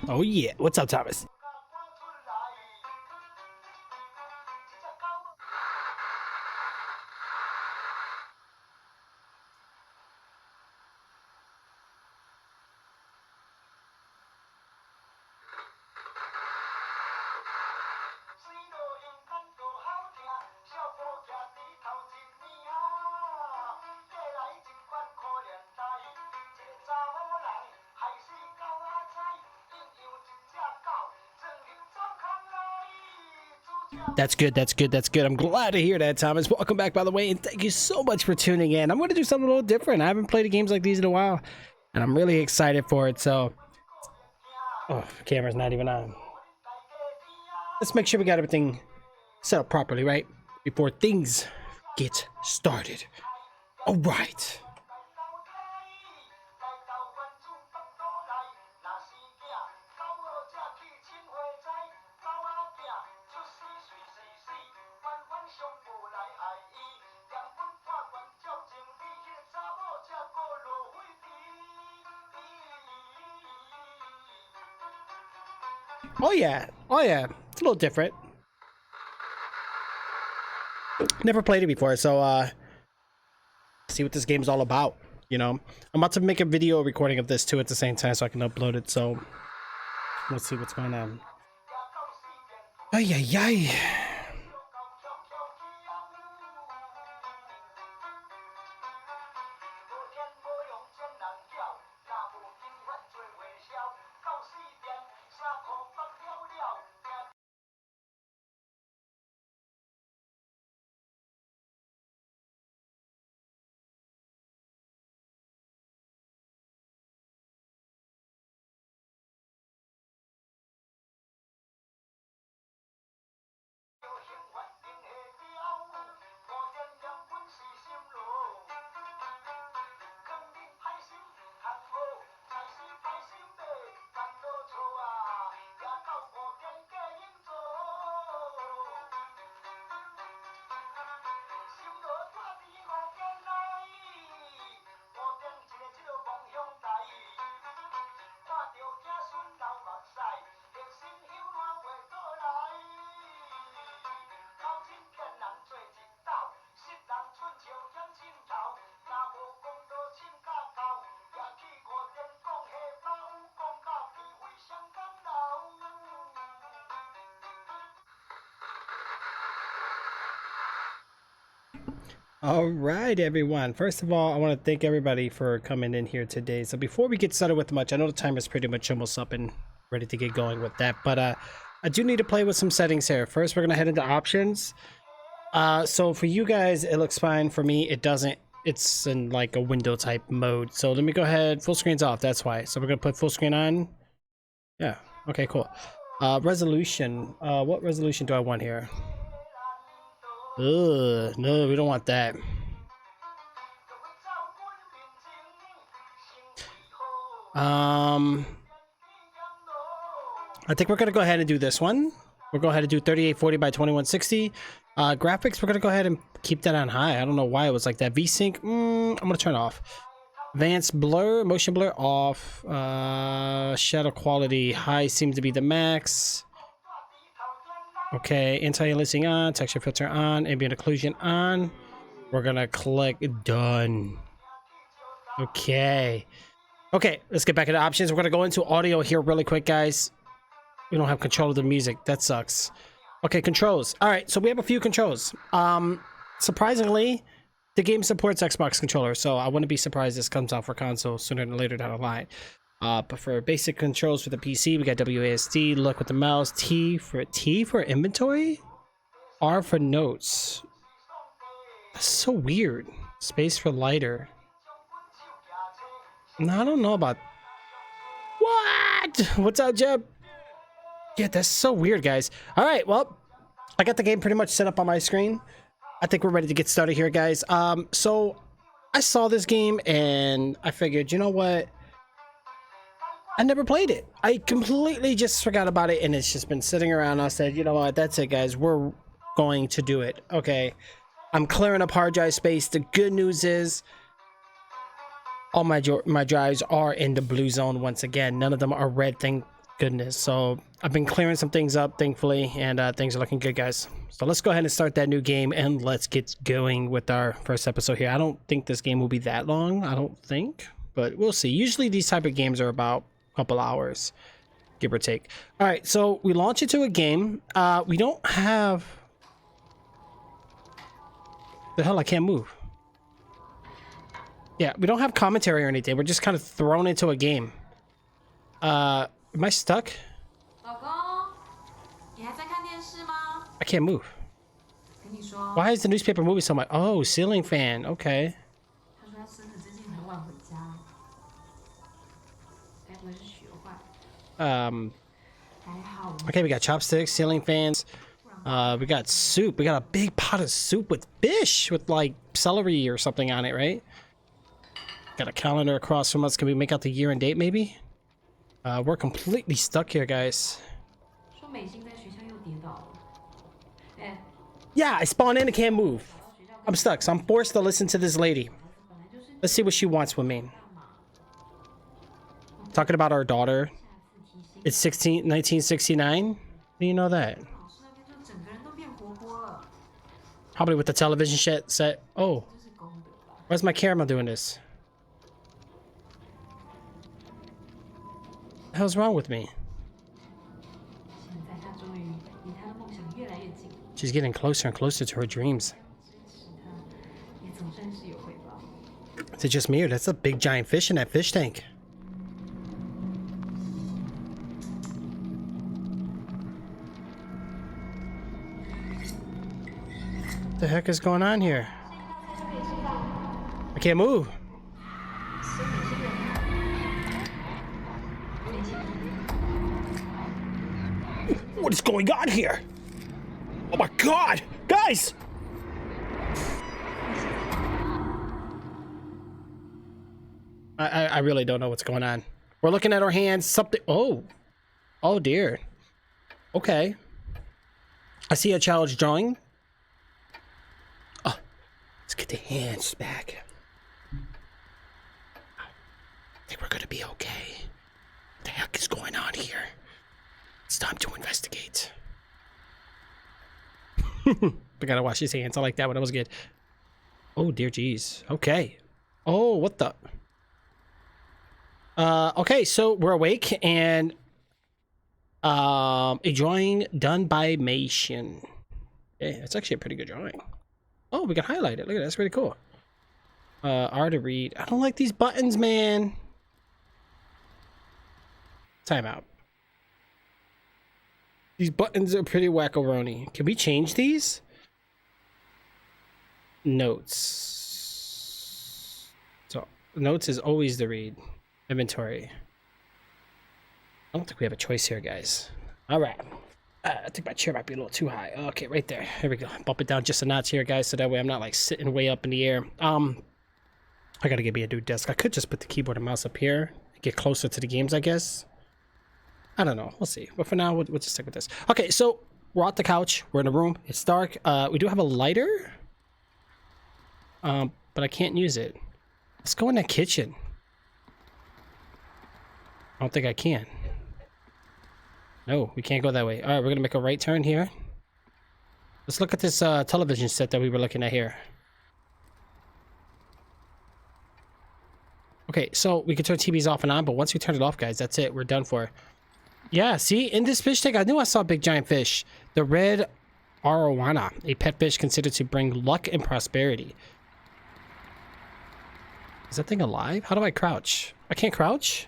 Oh yeah, what's up, Thomas? That's good. That's good. That's good. I'm glad to hear that, Thomas. Welcome back, by the way, and thank you so much for tuning in. I'm going to do something a little different. I haven't played games like these in a while, and I'm really excited for it. So, oh, camera's not even on. Let's make sure we got everything set up properly, right? Before things get started. All right. Oh yeah. Oh yeah. It's a little different. Never played it before, so see what this game's all about. You know, I'm about to make a video recording of this too at the same time so I can upload it. So let's see what's going on. Ay ay ay. All right, everyone. First of all, I want to thank everybody for coming in here today. So before we get started with much, I know the timer's pretty much almost up and ready to get going with that, but I do need to play with some settings here. First, we're gonna head into options. So for you guys, it looks fine. For me, it doesn't. It's in like a window type mode. So let me go ahead. Full screen's off. That's why. So we're gonna put full screen on. Yeah. Okay. Cool. Resolution. What resolution do I want here? Ugh, no, we don't want that. I think we're gonna go ahead and do this one. We'll go ahead and do 3840 by 2160. Graphics, we're gonna go ahead and keep that on high. I don't know why it was like that. VSync, I'm gonna turn off. Advanced blur, motion blur off. Shadow quality high seems to be the max. Okay, anti-aliasing on, texture filter on, ambient occlusion on. We're gonna click done. Okay. Okay, let's get back into options. We're gonna go into audio here really quick, guys. We don't have control of the music. That sucks. Okay, controls. All right, so we have a few controls. Surprisingly, the game supports Xbox controller, so I wouldn't be surprised this comes out for console sooner than later down the line. But for basic controls for the PC, we got WASD, look with the mouse, T for inventory, R for notes. That's so weird. Space for lighter. No, I don't know about what. What's up, Jeb? Yeah, that's so weird, guys. All right, well, I got the game pretty much set up on my screen. I think we're ready to get started here, guys. So I saw this game and I figured, you know what? I never played it. I completely just forgot about it and it's just been sitting around. I said, you know what? That's it, guys. We're going to do it. Okay. I'm clearing up hard drive space. The good news is all my drives are in the blue zone once again. None of them are red, goodness. So I've been clearing some things up, thankfully, and things are looking good, guys. So let's go ahead and start that new game, and let's get going with our first episode here. I don't think this game will be that long. I don't think, but we'll see. Usually these type of games are about a couple hours, give or take. All right, so we launch into a game. We don't have... The hell, I can't move. Yeah, we don't have commentary or anything. We're just kind of thrown into a game. Am I stuck? I can't move. Why is the newspaper moving so much? Oh, ceiling fan. Okay. Okay, we got chopsticks, ceiling fans. We got soup. We got a big pot of soup with fish with like celery or something on it, right? Got a calendar across from us. Can we make out the year and date maybe? We're completely stuck here, guys. Yeah, I spawned in and can't move. I'm stuck, so I'm forced to listen to this lady. Let's see what she wants with me. Talking about our daughter. It's 1969. How do you know that? Probably with the television set. Oh. Where's my camera doing this? What the hell's wrong with me? She's getting closer and closer to her dreams. Is it just me, or that's a big giant fish in that fish tank? What the heck is going on here? I can't move. What is going on here? Oh my god! Guys! I really don't know what's going on. We're looking at our hands. Something... Oh. Oh dear. Okay. I see a challenge drawing. Oh. Let's get the hands back. I think we're gonna be okay. What the heck is going on here? It's time to investigate. I gotta wash his hands. I like that one. That was good. Oh dear jeez. Okay. Oh, what the... okay, so we're awake, and a drawing done by Mason. Yeah, it's actually a pretty good drawing. Oh, we can highlight it. Look at that. That's really cool. R to read. I don't like these buttons, man. Time out. These buttons are pretty wackaroni. Can we change these? Notes. So, notes is always the read. Inventory. I don't think we have a choice here, guys. All right. I think my chair might be a little too high. Okay, right there. Here we go. Bump it down just a notch here, guys, so that way I'm not like sitting way up in the air. I gotta get me a new desk. I could just put the keyboard and mouse up here, get closer to the games, I guess. I don't know. We'll see. But for now, we'll just stick with this. Okay, so we're at the couch. We're in a room. It's dark. We do have a lighter. But I can't use it. Let's go in the kitchen. I don't think I can. No, we can't go that way. All right, we're going to make a right turn here. Let's look at this television set that we were looking at here. Okay, so we can turn TVs off and on, but once we turn it off, guys, that's it. We're done for. Yeah, see, in this fish tank, I knew I saw a big giant fish. The red arowana, a pet fish considered to bring luck and prosperity. Is that thing alive? How do I crouch? I can't crouch?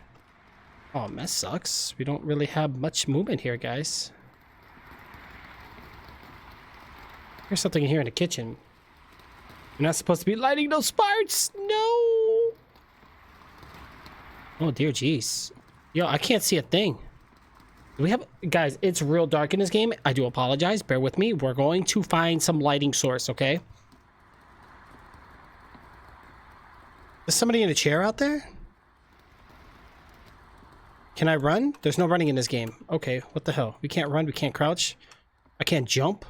Oh, that sucks. We don't really have much movement here, guys. There's something in here in the kitchen. You're not supposed to be lighting those sparks. No. Oh, dear jeez. Yo, I can't see a thing. Do we have... Guys, it's real dark in this game. I do apologize. Bear with me. We're going to find some lighting source, okay? Is somebody in a chair out there? Can I run? There's no running in this game. Okay, what the hell? We can't run. We can't crouch. I can't jump.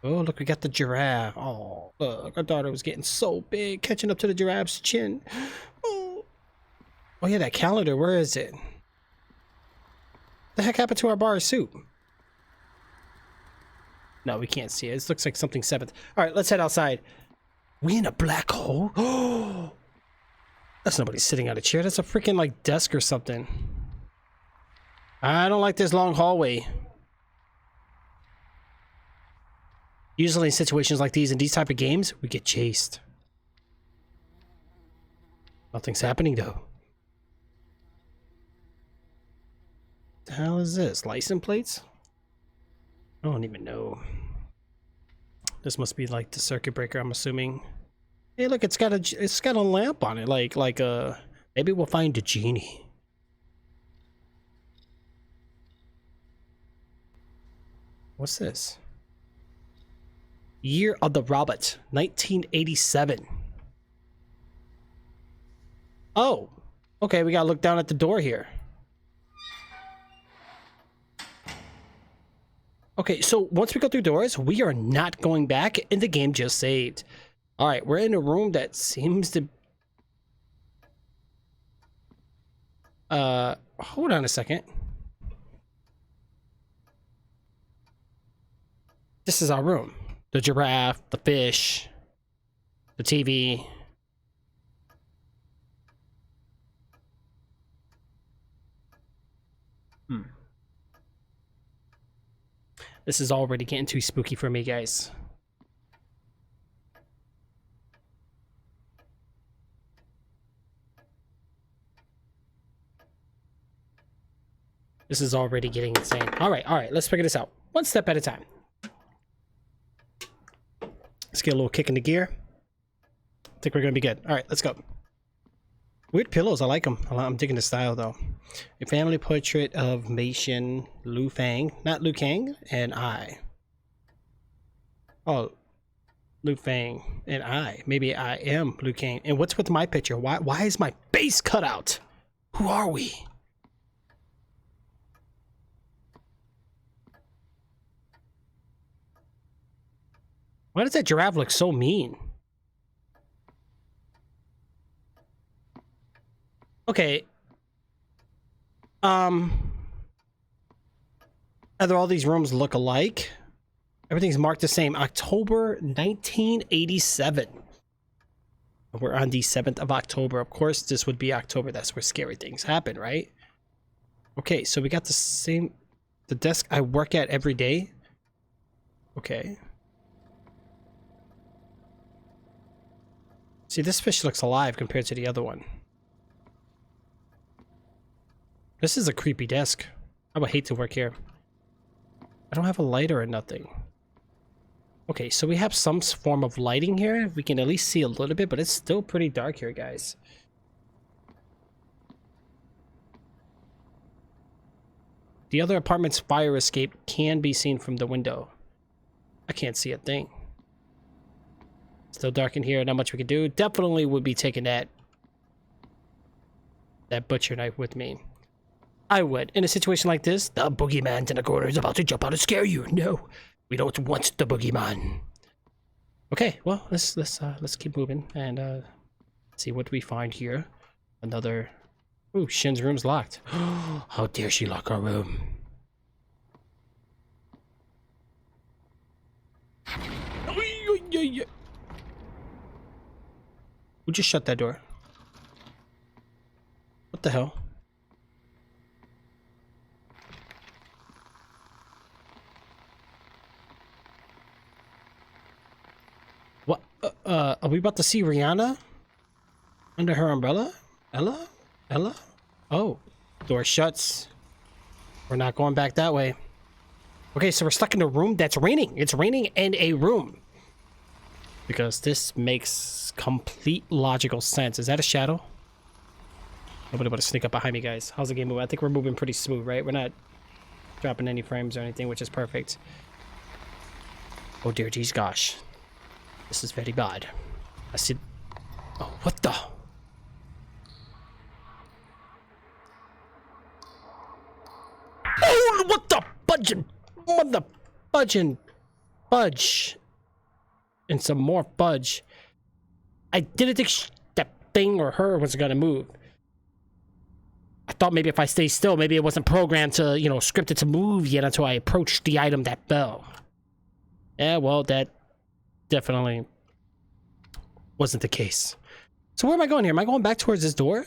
Oh, look, we got the giraffe. Oh, look, our daughter was getting so big, catching up to the giraffe's chin. Oh, oh yeah, that calendar. Where is it? What The heck happened to our bar of soup? No, we can't see it. This looks like something seventh. All right, let's head outside. We in a black hole? Oh, that's nobody sitting on a chair. That's a freaking like desk or something. I don't like this long hallway. Usually in situations like these, in these type of games, we get chased. Nothing's happening though. The hell is this? License plates? I don't even know. This must be like the circuit breaker, I'm assuming. Hey, look, it's got a lamp on it, like maybe we'll find a genie. What's this? Year of the Robot, 1987. Oh, okay, we gotta look down at the door here. Okay, so once we go through doors, we are not going back, and the game just saved. All right, we're in a room that seems to... hold on a second. This is our room. The giraffe, the fish, the TV. This is already getting too spooky for me, guys. This is already getting insane. All right, let's figure this out. One step at a time. Let's get a little kick in the gear. I think we're gonna be good. All right, let's go. Weird pillows, I like them. I'm digging the style though. A family portrait of Mei Xin, Lu Fang, not Liu Kang, and I. Oh, Liu Fang and I. Maybe I am Liu Kang. And what's with my picture? Why is my face cut out? Who are we? Why does that giraffe look so mean? Okay. Either all these rooms look alike. Everything's marked the same. October 1987. We're on the 7th of October. Of course, this would be October. That's where scary things happen, right? Okay, so we got the same... The desk I work at every day. Okay. See, this fish looks alive compared to the other one. This is a creepy desk. I would hate to work here. I don't have a lighter or nothing. Okay, so we have some form of lighting here. We can at least see a little bit, but it's still pretty dark here, guys. The other apartment's fire escape can be seen from the window. I can't see a thing. Still dark in here, not much we can do. Definitely would be taking that butcher knife with me. I would. In a situation like this, the boogeyman's in the corner is about to jump out and scare you. No, we don't want the boogeyman. Okay, well, let's keep moving and see what we find here. Another... Ooh, Shin's room's locked. How dare she lock our room? Who just shut that door? What the hell? What? Are we about to see Rihanna? Under her umbrella? Ella? Oh, door shuts. We're not going back that way. Okay, so we're stuck in a room that's raining. It's raining in a room. Because this makes complete logical sense. Is that a shadow? Nobody about to sneak up behind me, guys. How's the game moving? I think we're moving pretty smooth, right? We're not dropping any frames or anything, which is perfect. Oh dear, geez, gosh. This is very bad. I see... Oh, what the... Oh, what the budging? What the budging? Fudge. And some more fudge. I didn't think that thing or her was gonna move. I thought maybe if I stay still, maybe it wasn't programmed to, you know, scripted to move yet until I approached the item that fell. Yeah, well, that definitely wasn't the case. So where am I going here? Am I going back towards this door? All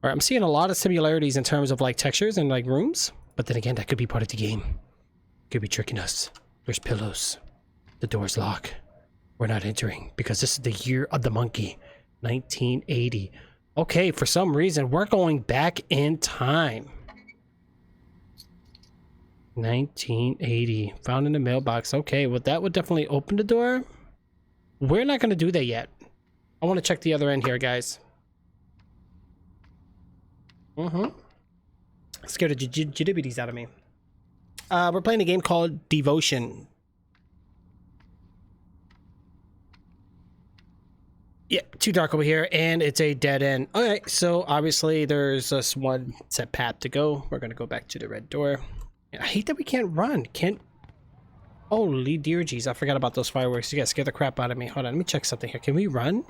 right, I'm seeing a lot of similarities in terms of like textures and like rooms. But then again, that could be part of the game. Could be tricking us. There's pillows. The door's locked. We're not entering because this is the year of the monkey. 1980. Okay, for some reason, we're going back in time. 1980. Found in the mailbox. Okay, well, that would definitely open the door. We're not going to do that yet. I want to check the other end here, guys. Scared the jittibities out of me. We're playing a game called Devotion. Yeah, too dark over here, and it's a dead end. Okay, so obviously there's just one set path to go. We're gonna go back to the red door. I hate that we can't run. Can't. Holy dear jeez, I forgot about those fireworks. You guys scared the crap out of me. Hold on, let me check something here. Can we run?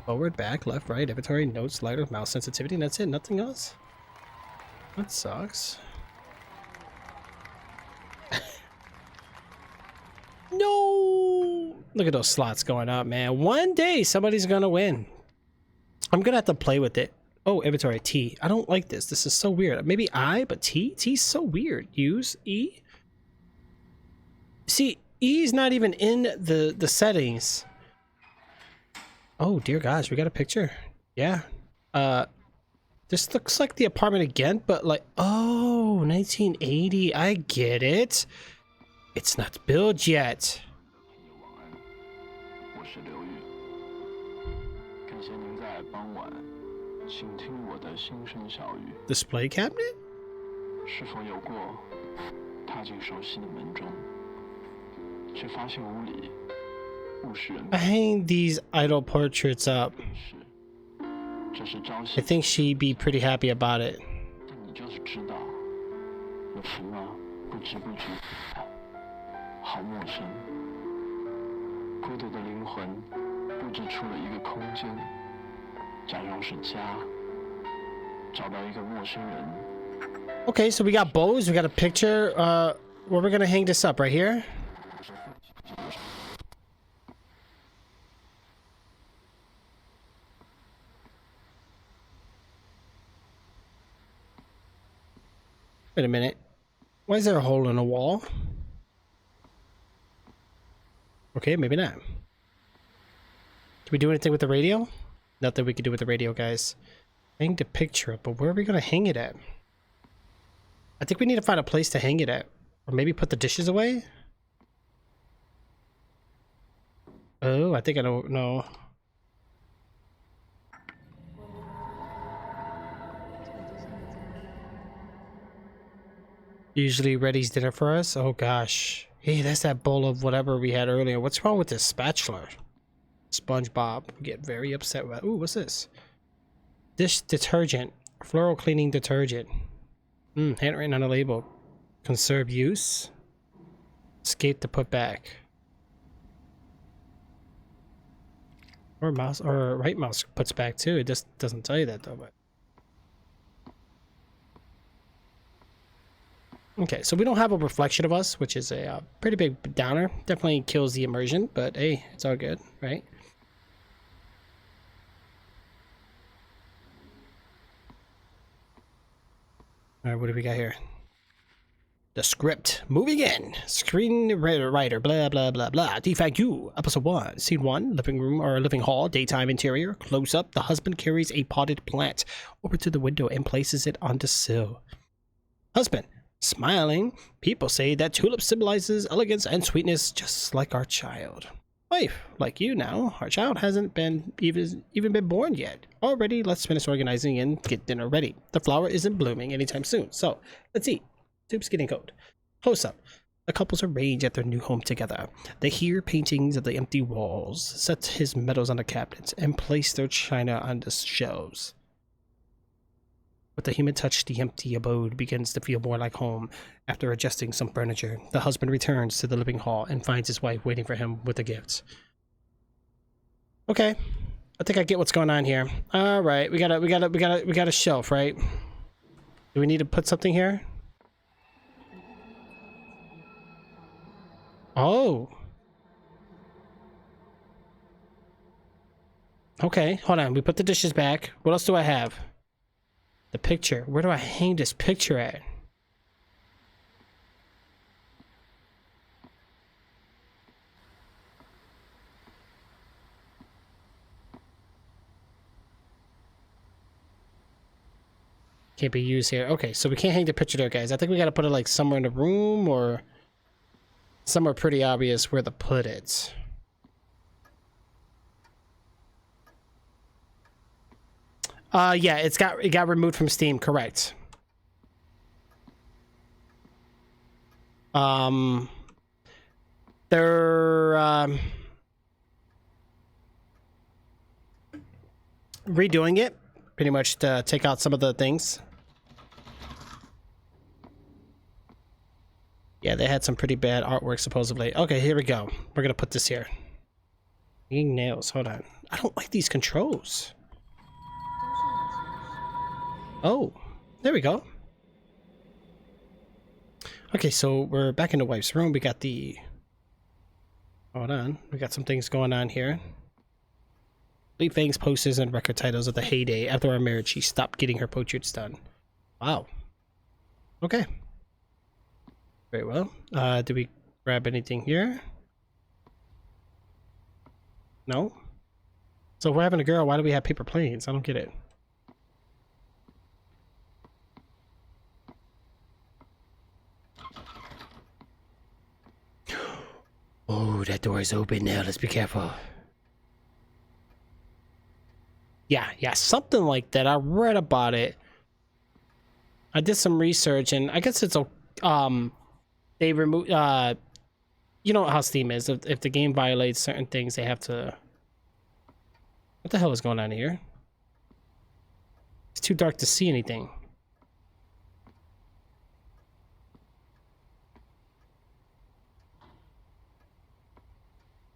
Forward, back, left, right, inventory, notes, slider, mouse sensitivity, and that's it. Nothing else. That sucks. No! Look at those slots going up, man. One day somebody's gonna win. I'm gonna have to play with it. Oh, inventory T. I don't like this. This is so weird. Maybe I, but T? T's so weird. Use E? See, E's not even in the settings. Oh dear gosh, we got a picture. Yeah. This looks like the apartment again, but like, oh, 1980. I get it. It's not built yet. Display cabinet? I hang these idol portraits up. I think she'd be pretty happy about it. Okay, so we got bows, we got a picture. Where we're gonna hang this up, right here? Wait a minute. Why is there a hole in the wall? Okay, maybe not. Can we do anything with the radio? Nothing we can do with the radio, guys. Hang the picture up, but where are we gonna hang it at? I think we need to find a place to hang it at. Or maybe put the dishes away? Oh, I think I don't know. Usually Reddy's dinner for us? Oh gosh. Hey, that's that bowl of whatever we had earlier. What's wrong with this spatula? SpongeBob get very upset with. Ooh, what's this? Dish detergent. Floral cleaning detergent. Handwritten on the label. Conserve use. Escape to put back. Or mouse or right mouse puts back too. It just doesn't tell you that though, but okay, so we don't have a reflection of us, which is a pretty big downer. Definitely kills the immersion, but hey, it's all good, right? All right, what do we got here? The script. Moving in. Screenwriter, blah, blah, blah, blah. Defect you. Episode 1. Scene 1. Living room or living hall. Daytime interior. Close up. The husband carries a potted plant over to the window and places it on the sill. Husband. Smiling. People say that tulip symbolizes elegance and sweetness, just like our child. Wife. Like you now. Our child hasn't been even been born yet. Already, let's finish organizing and get dinner ready. The flower isn't blooming anytime soon, so let's eat. Soup's getting cold. Close up. The couples arrange at their new home together. They hear paintings of the empty walls, set his medals on the cabinets, and place their china on the shelves. With the human touch, the empty abode begins to feel more like home. After adjusting some furniture, the husband returns to the living hall and finds his wife waiting for him with the gifts. Okay, I think I get what's going on here. All right, we got a shelf, right? Do we need to put something here? Oh. Okay, hold on. We put the dishes back. What else do I have? The picture. Where do I hang this picture at? Can't be used here. Okay, so we can't hang the picture there, guys. I think we gotta put it like somewhere in the room or somewhere pretty obvious where to put it. Yeah, it got removed from Steam, correct. They're redoing it pretty much to take out some of the things. Yeah, they had some pretty bad artwork supposedly. Okay, here we go. We're gonna put this here. Nails, hold on. I don't like these controls. Oh, there we go. Okay, so we're back in the wife's room. We got the... Hold on. We got some things going on here. Lee Fang's posters and record titles of the heyday. After our marriage, she stopped getting her portraits done. Wow. Okay. Very well. Do we grab anything here? No? So if we're having a girl, why do we have paper planes? I don't get it. Oh, that door is open now. Let's be careful. Yeah, something like that. I read about it. I did some research, and I guess it's a they remove you know how Steam is. If the game violates certain things, they have to. What the hell is going on here? It's too dark to see anything.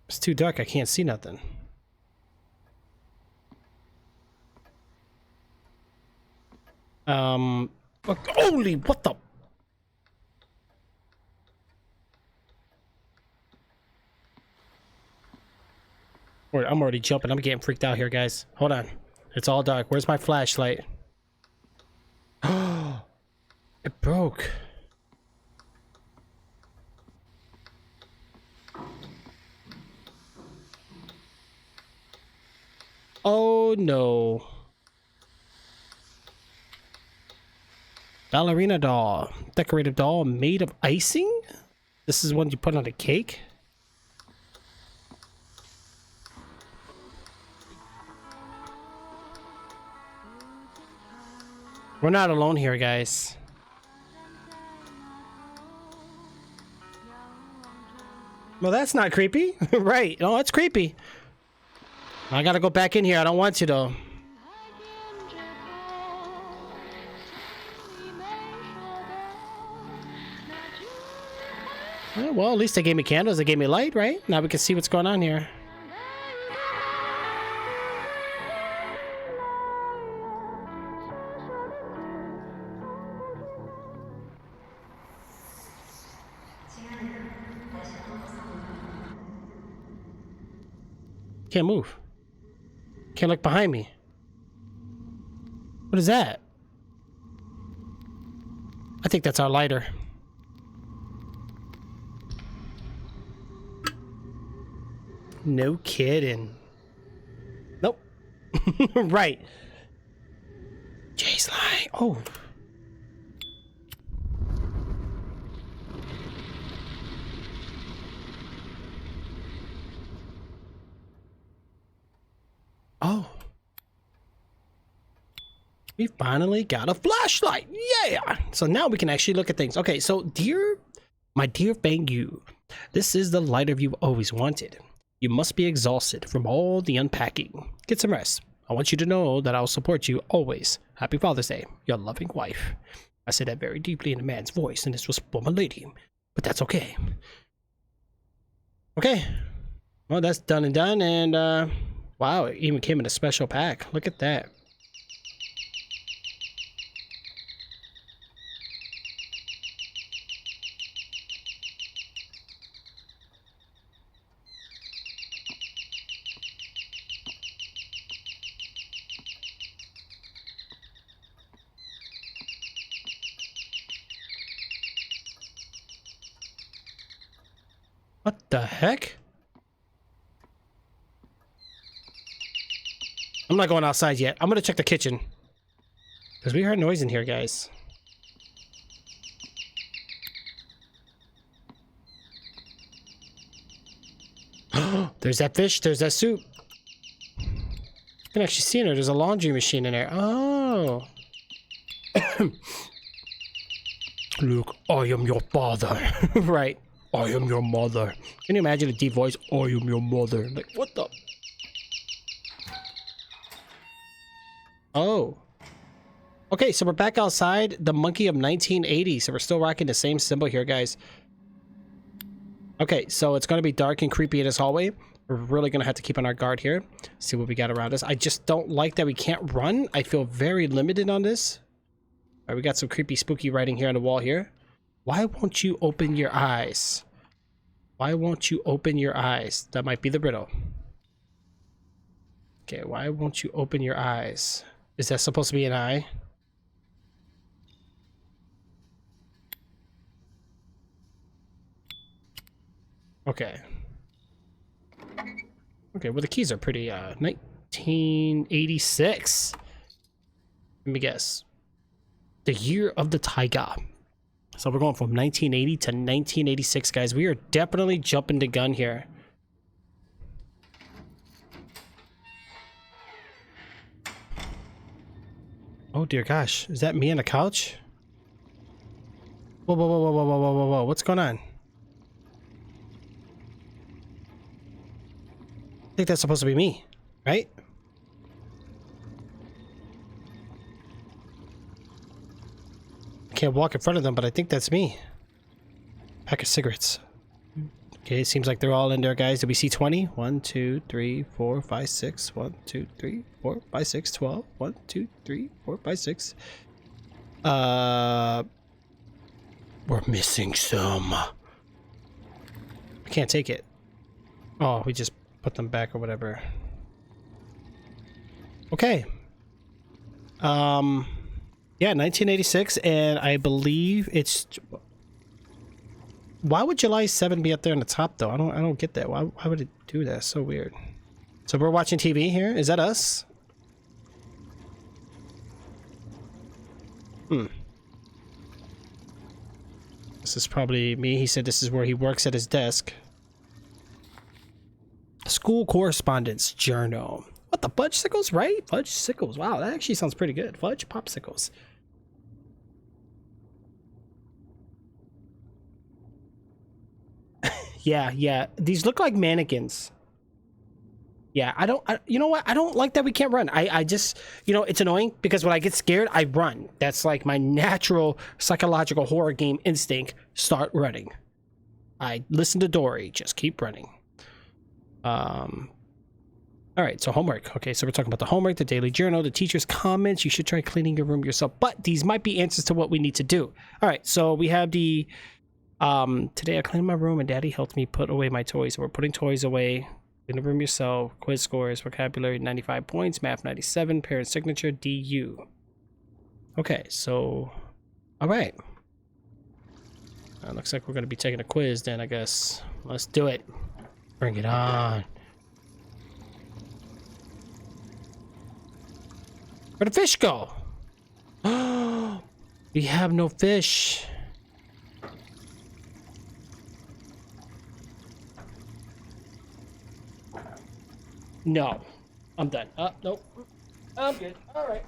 It's too dark. I can't see nothing. Holy, what the? I'm already jumping. I'm getting freaked out here, guys. Hold on. It's all dark. Where's my flashlight? Oh, it broke. Oh no. Ballerina doll. Decorative doll made of icing? This is one you put on a cake? We're not alone here, guys. Well, that's not creepy. Right. No, that's creepy. I gotta go back in here. I don't want to, though. Well, at least they gave me candles. They gave me light, right? Now we can see what's going on here. Can't move. Can't look behind me. What is that? I think that's our lighter. No kidding. Nope. Right. Jay's lying. Oh. Oh. We finally got a flashlight. Yeah. So now we can actually look at things. Okay, so my dear Fang Yu, this is the lighter you've always wanted. You must be exhausted from all the unpacking. Get some rest. I want you to know that I'll support you always. Happy Father's Day, your loving wife. I said that very deeply in a man's voice, and this was from a lady. But that's okay. Okay. Well, that's done and done, and wow, it even came in a special pack. Look at that. the heck? I'm not going outside yet. I'm gonna check the kitchen. Because we heard noise in here, guys. There's that fish. There's that soup. You can actually see in there. There's a laundry machine in there. Oh. Look, I am your father. Right. I am your mother. Can you imagine a deep voice? I am your mother. Like, what the? Oh. Okay, so we're back outside the monkey of 1980. So we're still rocking the same symbol here, guys. Okay, so it's going to be dark and creepy in this hallway. We're really going to have to keep on our guard here. See what we got around us. I just don't like that we can't run. I feel very limited on this. All right, we got some creepy, spooky writing here on the wall here. Why won't you open your eyes? Why won't you open your eyes? That might be the riddle. Okay, why won't you open your eyes? Is that supposed to be an eye? Okay. Okay, well the keys are pretty, 1986. Let me guess. The year of the tiger. So we're going from 1980 to 1986, guys. We are definitely jumping the gun here. Oh dear gosh, is that me on the couch? Whoa, whoa, whoa, whoa, whoa, whoa, whoa, whoa, what's going on? I think that's supposed to be me, right? I can't walk in front of them, but I think that's me. Pack of cigarettes. Okay, it seems like they're all in there, guys. Did we see 20? 1, 2, 3, 4, 5, 6. 1, 2, 3, 4, 5, 6, 12. 1, 2, 3, 4, 5, 6. We're missing some. I can't take it. Oh, we just put them back or whatever. Okay. Yeah, 1986, and I believe it's... Why would July 7 be up there on the top, though? I don't get that. Why would it do that? So weird. So we're watching TV here. Is that us? This is probably me. He said this is where he works at his desk. School correspondence journal. What the fudge sickles, right? Fudge sickles. Wow, that actually sounds pretty good. Fudge popsicles. Yeah. These look like mannequins. Yeah, you know what? I don't like that we can't run. I just, you know, it's annoying because when I get scared, I run. That's like my natural psychological horror game instinct. Start running. I listen to Dory. Just keep running. All right, so homework. Okay, so we're talking about the homework, the daily journal, the teacher's comments. You should try cleaning your room yourself, but these might be answers to what we need to do. All right, so we have the, today I cleaned my room and daddy helped me put away my toys. So we're putting toys away. In the room yourself. Quiz scores, vocabulary 95 points, math 97, parent signature DU. Okay, so, all right. Looks like we're going to be taking a quiz then, I guess. Let's do it. Bring it on. Where'd the fish go? We have no fish. No. I'm done. Nope. I'm good. All right.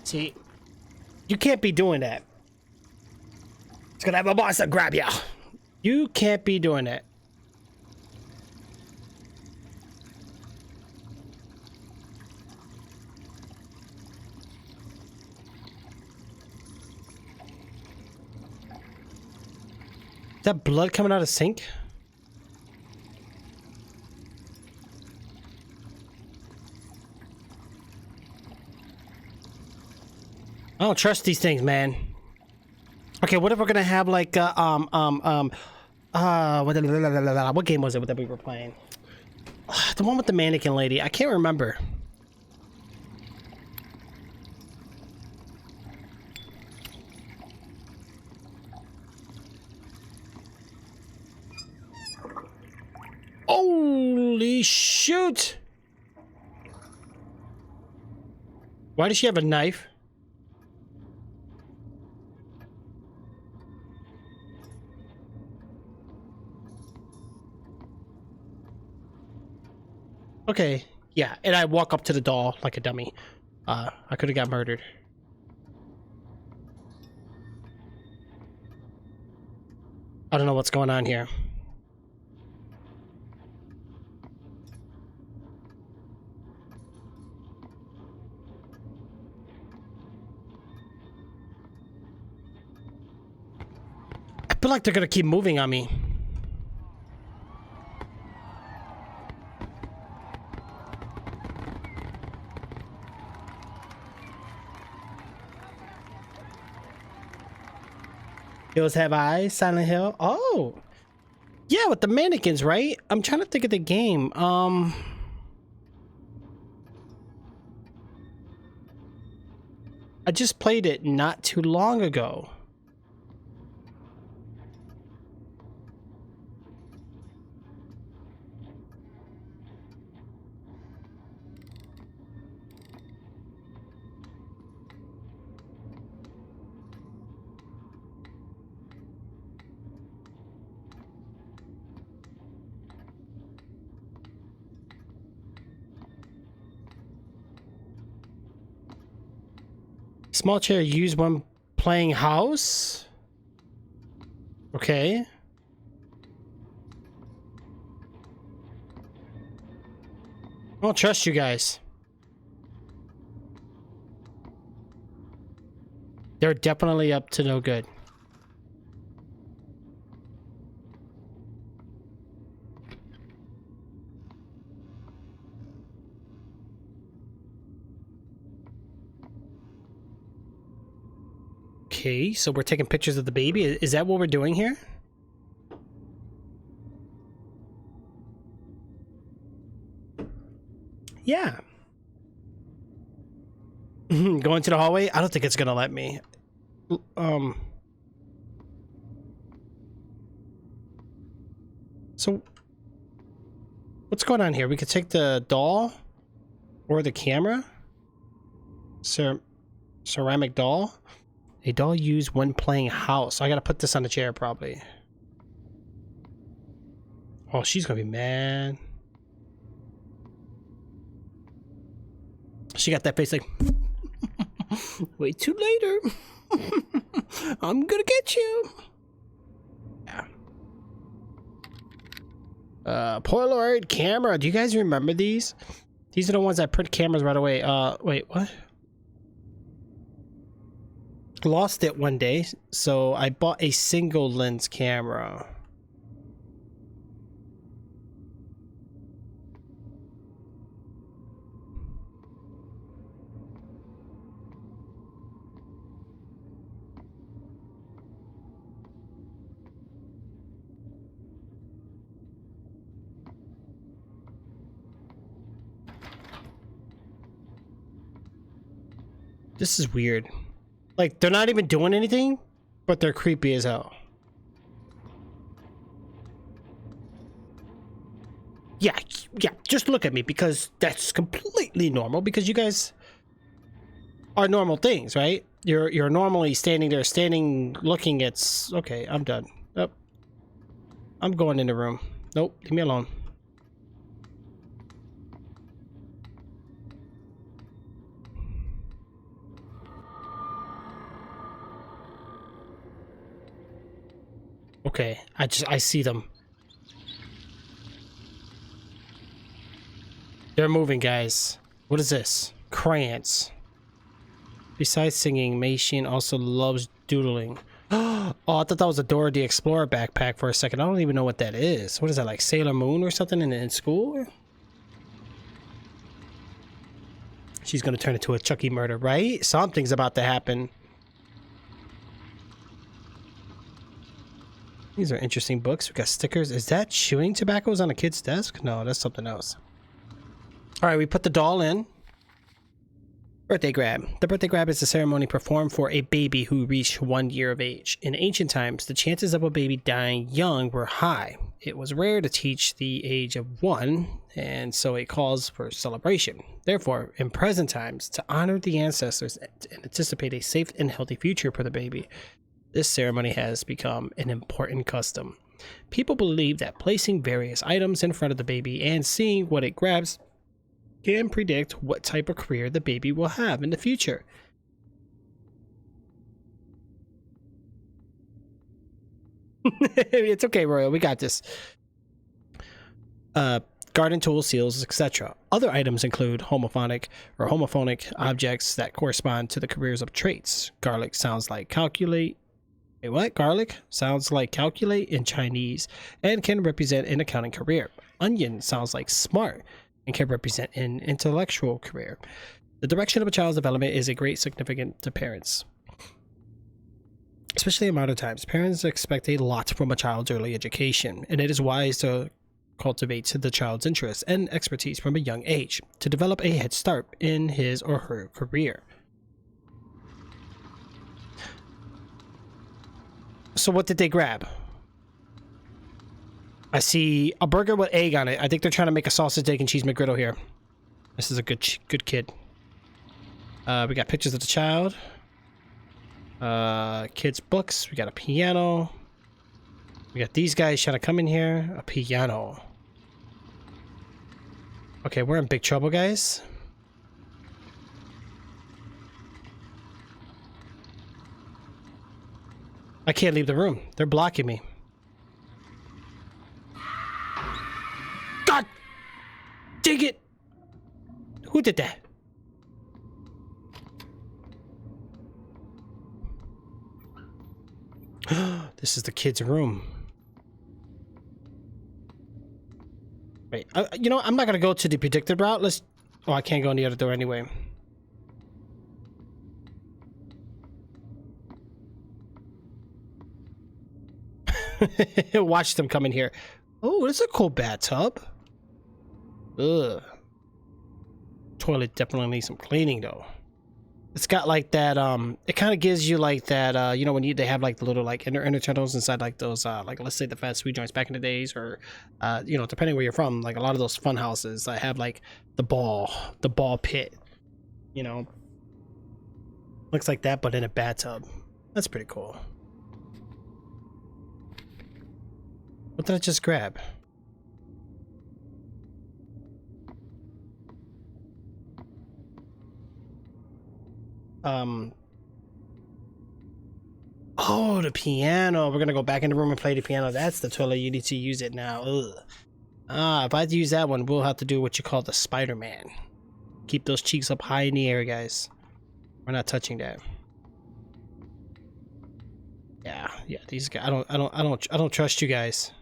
See, you can't be doing that. It's gonna have a monster grab you. You can't be doing that. Is that blood coming out of sink? I don't trust these things, man. Okay, what if we're gonna have like what game was it that we were playing? The one with the mannequin lady. I can't remember. Holy shoot! Why does she have a knife? Okay, yeah, and I walk up to the doll like a dummy. I could have got murdered. I don't know what's going on here. I feel like they're gonna keep moving on me. Hills Have Eyes, Silent Hill. Oh, yeah, with the mannequins, right? I'm trying to think of the game. I just played it not too long ago. Small chair used when playing house. Okay. I don't trust you guys. They're definitely up to no good. Okay, so we're taking pictures of the baby. Is that what we're doing here? Yeah. Going to the hallway? I don't think it's gonna let me. So what's going on here? We could take the doll or the camera. Ceramic doll. A doll used when playing house. I gotta put this on the chair probably. Oh, she's gonna be mad. She got that face like, wait till later. I'm gonna get you. Yeah. Polaroid camera. Do you guys remember these? These are the ones that print cameras right away. Wait, what? Lost it one day, so I bought a single lens camera. This is weird. Like, they're not even doing anything, but they're creepy as hell. Yeah, just look at me, because that's completely normal, because you guys are normal things, right? You're normally standing there, looking at... Okay, I'm done. Oh, I'm going in the room. Nope, leave me alone. Okay, I see them. They're moving, guys. What is this? Crayons. Besides singing, Mei Xin also loves doodling. Oh, I thought that was a Dora the Explorer backpack for a second. I don't even know what that is. What is that, like Sailor Moon or something in school? She's gonna turn into a Chucky murder, right? Something's about to happen. These are interesting books. We got stickers. Is that chewing tobaccos on a kid's desk? No, that's something else. All right, we put the doll in. Birthday grab. The birthday grab is a ceremony performed for a baby who reached 1 year of age. In ancient times, the chances of a baby dying young were high. It was rare to teach the age of 1, and so it calls for celebration. Therefore, in present times, to honor the ancestors and anticipate a safe and healthy future for the baby, this ceremony has become an important custom. People believe that placing various items in front of the baby and seeing what it grabs can predict what type of career the baby will have in the future. It's okay, Royal. We got this. Garden tools, seals, etc. Other items include homophonic objects that correspond to the careers of traits. Garlic sounds like calculate. Wait, what? Garlic sounds like calculate in Chinese and can represent an accounting career. Onion sounds like smart and can represent an intellectual career. The direction of a child's development is a great significance to parents. Especially in modern times, parents expect a lot from a child's early education, and it is wise to cultivate the child's interests and expertise from a young age to develop a head start in his or her career. So what did they grab? I see a burger with egg on it. I think they're trying to make a sausage, egg, and cheese McGriddle here. This is a good kid. We got pictures of the child. Kids' books. We got a piano. We got these guys trying to come in here. A piano. Okay, we're in big trouble, guys. I can't leave the room. They're blocking me. God! Dig it! Who did that? This is the kid's room. Wait, you know, I'm not gonna go to the predicted route. Let's... Oh, I can't go in the other door anyway. Watch them come in here. Oh, this is a cool bathtub. Ugh. Toilet definitely needs some cleaning though. It's got like that, it kind of gives you like that, you know, when they have like the little like inner tunnels inside like those, like let's say the fast food joints back in the days, or, you know, depending where you're from, like a lot of those fun houses that have like the ball pit, you know. Looks like that, but in a bathtub. That's pretty cool. What did I just grab? Oh, the piano. We're gonna go back in the room and play the piano. That's the toilet. You need to use it now. Ugh. If I use that one, we'll have to do what you call the Spider-Man. Keep those cheeks up high in the air, guys. We're not touching that. Yeah, these guys. I don't trust you guys.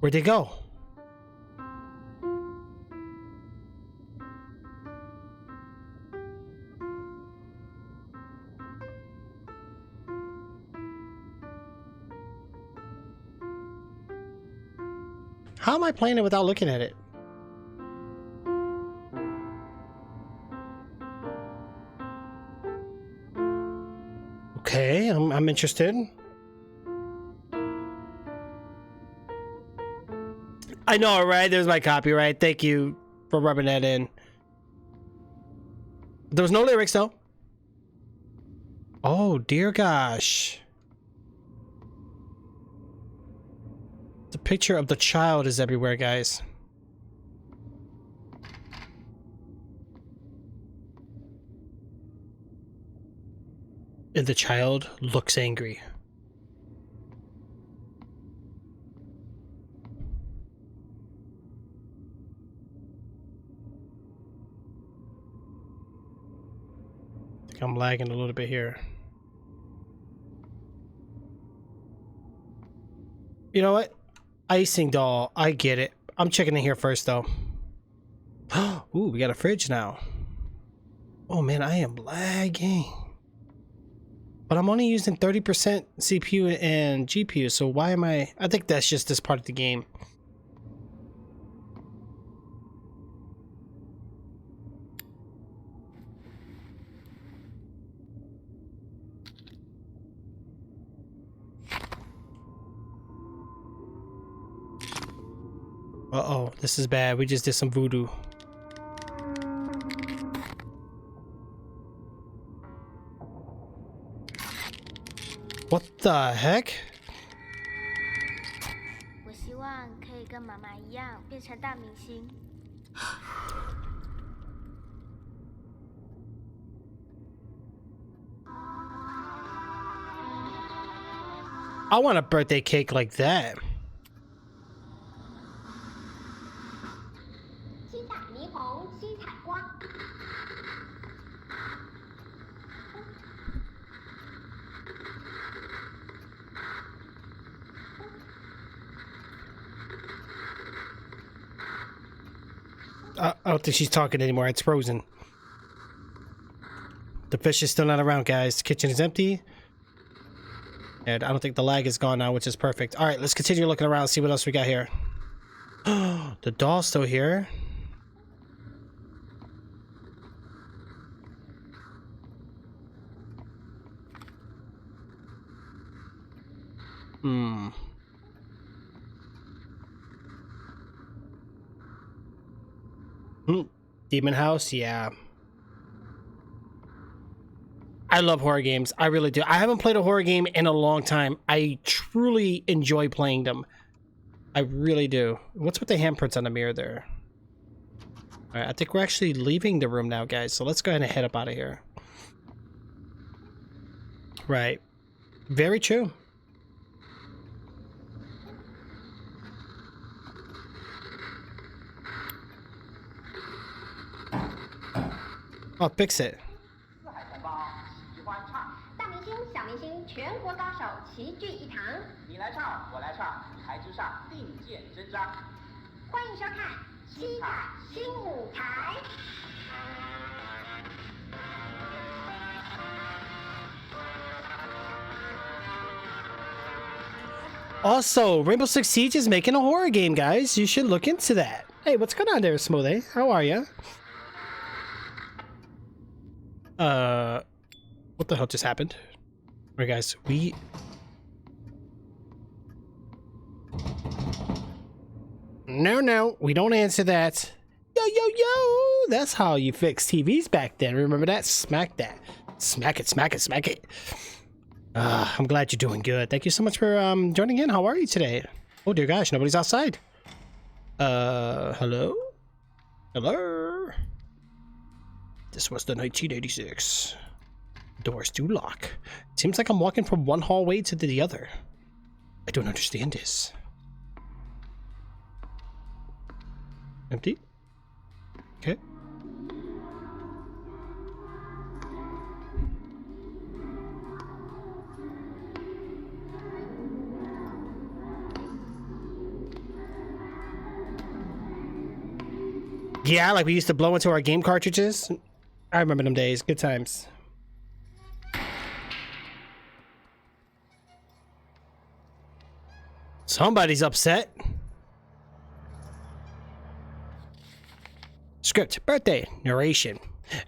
Where'd they go? How am I playing it without looking at it? Okay, I'm interested. I know, right? There's my copyright. Thank you for rubbing that in. There was no lyrics, though. Oh, dear gosh. The picture of the child is everywhere, guys. And the child looks angry. I think I'm lagging a little bit here. You know what? Icing doll. I get it. I'm checking in here first, though. Ooh, we got a fridge now. Oh, man, I am lagging. But I'm only using 30% CPU and GPU, so why am I think that's just this part of the game. Uh-oh, this is bad. We just did some voodoo. What the heck? 我希望可以跟妈妈一样变成大明星。I want a birthday cake like that. I don't think she's talking anymore. It's frozen. The fish is still not around, guys. The kitchen is empty. And I don't think the lag is gone now, which is perfect. All right, let's continue looking around, see what else we got here. The doll's still here. Demon House, yeah. I love horror games. I really do. I haven't played a horror game in a long time. I truly enjoy playing them. I really do. What's with the handprints on the mirror there? All right, I think we're actually leaving the room now, guys. So let's go ahead and head up out of here. Right. Very true. Oh, fix it. 大明星、小明星，全国高手齐聚一堂。你来唱，我来唱，台之上并肩针扎。欢迎收看《七彩新舞台》。Also, Rainbow Six Siege is making a horror game, guys. You should look into that. Hey, what's going on there, Smoothie? How are you? What the hell just happened? Alright, guys, No, we don't answer that. Yo! That's how you fix TVs back then. Remember that? Smack that. Smack it. I'm glad you're doing good. Thank you so much for joining in. How are you today? Oh dear gosh, nobody's outside. Hello? This was the 1986. Doors do lock. Seems like I'm walking from one hallway to the other. I don't understand this. Empty? Okay. Yeah, like we used to blow into our game cartridges. I remember them days. Good times. Somebody's upset. Script, birthday, narration.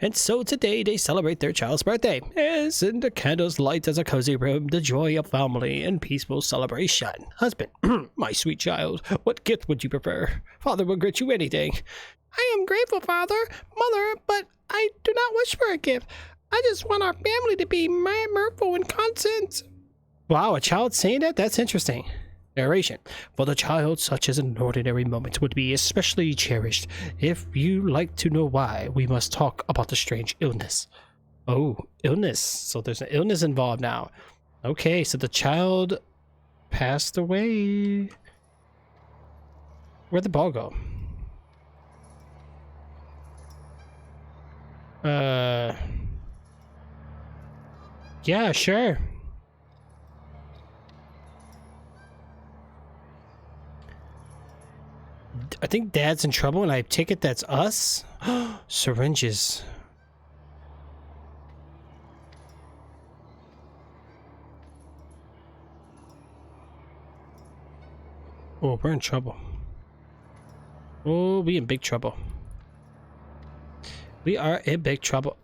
And so today they celebrate their child's birthday. As in the candles light as a cozy room, the joy of family and peaceful celebration. Husband, my sweet child, what gift would you prefer? Father will grant you anything. I am grateful, Father, Mother, but I do not wish for a gift. I just want our family to be mirthful and constant. Wow, a child saying that? That's interesting. Narration. For the child, such as an ordinary moment would be especially cherished. If you like to know why, we must talk about the strange illness. Oh, illness. So there's an illness involved now. Okay, so the child passed away. Where'd the ball go? Yeah, sure. I think Dad's in trouble, and I take it that's us? Syringes. Oh, we're in trouble. Oh, we in big trouble. We are in big trouble.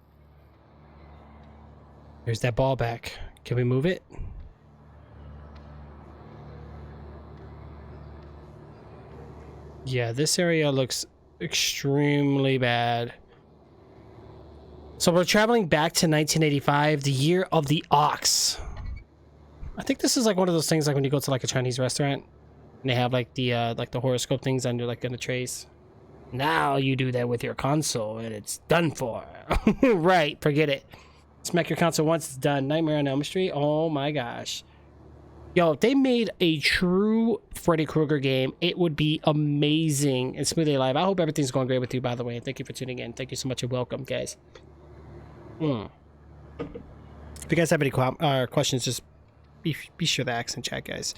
There's that ball back. Can we move it? Yeah, this area looks extremely bad. So we're traveling back to 1985, the year of the ox. I think this is like one of those things like when you go to like a Chinese restaurant and they have like the horoscope things under like in the trays. Now you do that with your console and it's done for. Right, forget it. Smack your console once, it's done. Nightmare on Elm Street. Oh my gosh. Yo, if they made a true Freddy Krueger game, it would be amazing and smoothly live. I hope everything's going great with you, by the way. Thank you for tuning in. Thank you so much and welcome, guys. If you guys have any questions, just be sure to ask in chat, guys.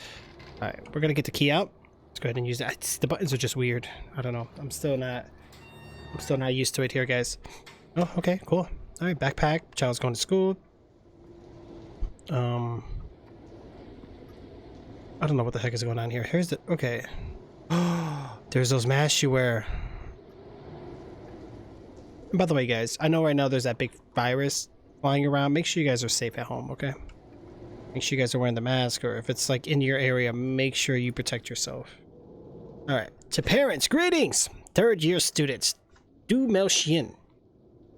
All right, we're gonna get the key out. Let's go ahead and use that. The buttons are just weird. I don't know. I'm still not used to it here, guys. Oh, okay, cool. All right, backpack. Child's going to school. I don't know what the heck is going on here. Here's the... Okay. There's those masks you wear. And by the way, guys, I know right now there's that big virus flying around. Make sure you guys are safe at home, okay? Make sure you guys are wearing the mask, or if it's like in your area, make sure you protect yourself. All right. To parents, greetings! Third-year students. Du Melchien.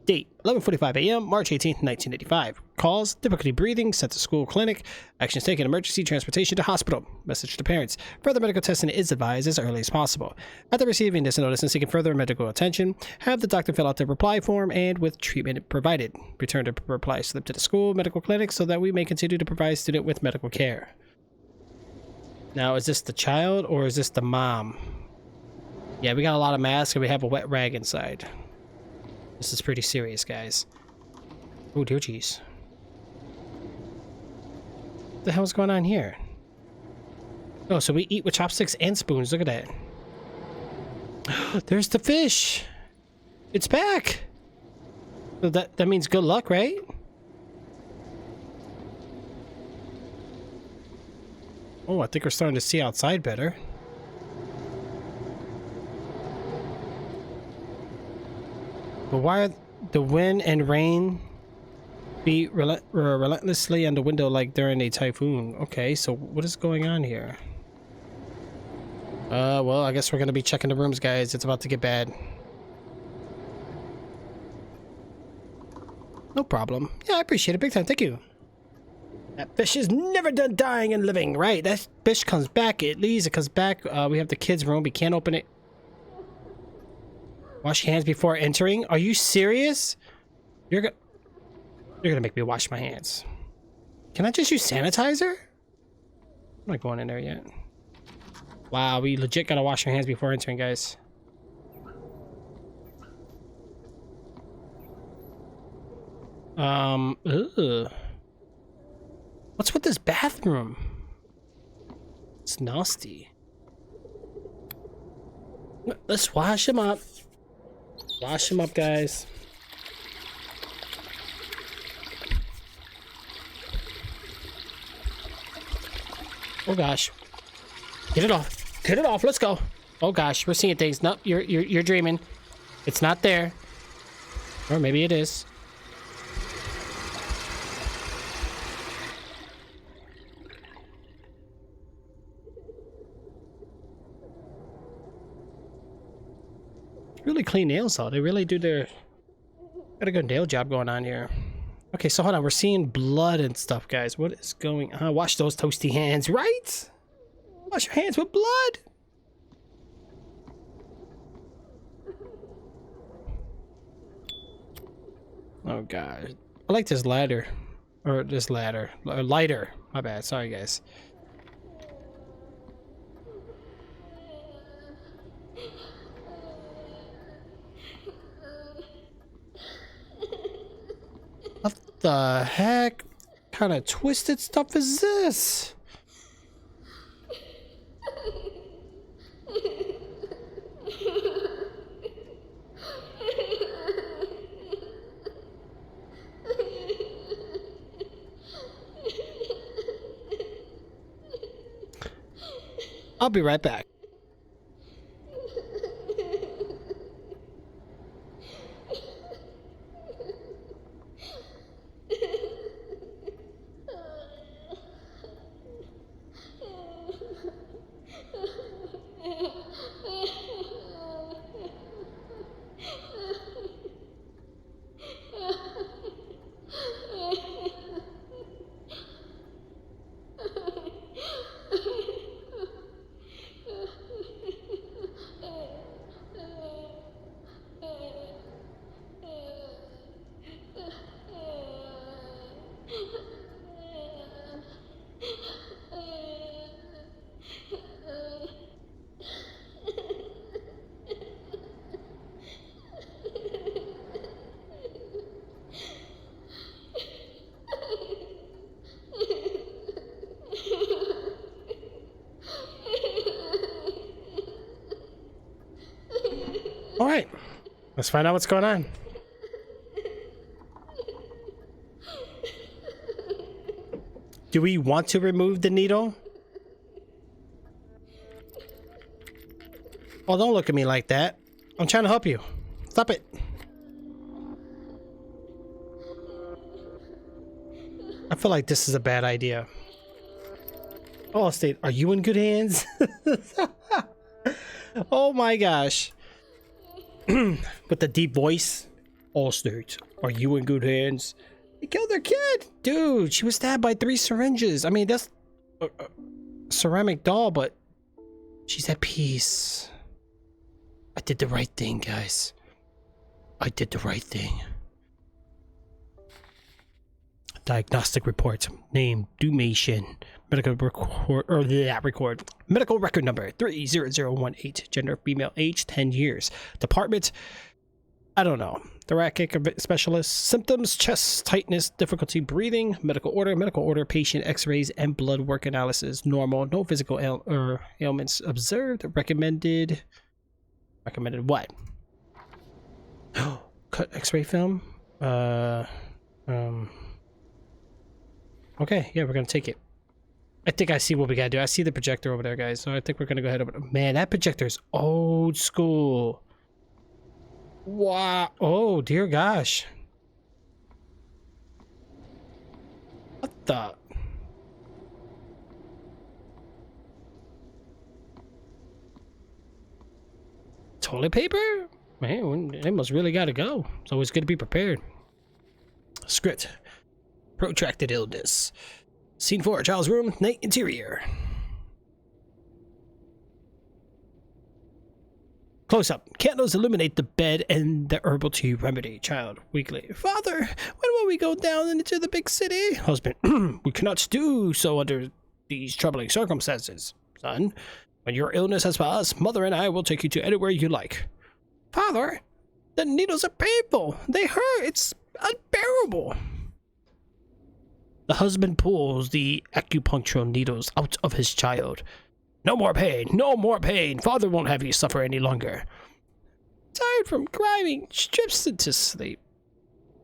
Date, 11:45 a.m., March 18th, 1985. Calls, difficulty breathing, sent to school clinic. Actions taken, emergency transportation to hospital. Message to parents. Further medical testing is advised as early as possible. After receiving this notice and seeking further medical attention, have the doctor fill out the reply form and with treatment provided. Return the reply slip to the school medical clinic so that we may continue to provide student with medical care. Now, is this the child or is this the mom? Yeah, we got a lot of masks and we have a wet rag inside. This is pretty serious, guys. Oh, dear jeez. What the hell's going on here? Oh, so we eat with chopsticks and spoons. Look at that. There's the fish. It's back. So that means good luck, right? Oh, I think we're starting to see outside better. But why are the wind and rain beat relentlessly on the window like during a typhoon? Okay, so what is going on here? Well, I guess we're gonna be checking the rooms, guys. It's about to get bad. No problem. Yeah, I appreciate it big time. Thank you. That fish is never done dying and living, right? That fish comes back. It leaves. It comes back. We have the kids' room. We can't open it. Wash your hands before entering? Are you serious? You're gonna make me wash my hands. Can I just use sanitizer? I'm not going in there yet. Wow, we legit gotta wash our hands before entering, guys. Ugh. What's with this bathroom? It's nasty. Let's wash him up. Wash him up, guys. Oh gosh. Get it off. Get it off. Let's go. Oh gosh, we're seeing things. Nope, you're dreaming. It's not there. Or maybe it is. Really clean nails though. They really do got a good nail job going on here. Okay, so hold on. We're seeing blood and stuff, guys. What is going on? Wash those toasty hands, right? Wash your hands with blood. Oh god. I like this ladder. Or this ladder. Or lighter. My bad. Sorry, guys. What the heck? What kind of twisted stuff is this? I'll be right back. All right, let's find out what's going on. Do we want to remove the needle? Oh, don't look at me like that. I'm trying to help you. Stop it. I feel like this is a bad idea. Oh, State, are you in good hands? Oh my gosh. With the deep voice. Allstate, are you in good hands? They killed their kid! Dude, she was stabbed by 3 syringes. I mean, that's a ceramic doll, but she's at peace. I did the right thing, guys. I did the right thing. Diagnostic report. Name, Dumation. Medical record, or that record. Medical record number 30018. Gender, female, age 10 years. Department, I don't know. Thoracic specialist. Symptoms, chest tightness, difficulty breathing. Medical order, patient x-rays and blood work analysis. Normal, no physical ailments observed. Recommended what? Cut x-ray film. Okay, yeah, we're gonna take it. I think I see what we gotta do. I see the projector over there, guys. So I think we're gonna go ahead over. Man, that projector is old school. Wow. Oh, dear gosh. What the? Toilet paper? Man, it must really gotta go. It's always good to be prepared. Script. Protracted illness. Scene 4, child's room, night interior. Close up. Candles illuminate the bed and the herbal tea remedy. Child, weakly. Father, when will we go down into the big city? Husband, we cannot do so under these troubling circumstances. Son, when your illness has passed, Mother and I will take you to anywhere you like. Father, the needles are painful. They hurt. It's unbearable. The husband pulls the acupuncture needles out of his child. No more pain, no more pain. Father won't have you suffer any longer. Tired from crying, drifts into sleep.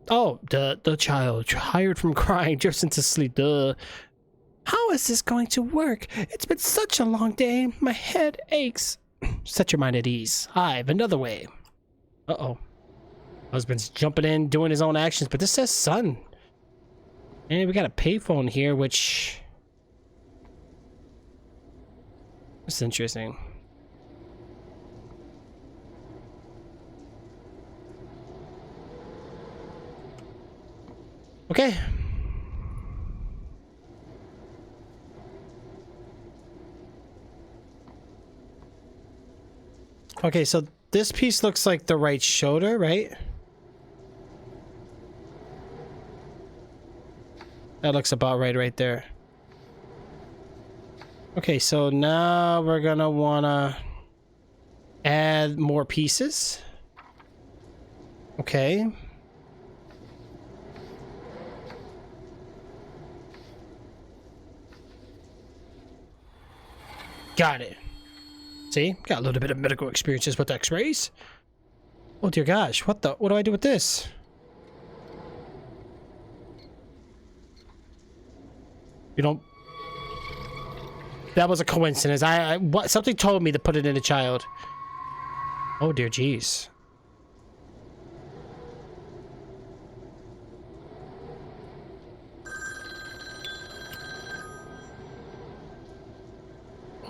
Oh, the child, tired from crying, drifts into sleep. Duh. How is this going to work? It's been such a long day. My head aches. Set your mind at ease. Hive, another way. Uh-oh. Husband's jumping in, doing his own actions, but this says son. And we got a payphone here, which... That's interesting. Okay. Okay, so this piece looks like the right shoulder, right? That looks about right there. Okay, so now we're gonna wanna add more pieces. Okay. Got it. See? Got a little bit of medical experiences with x-rays. Oh dear gosh, what do I do with this? You don't... That was a coincidence. Something told me to put it in a child. Oh dear jeez.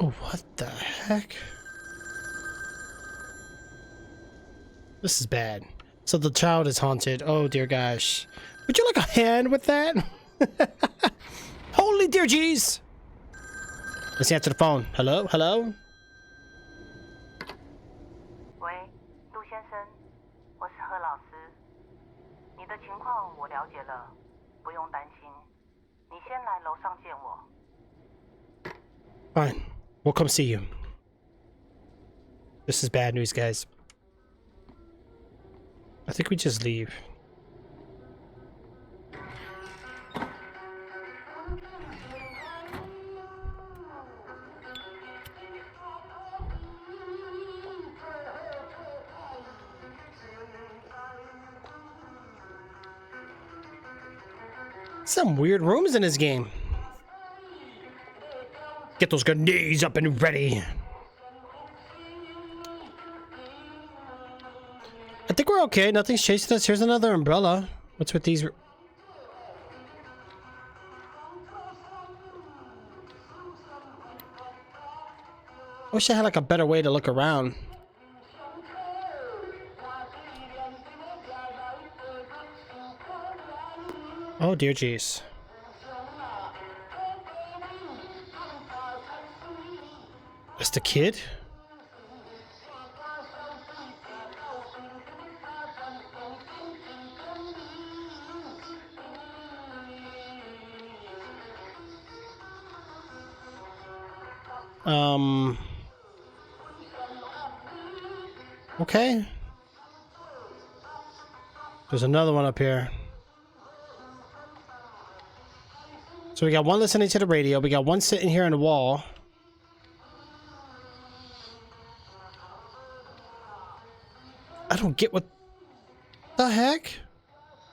Oh, what the heck? This is bad. So the child is haunted. Oh dear gosh. Would you like a hand with that? Holy dear jeez. Let's answer the phone. Hello? Hello? 喂，杜先生，我是贺老师。你的情况我了解了，不用担心。你先来楼上见我。Fine. We'll come see you. This is bad news, guys. I think we just leave. Some weird rooms in this game. Get those grenades up and ready. I think we're okay. Nothing's chasing us. Here's another umbrella. What's with these? I wish I had like a better way to look around. Oh dear jeez. That's the kid? Okay. There's another one up here. So we got one listening to the radio. We got one sitting here on the wall. I don't get what the heck?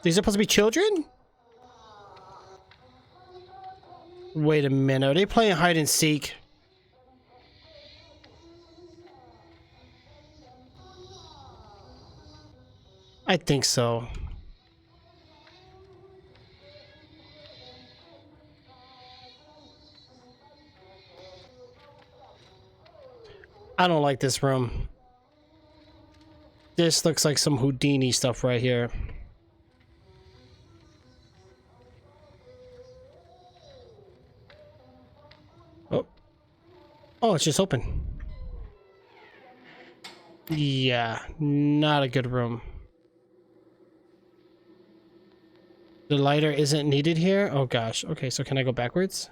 These are supposed to be children? Wait a minute. Are they playing hide and seek? I think so. I don't like this room. This looks like some Houdini stuff right here. Oh. Oh, it's just open. Yeah, not a good room. The lighter isn't needed here? Oh gosh. Okay, so can I go backwards?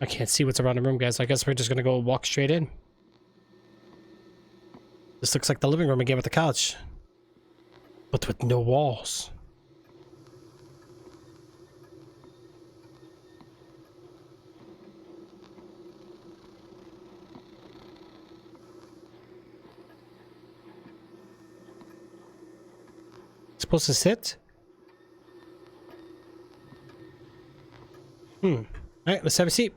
I can't see what's around the room, guys. I guess we're just gonna go walk straight in. This looks like the living room again with the couch. But with no walls. Supposed to sit? Alright, let's have a seat.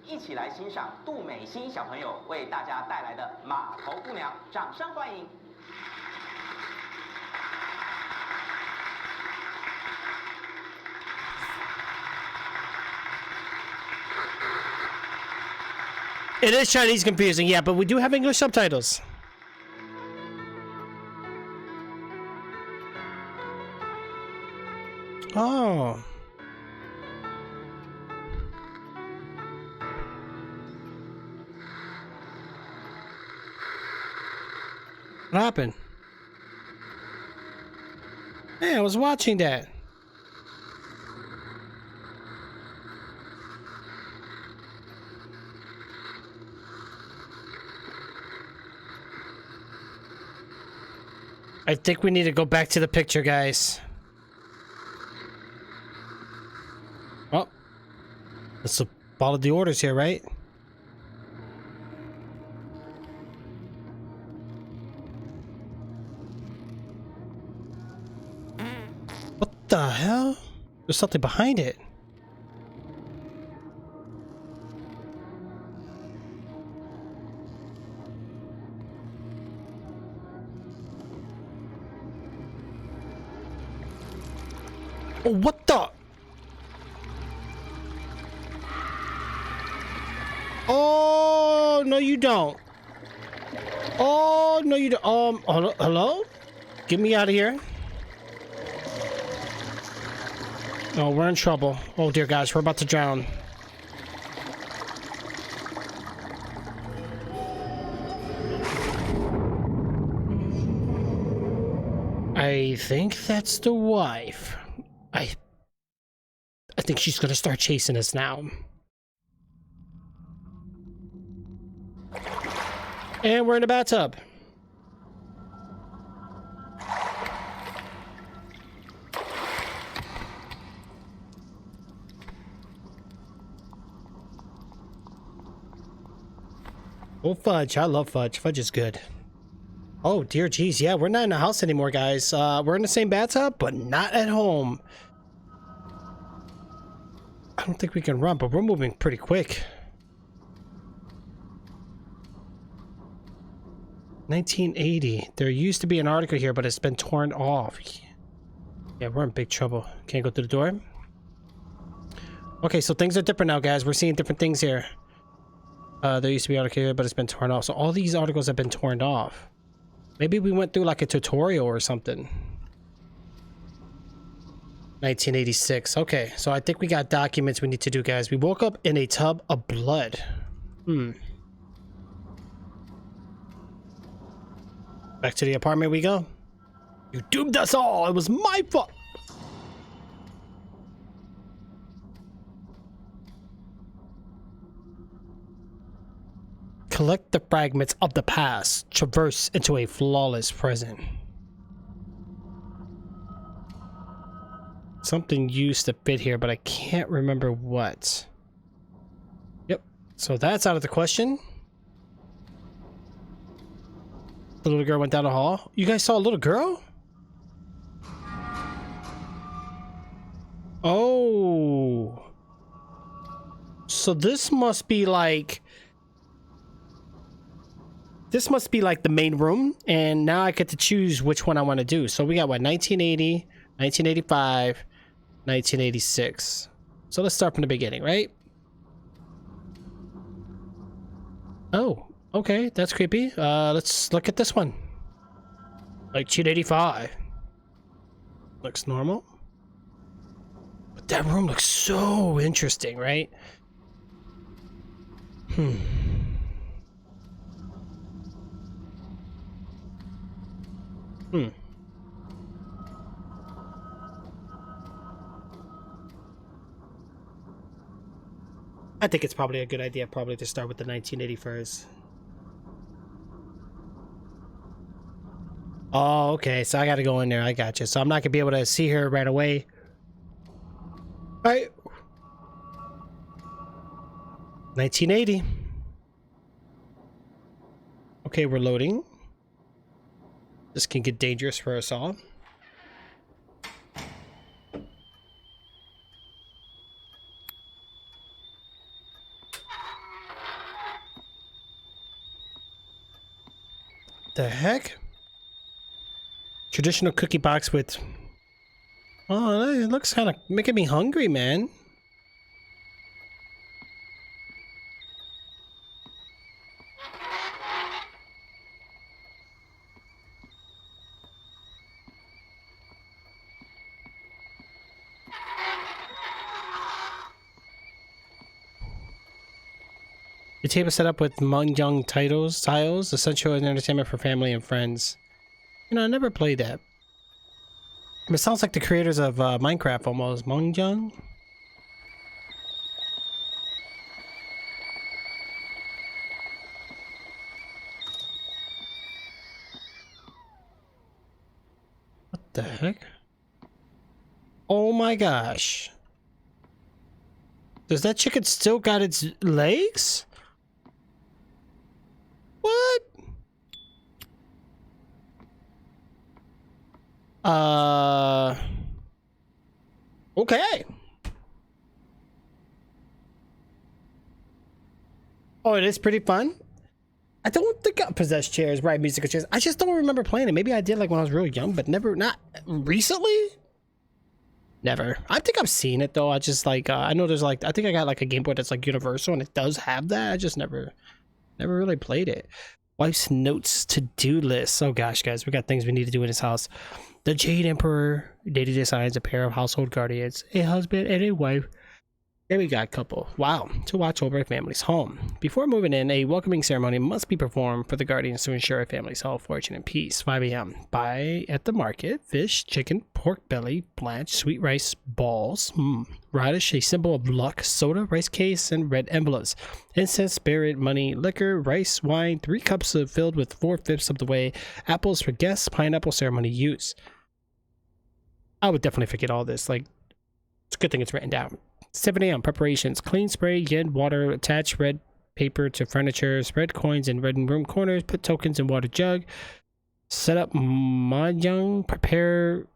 一起来欣赏杜美心小朋友为大家带来的《码头姑娘》，掌声欢迎！ It is Chinese confusing, yeah, but we do have English subtitles. Oh. What happened? Hey, I was watching that. I think we need to go back to the picture, guys. Oh. Let's follow the orders here, right? What the hell? There's something behind it. Oh, what the? Oh, no you don't. Oh, no you don't. Hello? Get me out of here. Oh, we're in trouble. Oh dear guys, we're about to drown. I think that's the wife. I think she's gonna start chasing us now. And we're in the bathtub. Oh, fudge. I love fudge. Fudge is good. Oh, dear geez. Yeah, we're not in the house anymore, guys. We're in the same bathtub, but not at home. I don't think we can run, but we're moving pretty quick. 1980. There used to be an article here, but it's been torn off. Yeah, we're in big trouble. Can't go through the door. Okay, so things are different now, guys. We're seeing different things here. There used to be an article here, but it's been torn off. So all these articles have been torn off. Maybe we went through like a tutorial or something. 1986. Okay, so I think we got documents we need to do, guys. We woke up in a tub of blood. Back to the apartment we go. You doomed us all. It was my fault. Collect the fragments of the past. Traverse into a flawless present. Something used to fit here, but I can't remember what. Yep. So that's out of the question. The little girl went down the hall. You guys saw a little girl? Oh. So this must be like... This must be like the main room, and now I get to choose which one I want to do. So we got what, 1980, 1985, 1986. So let's start from the beginning, right? Oh, okay, that's creepy. Let's look at this one. 1985. Looks normal. But that room looks so interesting, right? I think it's probably a good idea to start with the 1980 first. Oh, okay, so I gotta go in there. I got you. So I'm not gonna be able to see her right away. All right. 1980. Okay, we're loading. This can get dangerous for us all. The heck? Traditional cookie box with... Oh, it looks kind of making me hungry, man. The table set up with Mungyang tiles, essential entertainment for family and friends. You know, I never played that. It sounds like the creators of Minecraft almost. Mungyang? What the heck? Oh my gosh. Does that chicken still got its legs? What? Okay. Oh, it is pretty fun. I don't think I possess chairs, right? Musical chairs. I just don't remember playing it. Maybe I did like when I was really young, but never, not recently. Never. I think I've seen it though. I just like, I know there's like, I think I got like a Game Boy that's like universal and it does have that. I just never really played it. Wife's notes to-do list. Oh gosh, guys, we got things we need to do in this house. The Jade Emperor daily assigns a pair of household guardians, a husband and a wife. There we got a couple. Wow, to watch over a family's home. Before moving in, a welcoming ceremony must be performed for the guardians to ensure a family's health, fortune, and peace. 5 a.m. Buy at the market fish, chicken, pork belly, blanched, sweet rice balls, radish, a symbol of luck, soda, rice case, and red envelopes. Incense, spirit, money, liquor, rice, wine, 3 cups filled with 4/5 of the way. Apples for guests, pineapple ceremony use. I would definitely forget all this. Like, it's a good thing it's written down. 7 a.m. Preparations. Clean spray, yen, water, attach red paper to furniture, spread coins in red room corners, put tokens in water jug, set up mahjong, prepare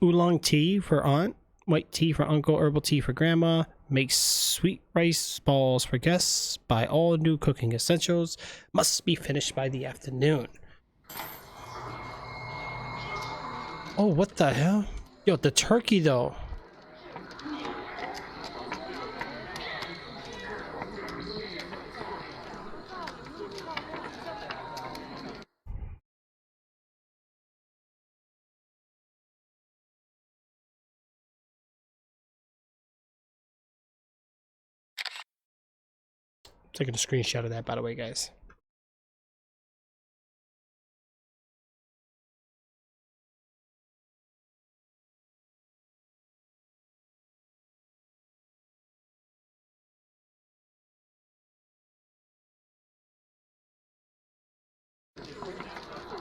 oolong tea for aunt, white tea for uncle, herbal tea for grandma, make sweet rice balls for guests, buy all new cooking essentials, must be finished by the afternoon. Oh, what the hell? Yo, the turkey though. Taking a screenshot of that, by the way, guys.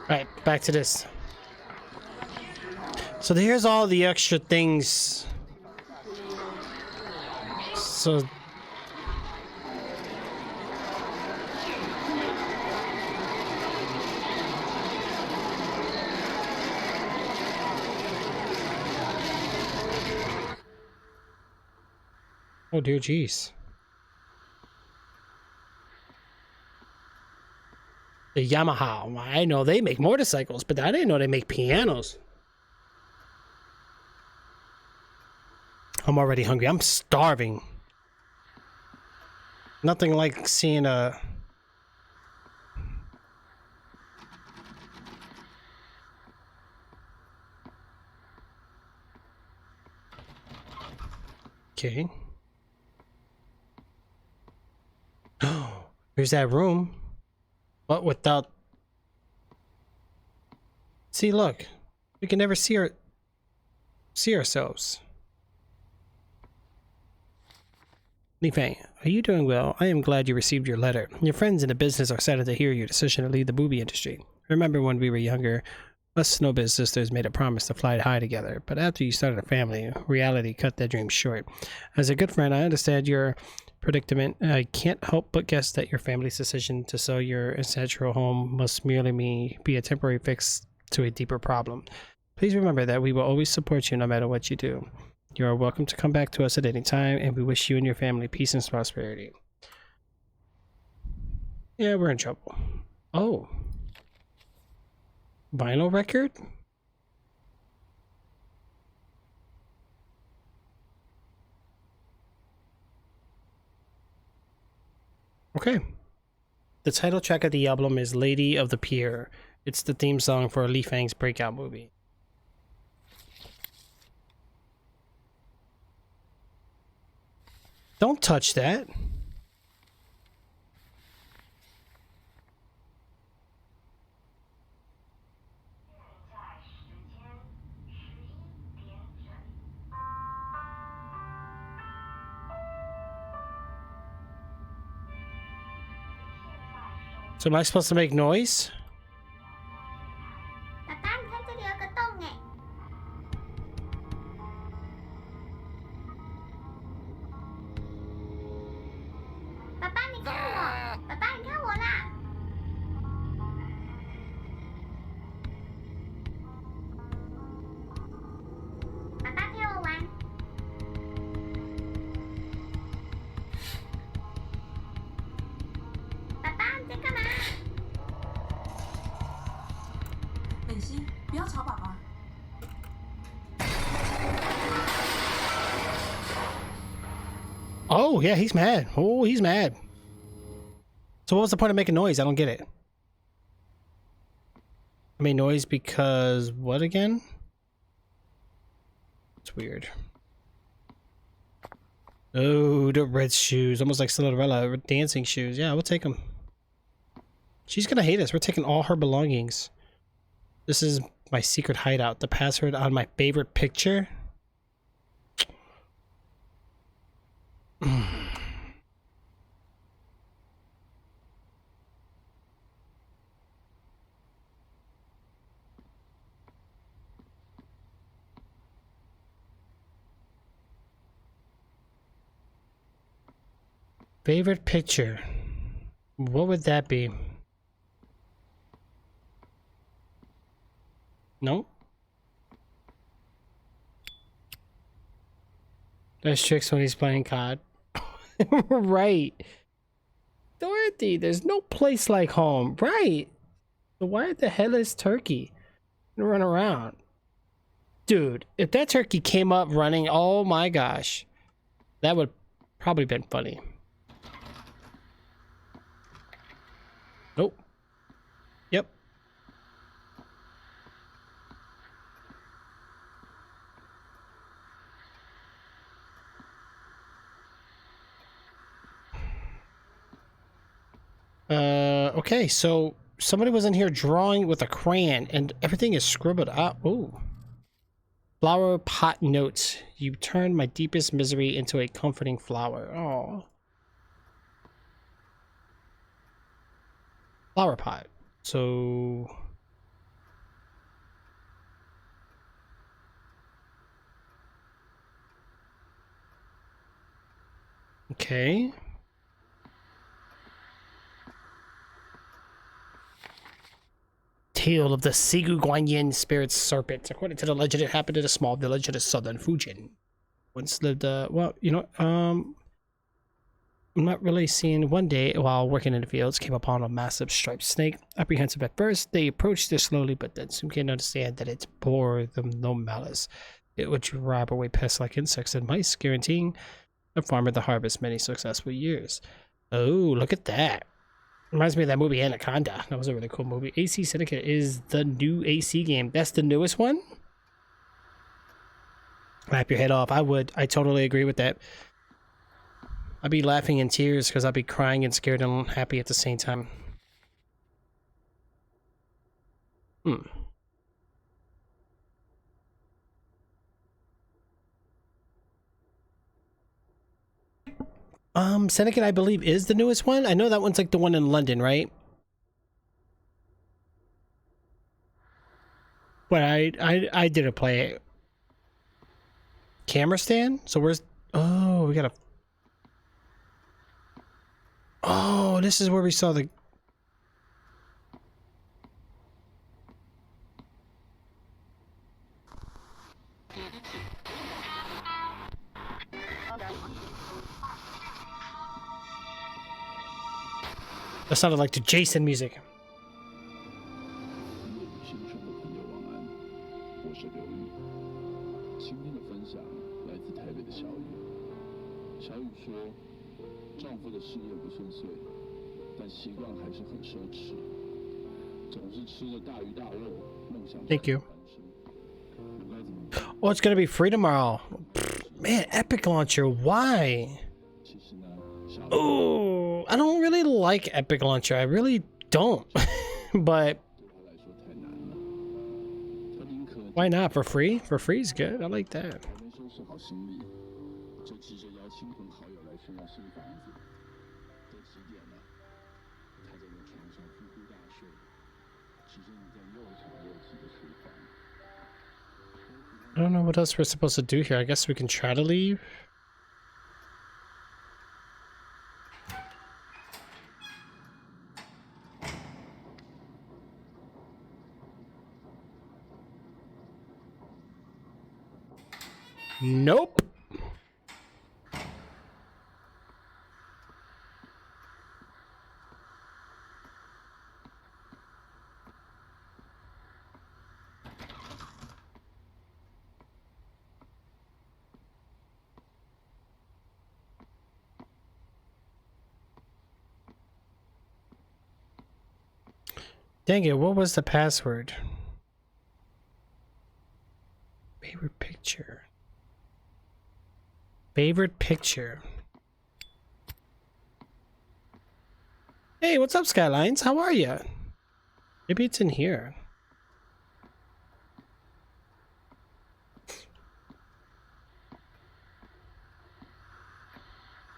Right, back to this. So here's all the extra things. So oh dear jeez. The Yamaha. I know they make motorcycles, but I didn't know they make pianos. I'm already hungry. I'm starving. Nothing like seeing a... Okay. Oh, here's that room. But without... See, look. We can never see ourselves. Li Fang, are you doing well? I am glad you received your letter. Your friends in the business are saddened to hear your decision to leave the movie industry. Remember when we were younger, us Snow Biz sisters made a promise to fly high together, but after you started a family, reality cut that dream short. As a good friend, I understand your predicament. I can't help but guess that your family's decision to sell your ancestral home must merely be a temporary fix to a deeper problem. Please remember that we will always support you no matter what you do. You are welcome to come back to us at any time, and we wish you and your family peace and prosperity. Yeah, we're in trouble. Oh. Vinyl record? Okay. The title track of the album is Lady of the Pier. It's the theme song for Li Fang's breakout movie. Don't touch that. So am I supposed to make noise? 爸爸，你看这里有个洞哎。爸爸，你看我，爸爸，你看我啦。爸爸陪我玩。爸爸，你在干嘛？ 北西，不要吵爸爸。 Oh, yeah, he's mad. Oh, he's mad. So what was the point of making noise? I don't get it. I made noise because what again? It's weird. Oh, the red shoes. Almost like Cinderella. Dancing shoes. Yeah, we'll take them. She's gonna hate us. We're taking all her belongings. This is my secret hideout. The password on my favorite picture. Favorite picture. What would that be? No. There's tricks when he's playing COD. Right. Dorothy, there's no place like home. Right. So why the hell is Turkey run around? Dude, if that turkey came up running, oh my gosh. That would probably been funny. Nope. Yep. Okay, so somebody was in here drawing with a crayon and everything is scribbled out. Ooh. Flower pot notes. You turned my deepest misery into a comforting flower. Oh. Flower pot. So okay. Tale of the Sigu Guanyin spirit serpent. According to the legend, it happened in a small village in the southern Fujian. Once lived well, you know, I'm not really seeing. One day while working in the fields, came upon a massive striped snake. Apprehensive at first, they approached it slowly, but then soon came to understand that it bore them no malice. It would drive away pests like insects and mice, guaranteeing the farmer the harvest many successful years. Oh, look at that. Reminds me of that movie Anaconda. That was a really cool movie. AC Syndicate is the new AC game. That's the newest one? Lap your head off. I would. I totally agree with that. I'd be laughing in tears because I'd be crying and scared and happy at the same time. Syndicate, I believe, is the newest one. I know that one's like the one in London, right? But I didn't play it. Camera stand? So where's... Oh, we gotta... Oh, this is where we saw the... That sounded like the Jason music. 新生的朋友晚安，我是刘玉。今天的分享来自台北的小雨。小雨说，丈夫的事业不顺遂，但习惯还是很奢侈，总是吃着大鱼大肉，梦想着 Thank you. 翻身。我该怎么办？ Oh, it's gonna be free tomorrow. Man, Epic Launcher, why? 其实呢，小雨 Oh, I don't really like Epic Launcher. I really don't. But 对她来说太难了，她宁可 why not? For free? For free is good. I like that. 还没收拾好行李，就急着邀亲朋好友来炫耀新房子。都几点了？她在我床上呼 I don't know what else we're supposed to do here. I guess we can try to leave. Nope. Dang it, what was the password? Favorite picture. Favorite picture. Hey, what's up, Skylines? How are you? Maybe it's in here.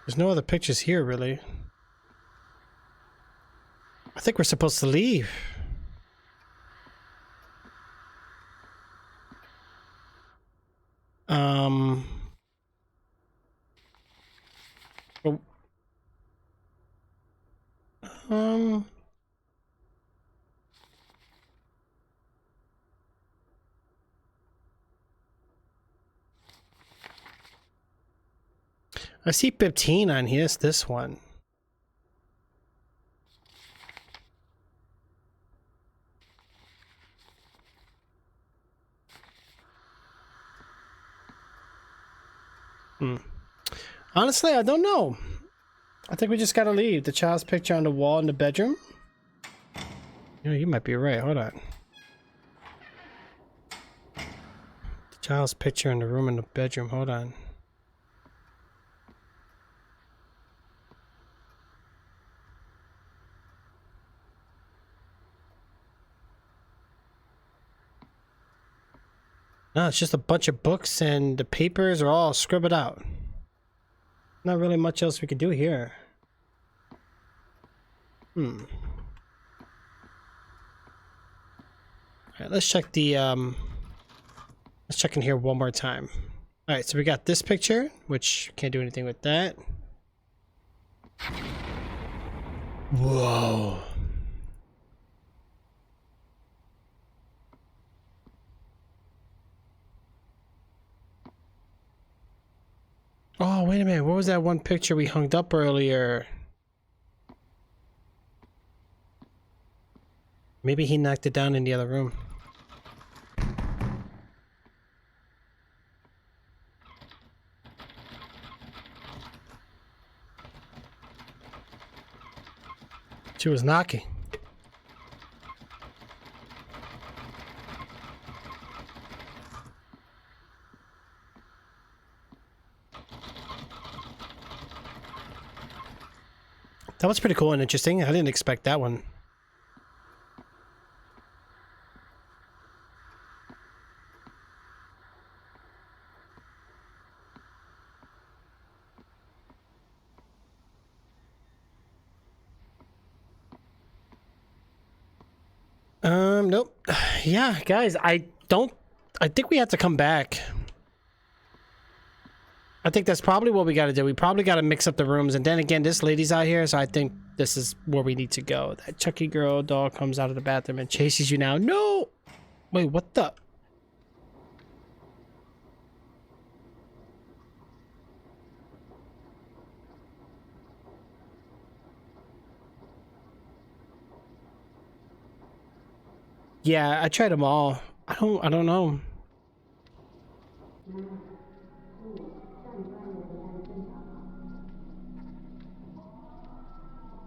There's no other pictures here, really. I think we're supposed to leave. Oh. I see 15 on here. It's this one. Honestly, I don't know. I think we just gotta leave. The child's picture on the wall in the bedroom. You know, you might be right. Hold on. The child's picture in the room in the bedroom. Hold on. No, it's just a bunch of books and the papers are all scribbled out. Not really much else we can do here. Alright, let's check the let's check in here one more time. Alright, so we got this picture, which can't do anything with that. Whoa. Oh, wait a minute. What was that one picture we hung up earlier? Maybe he knocked it down in the other room. She was knocking. That was pretty cool and interesting. I didn't expect that one. Nope. Yeah, guys, I think we have to come back. I think that's probably what we got to do. We probably got to mix up the rooms. And then again, this lady's out here, so I think this is where we need to go. That Chucky girl doll comes out of the bathroom and chases you now. No! Wait, what the? Yeah, I tried them all. I don't know.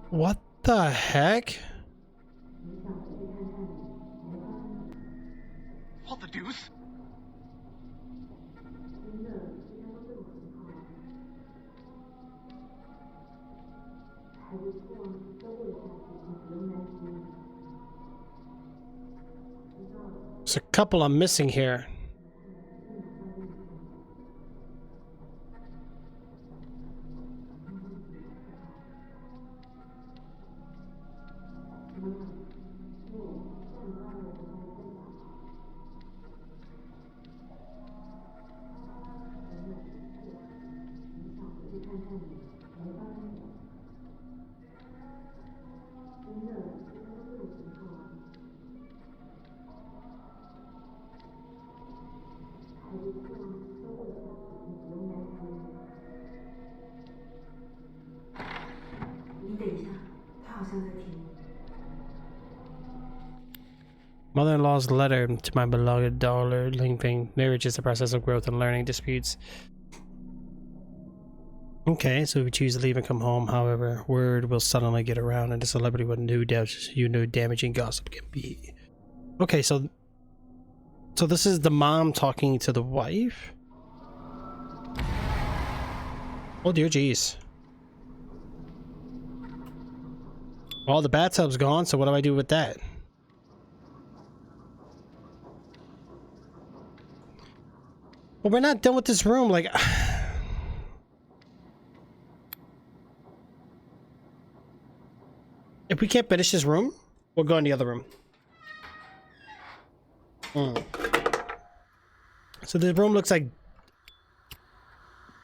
What the heck? What the deuce? There's a couple I'm missing here. 你等一下，他好像在听。 Mother-in-law's letter to my beloved daughter, Lingping. Marriage is the process of growth and learning disputes. Okay, so if we choose to leave and come home, however, word will suddenly get around and a celebrity with no doubts you know damaging gossip can be. Okay, so this is the mom talking to the wife? Oh dear jeez. Well, the bathtub's gone, so what do I do with that? Well, we're not done with this room, like... If we can't finish this room, we'll go in the other room. So this room looks like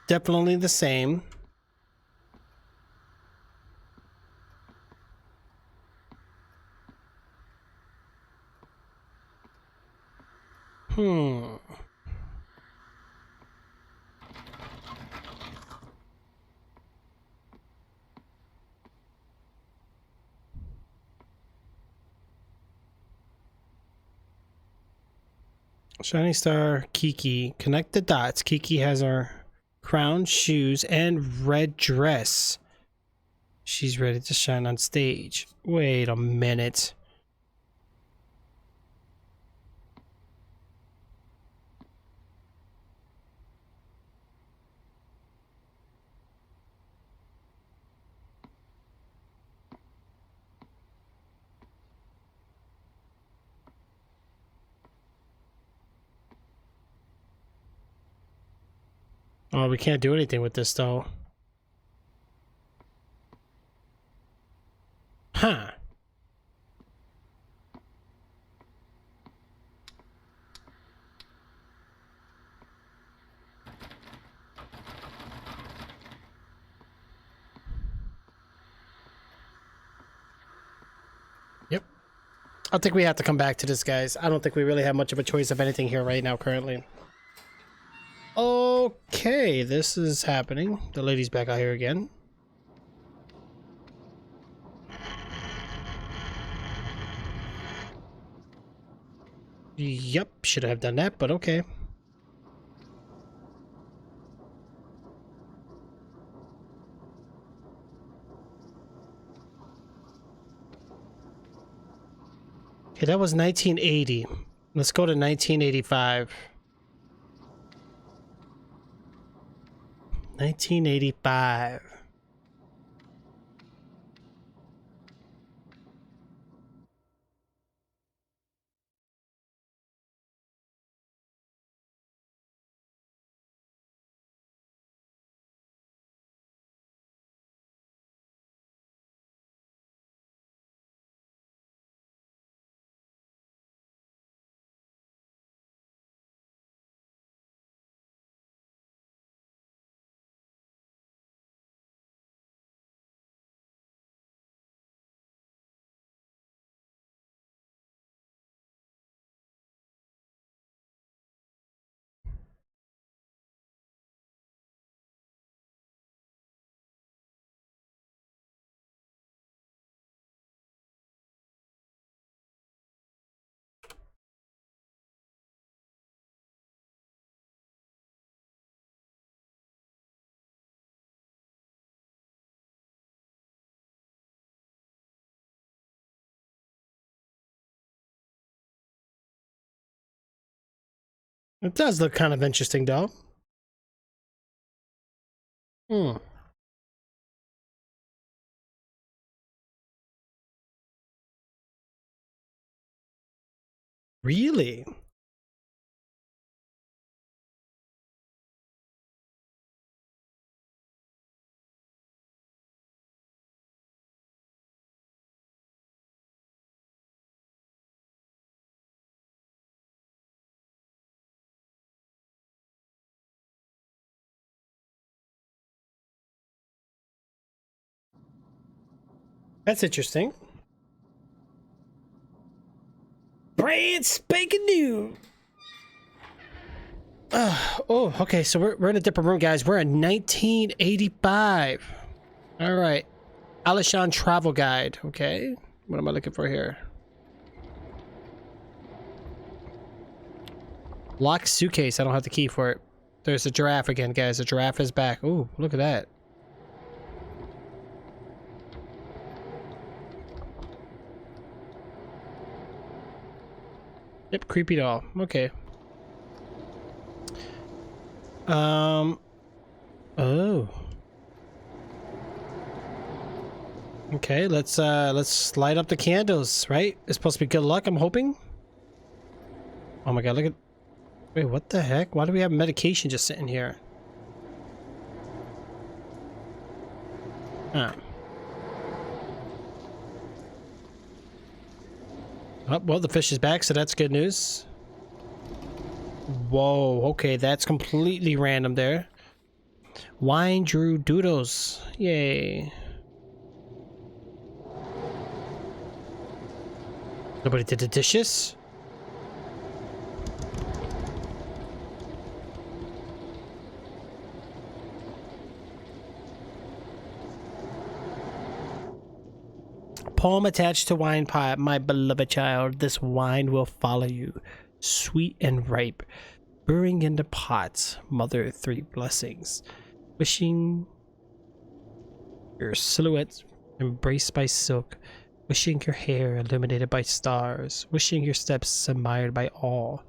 definitely the same. Shining Star Kiki. Connect the dots. Kiki has our crown, shoes, and red dress. She's ready to shine on stage. Wait a minute. Oh, we can't do anything with this though. Huh. Yep. I think we have to come back to this, guys. I don't think we really have much of a choice of anything here right now currently. Okay, this is happening. The lady's back out here again. Yep, should have done that, but okay. Okay, that was 1980. Let's go to 1985. 1985. It does look kind of interesting, though. Really? That's interesting. Brand spanking new. Oh, okay. So we're in a different room, guys. We're in 1985. All right. Alishan Travel Guide. Okay. What am I looking for here? Locked suitcase. I don't have the key for it. There's a giraffe again, guys. The giraffe is back. Ooh, look at that. Yep, creepy doll. Okay. Oh. Okay, let's light up the candles, right? It's supposed to be good luck, I'm hoping. Oh my god, look at... Wait, what the heck? Why do we have medication just sitting here? Huh. Oh, well, the fish is back, so that's good news. Whoa, okay, that's completely random there. Wine drew doodles. Yay. Nobody did the dishes? Poem attached to wine pot. My beloved child, this wine will follow you, sweet and ripe, brewing in the pots. Mother, 3 blessings. Wishing your silhouette embraced by silk, wishing your hair illuminated by stars, wishing your steps admired by all.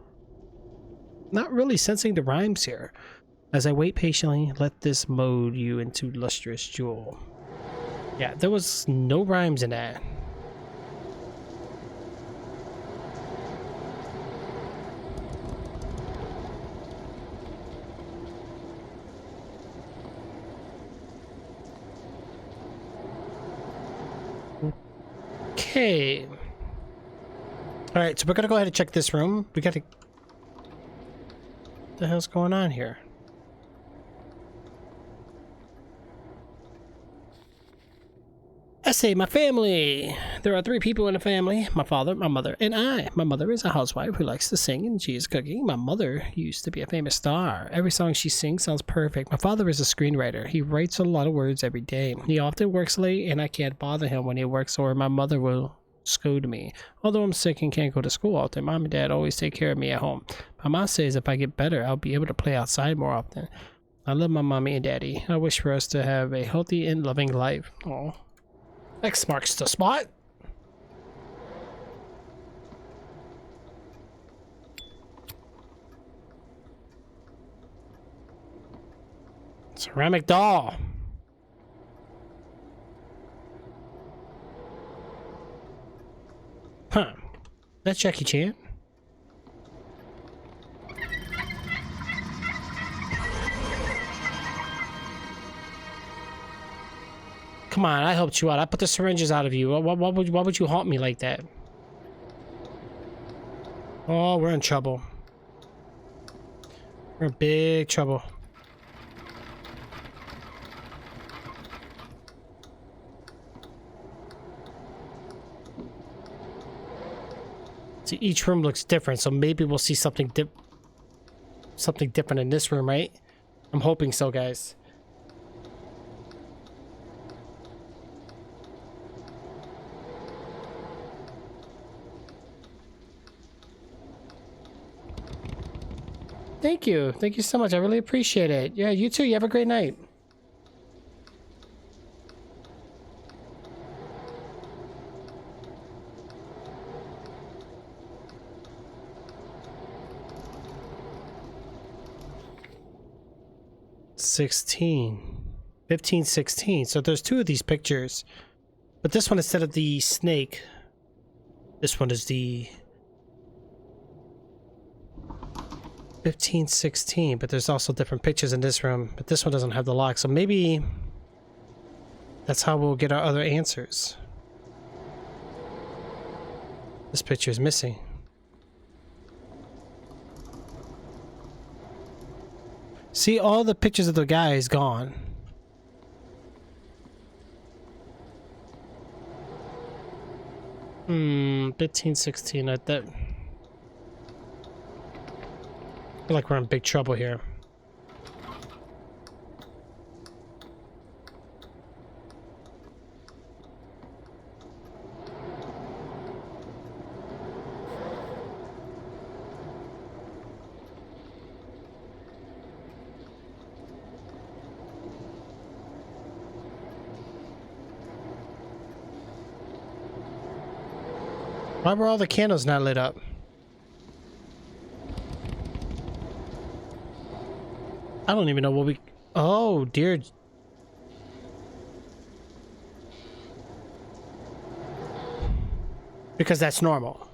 Not really sensing the rhymes here. As I wait patiently, let this mold you into lustrous jewel. Yeah, there was no rhymes in that. Okay. Alright, so we're gonna go ahead and check this room. We gotta... What the hell's going on here? Essay, my family. There are 3 people in the family. My father, my mother, and I. My mother is a housewife who likes to sing and she is cooking. My mother used to be a famous star. Every song she sings sounds perfect. My father is a screenwriter. He writes a lot of words every day. He often works late and I can't bother him when he works, or my mother will scold me. Although I'm sick and can't go to school often, mom and dad always take care of me at home. My mom says if I get better, I'll be able to play outside more often. I love my mommy and daddy. I wish for us to have a healthy and loving life. Aww. X marks the spot. Ceramic doll. Huh. That's Jackie Chan. Come on, I helped you out. I put the syringes out of you. Why would you haunt me like that? Oh, we're in trouble. We're in big trouble. See, each room looks different, so maybe we'll see something different in this room, right? I'm hoping so, guys. Thank you. Thank you so much. I really appreciate it. Yeah, you too. You have a great night. $16, $15, $16. So there's 2 of these pictures, but this one, instead of the snake, this one is the 15, 16, but there's also different pictures in this room, but this one doesn't have the lock, so maybe that's how we'll get our other answers. This picture is missing. See, all the pictures of the guy is gone. 15, 16. I feel like we're in big trouble here. Why were all the candles not lit up? I don't even know what we... Oh, dear. Because that's normal.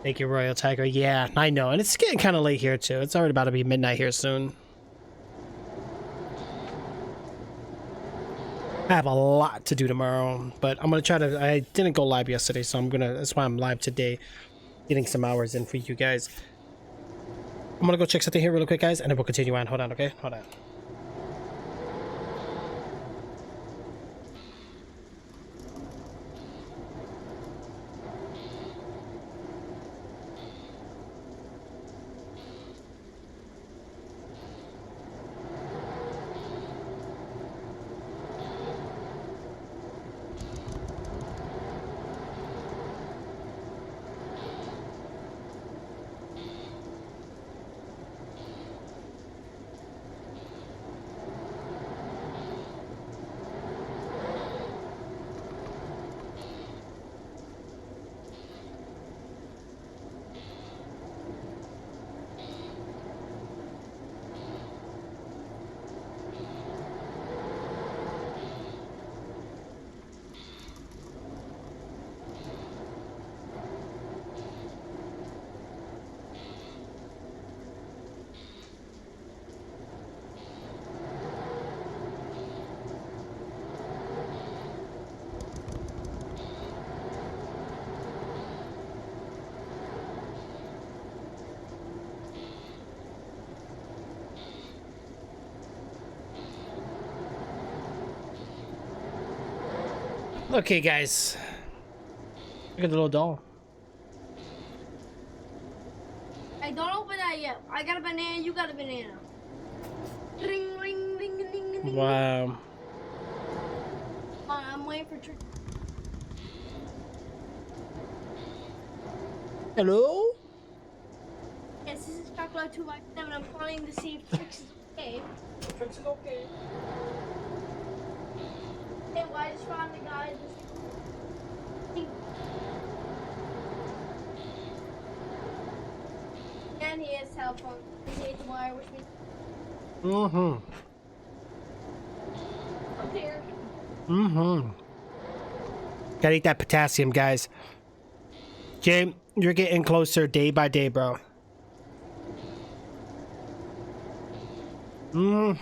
Thank you, Royal Tiger. Yeah, I know. And it's getting kind of late here, too. It's already about to be midnight here soon. I have a lot to do tomorrow, but I'm gonna try to. I didn't go live yesterday, so that's why I'm live today, getting some hours in for you guys. I'm gonna go check something here real quick, guys, and then we'll continue on. Hold on, okay? Hold on. Okay, guys. Look at the little doll. Hey, don't open that yet. I got a banana, you got a banana. Ring, ring, ring, ring, ring. Wow. I'm waiting for Trick. Hello? Yes, this is Chocolate 2 by 7. I'm calling to see if Trix is okay. Trix is okay. Hey, well, I just found the guy. And he has cell phone. He ate the wire, which means. I'm here. Gotta eat that potassium, guys. Jay, you're getting closer day by day, bro. I'm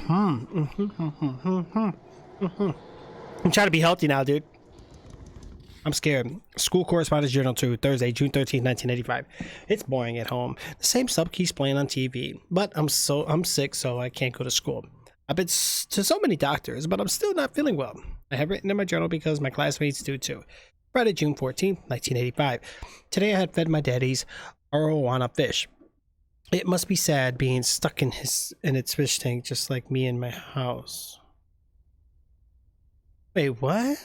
trying to be healthy now, dude. I'm scared. School Correspondence Journal 2, Thursday, June 13th, 1985. It's boring at home. The same sub keeps playing on TV, but I'm sick, so I can't go to school. I've been to so many doctors, but I'm still not feeling well. I have written in my journal because my classmates do too. Friday, June 14th, 1985. Today I had fed my daddy's arowana fish. It must be sad being stuck in its fish tank, just like me in my house. Wait, what?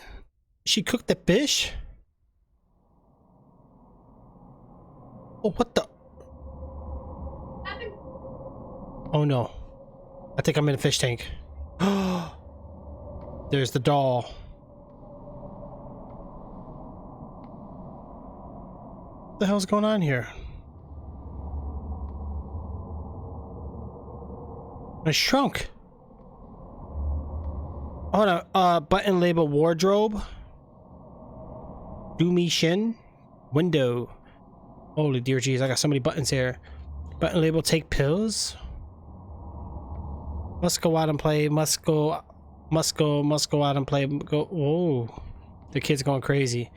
She cooked the fish? Oh, what the? Oh no. I think I'm in a fish tank. There's the doll. What the hell's going on here? I shrunk. Hold on, button label wardrobe. Do me shin. Window. Holy dear jeez, I got so many buttons here. Button label take pills. Must go out and play. Must go out and play. Go. Whoa. The kid's going crazy.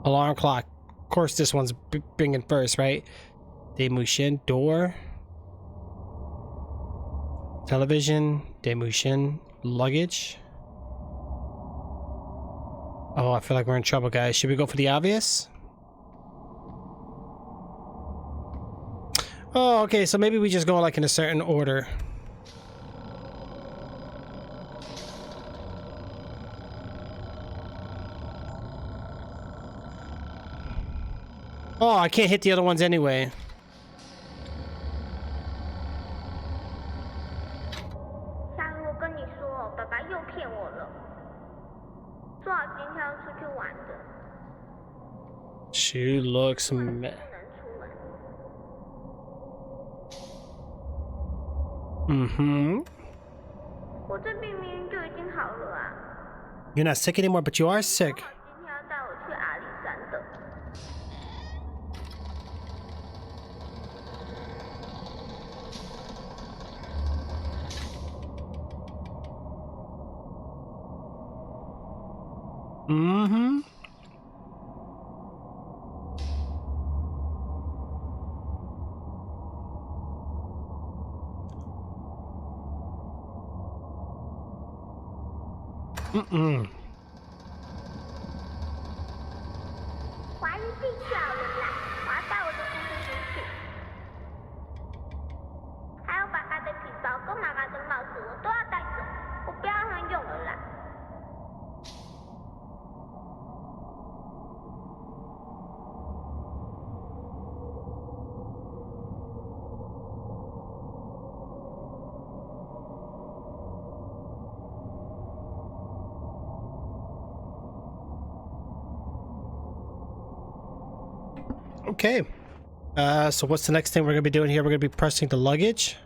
Alarm clock. Of course this one's bringing first, right? De Mushin. Door. Television. Demushin. Luggage. Oh, I feel like we're in trouble, guys. Should we go for the obvious? Oh, okay, so maybe we just go like in a certain order. Oh, I can't hit the other ones anyway. 下次我跟你说，爸爸又骗我了，说好今天要出去玩的， She looks 不 mad. 能出门。 Mm-hmm. 我这病明明就已经好了啊， You're not sick anymore, but you are sick. 今天要带我去阿里山的。 Mm-hmm. Mm-mm. 华人地区好了啦，我要带我的姑姑出去，还有爸爸的皮包跟妈妈的帽子，我都要带走，我不要让他们用了啦。 Okay. So what's the next thing we're gonna be doing here? We're gonna be pressing the luggage.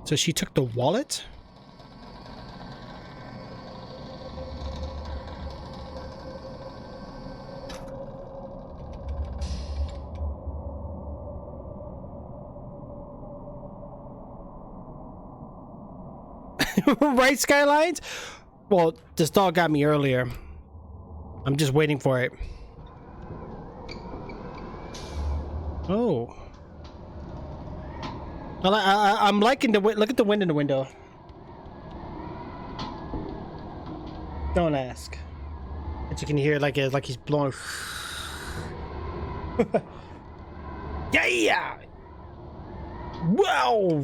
So she took the wallet? Right, Skylines? Well, this dog got me earlier. I'm just waiting for it. Oh. Well, I'm liking the look at the wind in the window. Don't ask. But you can hear like he's blowing. Yeah. Wow.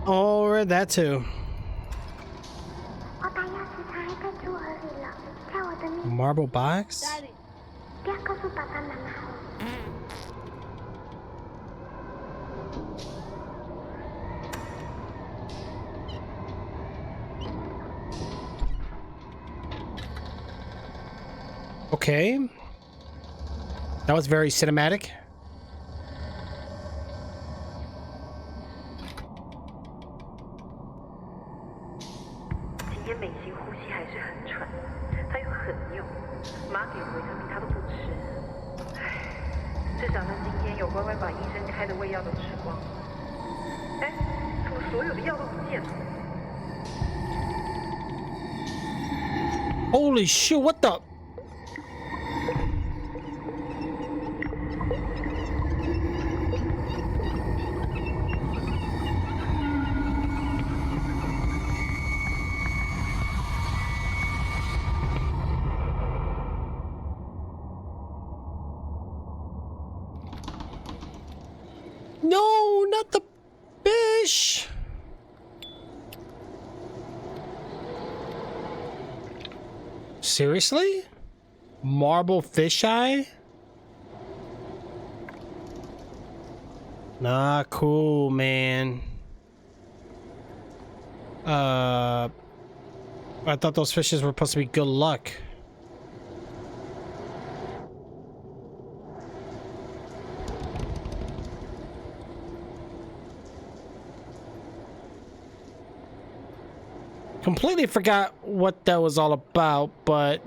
Or that too. 我把钥匙藏在被猪盒里了，在我的面前， Marble box? Daddy. 不要告诉爸爸妈妈哦。 Okay. That was very cinematic. 今天美心呼吸还是很喘，她又很拗，妈给的维他命她都不吃。唉，至少她今天有乖乖把医生开的胃药都吃光。哎，怎么所有的药都不见了？ Holy shit, what the? No, not the fish. Seriously? Marble fisheye? Nah, cool, man. I thought those fishes were supposed to be good luck. Completely forgot what that was all about, but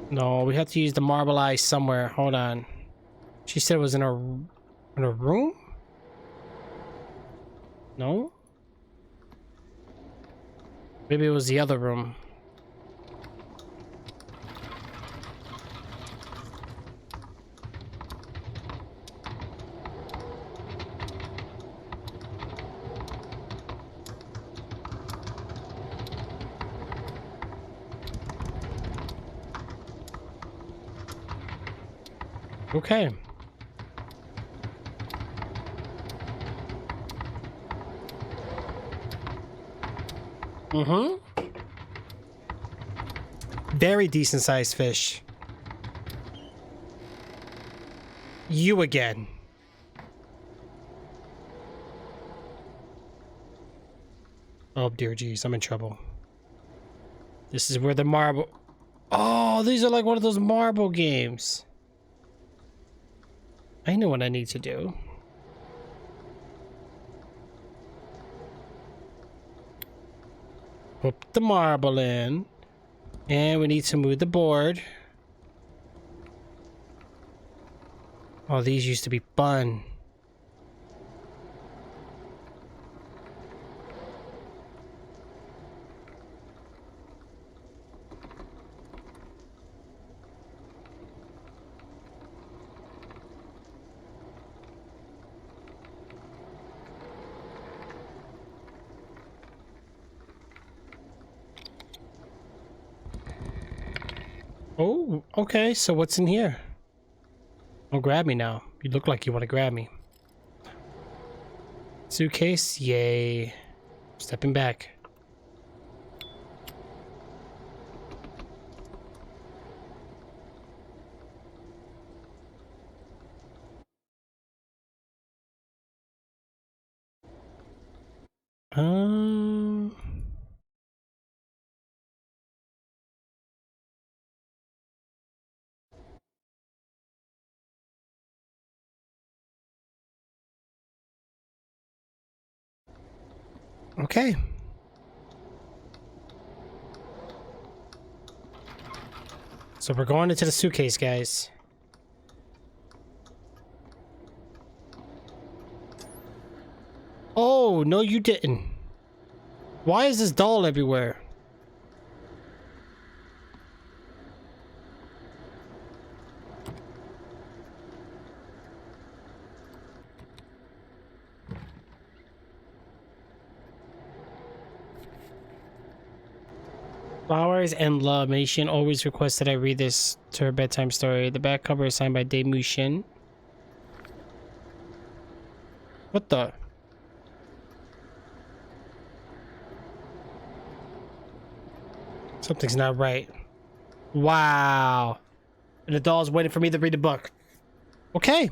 no, we have to use the marble eye somewhere. Hold on. She said it was in a room? No? Maybe it was the other room. Okay. Very decent sized fish. You again. Oh dear jeez, I'm in trouble. This is where the marble... Oh, these are like one of those marble games. I know what I need to do. Put the marble in. And we need to move the board. Oh, these used to be fun. Oh, okay, so what's in here? Don't grab me now. You look like you want to grab me. Suitcase? Yay. Stepping back. Um... Okay. So we're going into the suitcase, guys. Oh, no you didn't. Why is this doll everywhere? Flowers and Love. Meishin always requests that I read this to her bedtime story. The back cover is signed by Dave Mushin. What the? Something's not right. Wow. And the doll's waiting for me to read the book. Okay.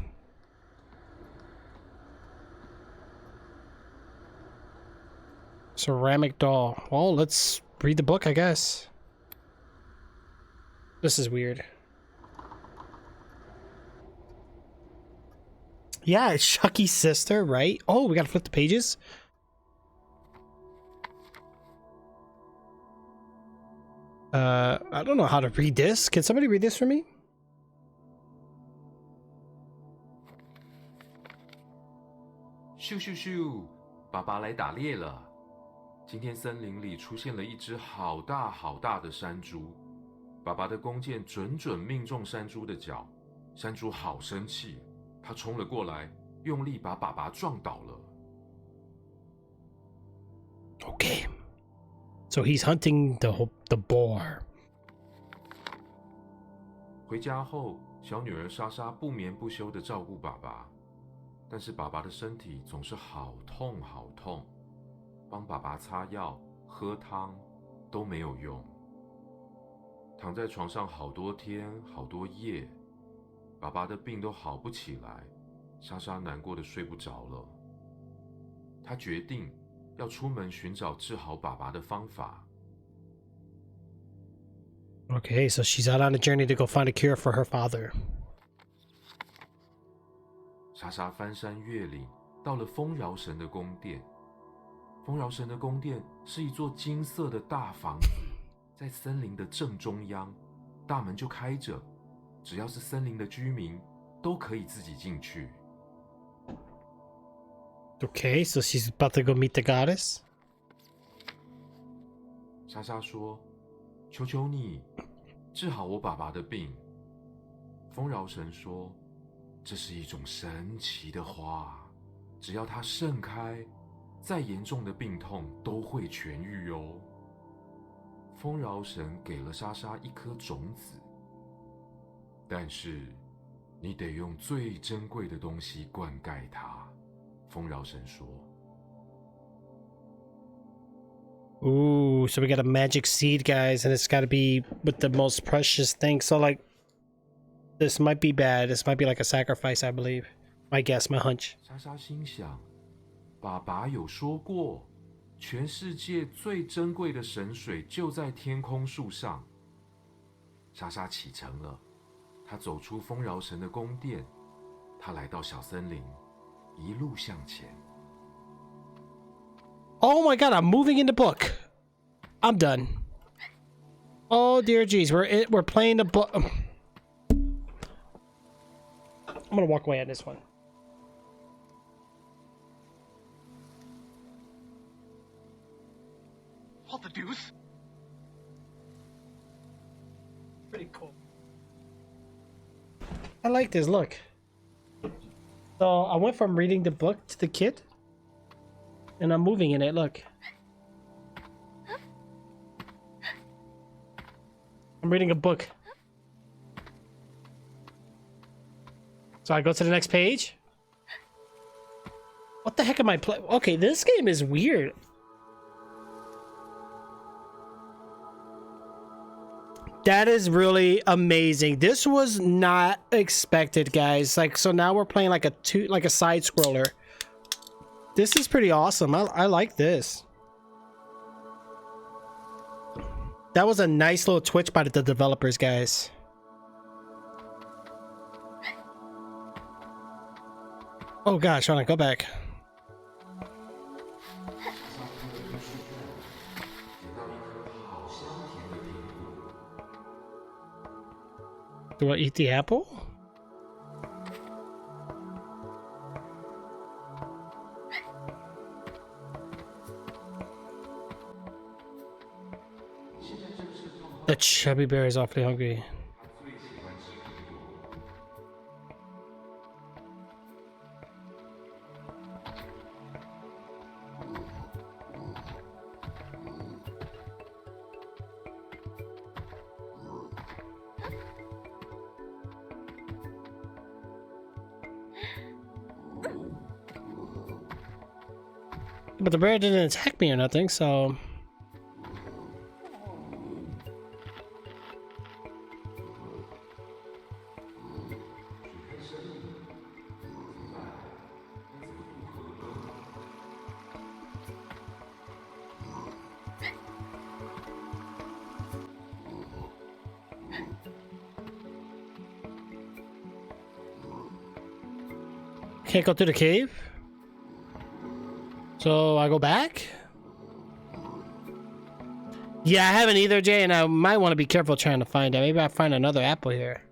Ceramic doll. Well, let's read the book, I guess. This is weird. Yeah, it's Chucky's sister, right? Oh, we gotta flip the pages? I don't know how to read this. Can somebody read this for me?咻咻咻！爸爸来打猎了。今天森林里出现了一只好大好大的山猪，爸爸的弓箭准准命中山猪的脚，山猪好生气，它冲了过来，用力把爸爸撞倒了。Okay. So he's hunting the boar. 回家后，小女儿莎莎不眠不休地照顾爸爸，但是爸爸的身体总是好痛好痛，帮爸爸擦药、喝汤都没有用。躺在床上好多天好多夜，爸爸的病都好不起来，莎莎难过的睡不着了。她决定要出门寻找治好爸爸的方法。Okay, so she's out on a journey to go find a cure for her father. 莎莎翻山越岭，到了丰饶神的宫殿。丰饶神的宫殿是一座金色的大房子，在森林的正中央，大门就开着，只要是森林的居民，都可以自己进去。 Okay, so she's about to go meet the goddess. 莎莎说：“求求你，治好我爸爸的病。”丰饶神说：“这是一种神奇的花，只要它盛开，再严重的病痛都会痊愈哦。”丰饶神给了莎莎一颗种子，但是你得用最珍贵的东西灌溉它。丰饶神说。 Ooh, so we got a magic seed, guys, and it's got to be with the most precious thing. So, like, this might be bad. This might be like a sacrifice, I believe. My guess, my hunch. 莎莎心想，爸爸有说过，全世界最珍贵的神水就在天空树上。莎莎启程了，她走出丰饶神的宫殿，她来到小森林，一路向前。 Oh my god, I'm moving in the book. I'm done. Oh dear jeez, we're playing the book. I'm gonna walk away on this one. What the deuce? Pretty cool. I like this look. So I went from reading the book to the kid. And I'm moving in it, look. I'm reading a book. So I go to the next page. What the heck am I playing? Okay, this game is weird. That is really amazing. This was not expected, guys. Like, so now we're playing like a side scroller. This is pretty awesome. I like this. That was a nice little twitch by the developers, guys. Oh gosh, hold on, go back. Do I eat the apple? The chubby bear is awfully hungry. But the bear didn't attack me or nothing, so... Can't go through the cave? So I go back? Yeah, I haven't either, Jay, and I might want to be careful trying to find it. Maybe I'll find another apple here.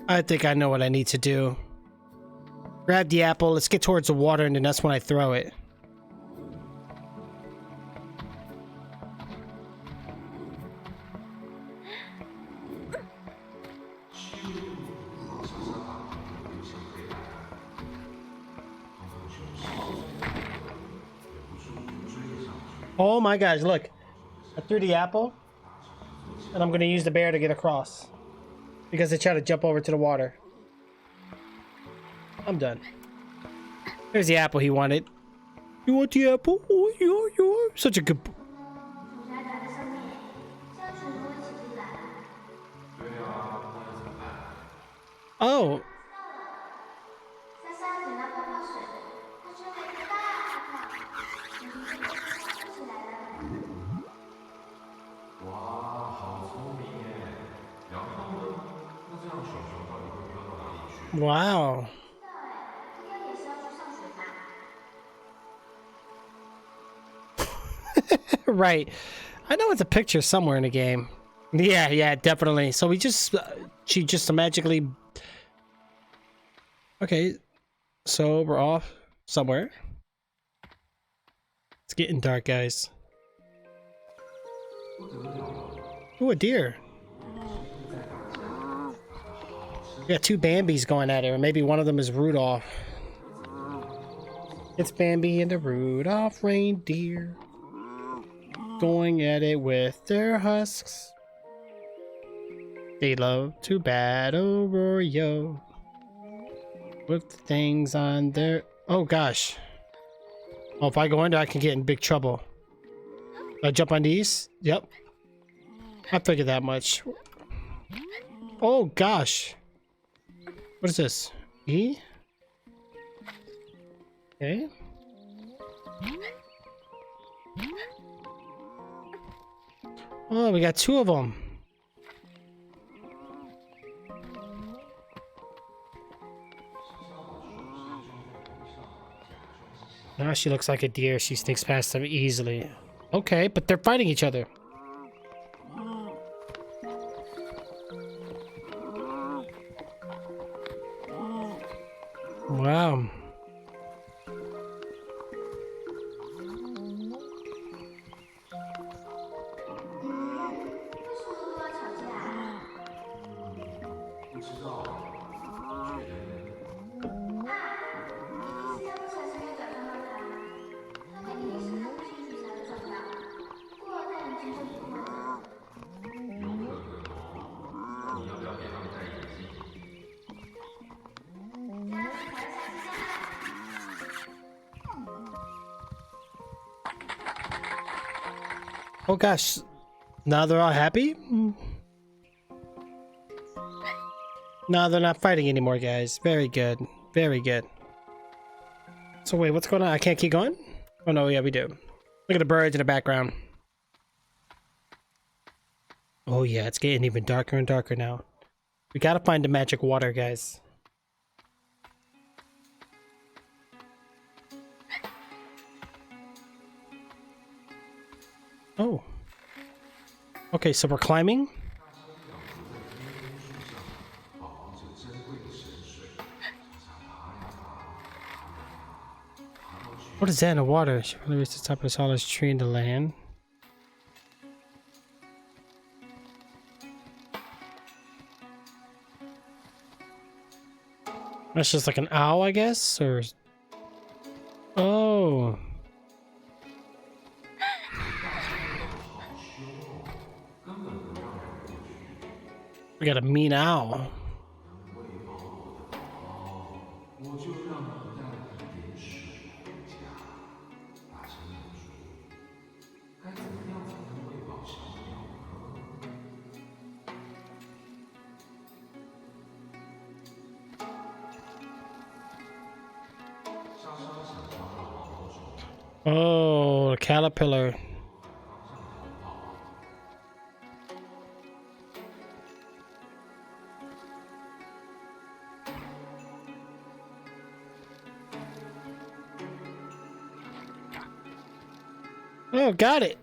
I think I know what I need to do. Grab the apple, let's get towards the water, and then that's when I throw it. Oh my gosh, look. I threw the apple. And I'm going to use the bear to get across. Because they try to jump over to the water. I'm done. There's the apple he wanted. You want the apple? Oh, you're such a good... Oh. Wow. Right. I know it's a picture somewhere in the game. Yeah, definitely. So we just she just magically. Okay, so we're off somewhere. It's getting dark, guys. Ooh, a deer. We got two Bambis going at it, or maybe one of them is Rudolph. It's Bambi and the Rudolph reindeer going at it with their husks. They love to battle Royo with things on their. Oh gosh. Oh, if I go in there, I can get in big trouble. I jump on these? Yep. I figured that much. Oh gosh. What is this? E? Okay. Oh, we got two of them. Now she looks like a deer. She sneaks past them easily. Okay, but they're fighting each other. Wow. Oh gosh, now they're all happy? No, they're not fighting anymore, guys. Very good. Very good. So wait, what's going on? I can't keep going? Oh no, yeah, we do. Look at the birds in the background. Oh yeah, it's getting even darker and darker now. We gotta find the magic water, guys. Oh. Okay, so we're climbing? What is that in the water? She really reached the top of the tallest tree in the land. That's just like an owl, I guess? Or... Oh. We got a mean owl. Oh, a caterpillar. Oh, got it.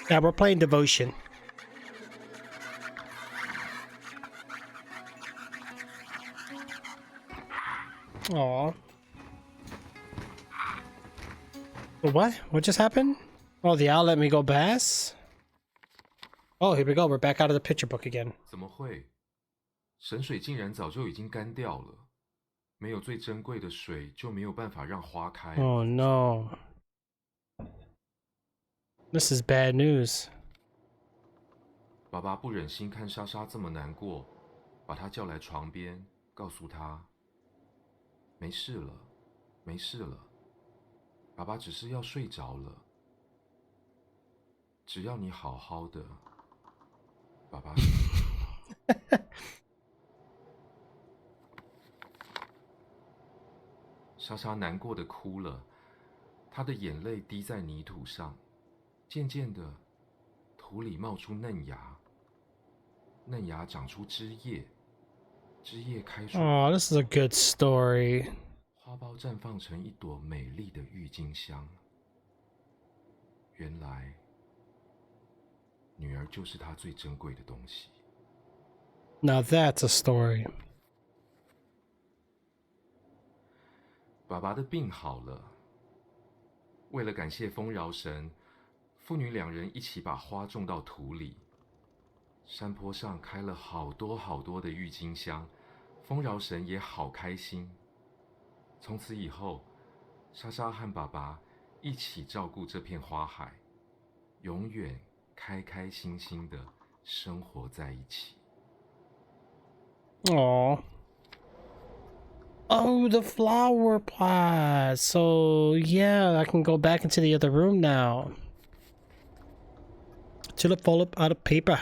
Yeah, we're playing Devotion. Aww. What? What just happened? Oh, the owl let me go bass? Oh, here we go. We're back out of the picture book again. 怎么会？神水竟然早就已经干掉了。没有最珍贵的水，就没有办法让花开。Oh no. This is bad news. 爸爸不忍心看莎莎这么难过，把她叫来床边，告诉她：“没事了，没事了，爸爸只是要睡着了。只要你好好的，爸爸。”莎莎难过的哭了，她的眼泪滴在泥土上，渐渐的，土里冒出嫩芽，嫩芽长出枝叶，枝叶开出 Oh, this is a good story. 花苞绽放成一朵美丽的郁金香。原来，女儿就是她最珍贵的东西。Now that's a story. 爸爸的病好了，为了感谢丰饶神，父女两人一起把花种到土里。山坡上开了好多好多的郁金香，丰饶神也好开心。从此以后，莎莎和爸爸一起照顾这片花海，永远开开心心的生活在一起。Aww. Oh, the flower pot. So, yeah, I can go back into the other room now. Tulip full out of paper.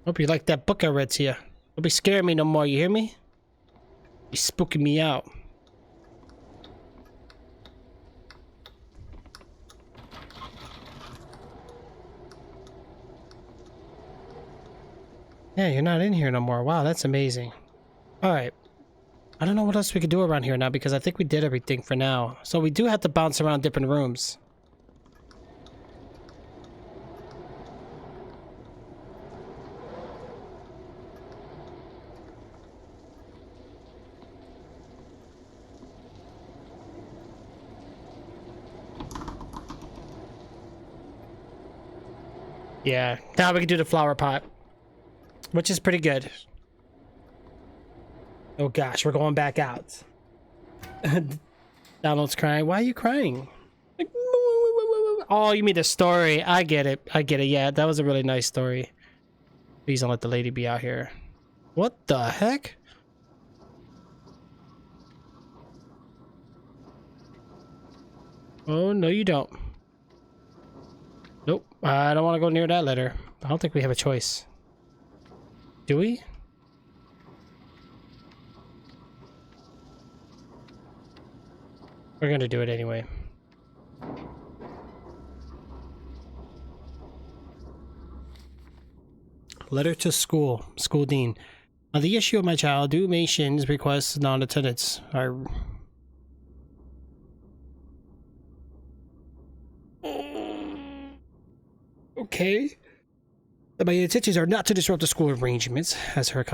Hope you like that book I read to you. Don't be scaring me no more, you hear me? You're spooking me out. Yeah, you're not in here no more. Wow, that's amazing. Alright. I don't know what else we could do around here now because I think we did everything for now. So we do have to bounce around different rooms. Yeah, now we can do the flower pot, which is pretty good. Oh gosh, we're going back out. Donald's crying. Why are you crying? Like, oh, you mean the story. I get it. I get it. Yeah, that was a really nice story. Please don't let the lady be out here. What the heck? Oh, no you don't. Nope, I don't want to go near that letter. I don't think we have a choice. Do we? We're gonna do it anyway. Letter to school. School dean. On the issue of my child, due Mations requests non-attendance. Okay. My intentions are not to disrupt the school arrangements. As her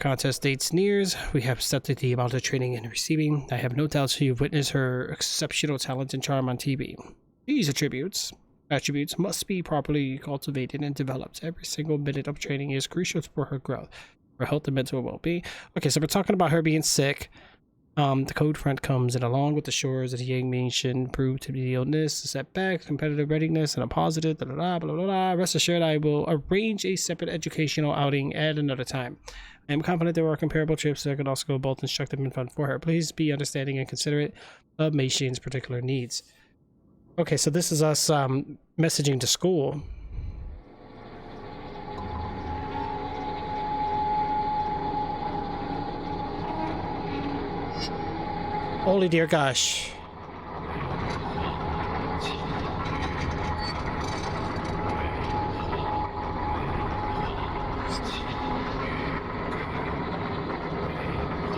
contest dates nears, we have accepted the amount of training and receiving. I have no doubts you've witnessed her exceptional talent and charm on TV. These attributes must be properly cultivated and developed. Every single minute of training is crucial for her growth, her health and mental well-being. Okay, so we're talking about her being sick. The code front comes in along with the shores of the Yang Shin proved to be the illness, the setbacks, competitive readiness, and a positive, blah, blah, blah, blah. Rest assured, I will arrange a separate educational outing at another time. I am confident there are comparable trips that can also go both instructive and fun for her. Please be understanding and considerate of Mei Shin's particular needs. Okay, so this is us messaging to school. Holy dear gosh.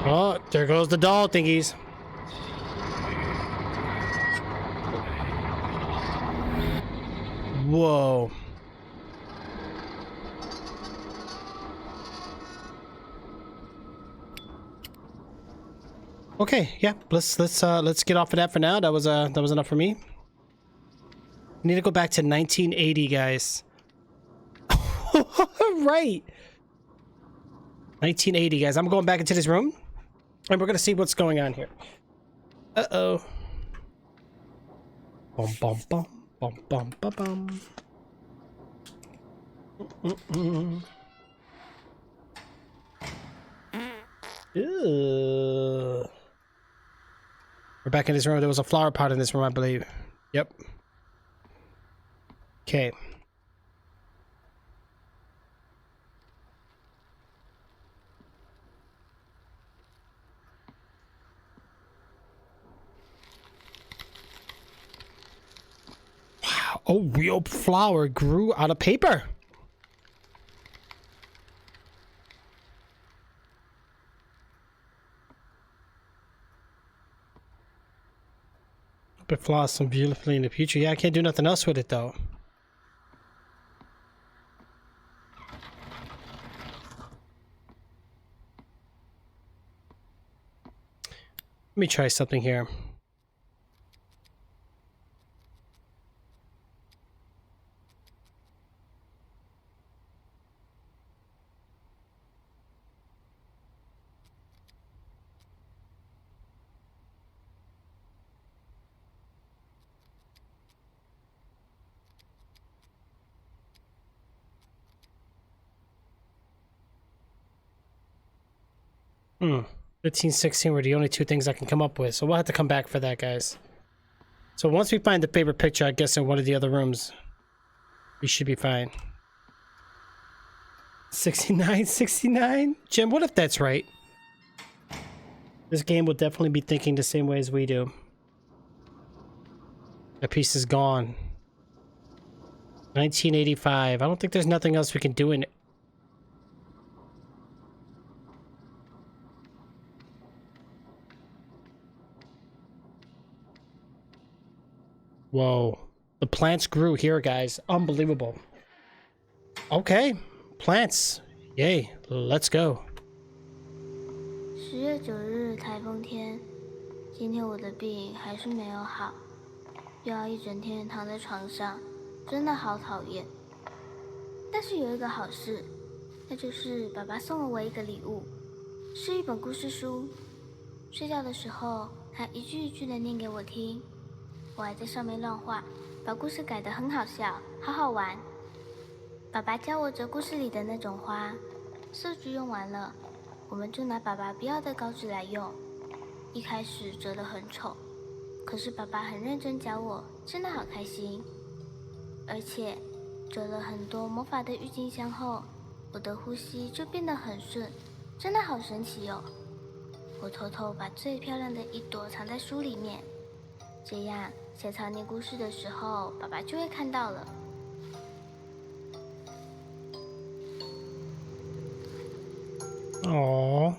Oh, there goes the doll thingies. Whoa. Okay, yeah, let's get off of that for now. That was enough for me. I need to go back to 1980, guys. Right. 1980, guys. I'm going back into this room, and we're gonna see what's going on here. Uh-oh. Bum bum bum bum bum bum bum. Ew. We're back in this room. There was a flower pot in this room, I believe. Yep. Okay. Wow. Oh, real flower grew out of paper. But blossom beautifully in the future. Yeah, I can't do nothing else with it though. Let me try something here. Hmm. 15, 16 were the only two things I can come up with. So we'll have to come back for that, guys. So once we find the paper picture, I guess in one of the other rooms, we should be fine. 69, 69? Jim, what if that's right? This game will definitely be thinking the same way as we do. That piece is gone. 1985. I don't think there's nothing else we can do in it. Whoa. The plants grew here, guys. Unbelievable. Okay. Plants. Yay. Let's go. 10月9日台风天，今天我的病还是没有好，又要一整天躺在床上，真的好讨厌。但是有一个好事，那就是爸爸送了我一个礼物，是一本故事书。睡觉的时候，他一句一句的念给我听。我还在上面乱画，把故事改得很好笑，好好玩。爸爸教我折故事里的那种花，色纸用完了，我们就拿爸爸不要的稿纸来用。一开始折得很丑，可是爸爸很认真教我，真的好开心。而且折了很多魔法的郁金香后，我的呼吸就变得很顺，真的好神奇哦。我偷偷把最漂亮的一朵藏在书里面，这样下场念故事的时候，爸爸就会看到了。Aww.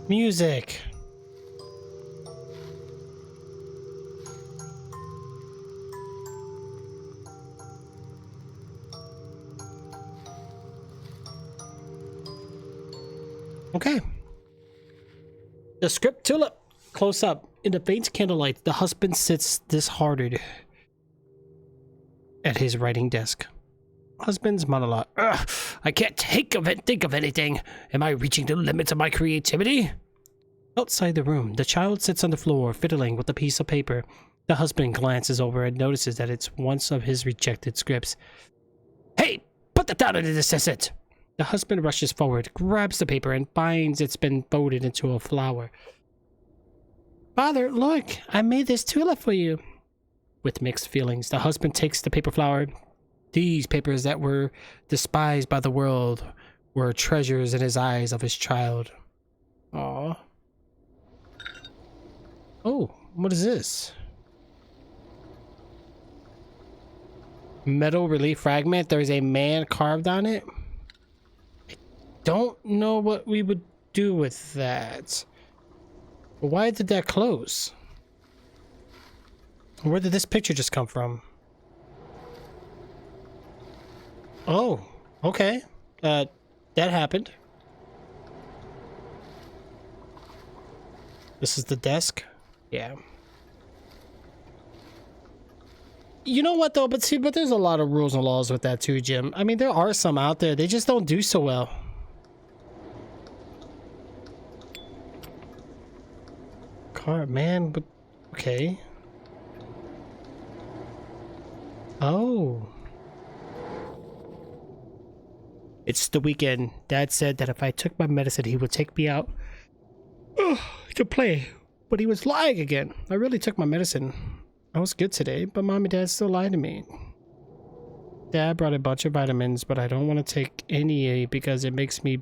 Music. Okay. The script tulip. Close up. In the faint candlelight, the husband sits disheartened at his writing desk. Husband's monologue. Ugh, I can't think of anything. Am I reaching the limits of my creativity? Outside the room, the child sits on the floor, fiddling with a piece of paper. The husband glances over and notices that it's one of his rejected scripts. Hey, put that down in the assistant! The husband rushes forward, grabs the paper, and finds it's been folded into a flower. Father, look, I made this tulip for you. With mixed feelings, the husband takes the paper flower. These papers that were despised by the world were treasures in his eyes of his child. Aww. Oh, what is this? Metal relief fragment. There's a man carved on it. I don't know what we would do with that. Why did that close? Where did this picture just come from? Oh, okay. That happened. This is the desk? Yeah. You know what though, but there's a lot of rules and laws with that too, Jim. I mean, there are some out there, they just don't do so well. Car, man, but okay. Oh. It's the weekend. Dad said that if I took my medicine, he would take me out to play But he was lying again. I really took my medicine. I was good today, but mom and dad still lied to me. Dad brought a bunch of vitamins, but I don't want to take any because it makes me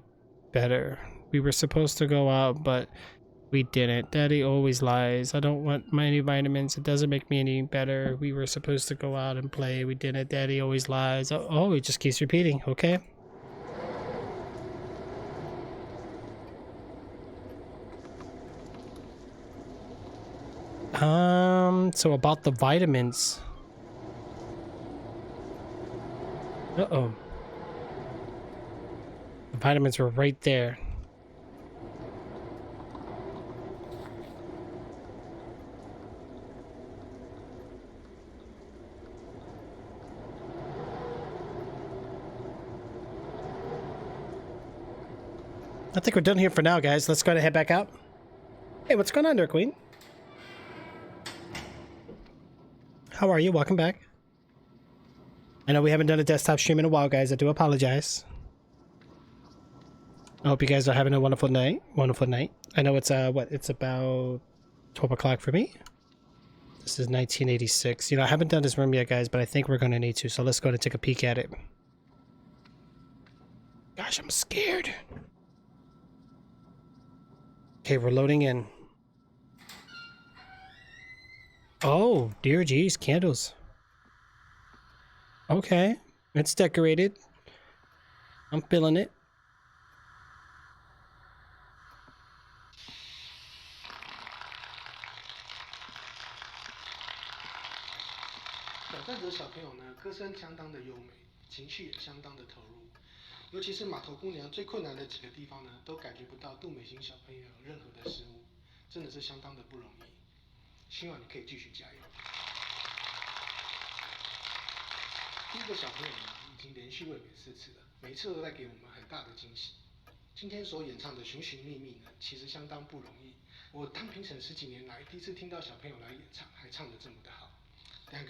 better. We were supposed to go out, but we didn't. Daddy always lies. I don't want any vitamins. It doesn't make me any better. We were supposed to go out and play. We didn't. Daddy always lies. Oh, he just keeps repeating. Okay. So about the vitamins. Uh-oh. The vitamins were right there. I think we're done here for now, guys. Let's go ahead and head back out. Hey, what's going on there, Queen? How are you? Welcome back. I know we haven't done a desktop stream in a while, guys. I do apologize. I hope you guys are having a wonderful night. Wonderful night. I know it's, it's about 12 o'clock for me. This is 1986. You know, I haven't done this room yet, guys, but I think we're going to need to. So let's go and take a peek at it. Gosh, I'm scared. Okay, we're loading in. Oh, dear geez, candles. Okay, it's decorated. I'm feeling it.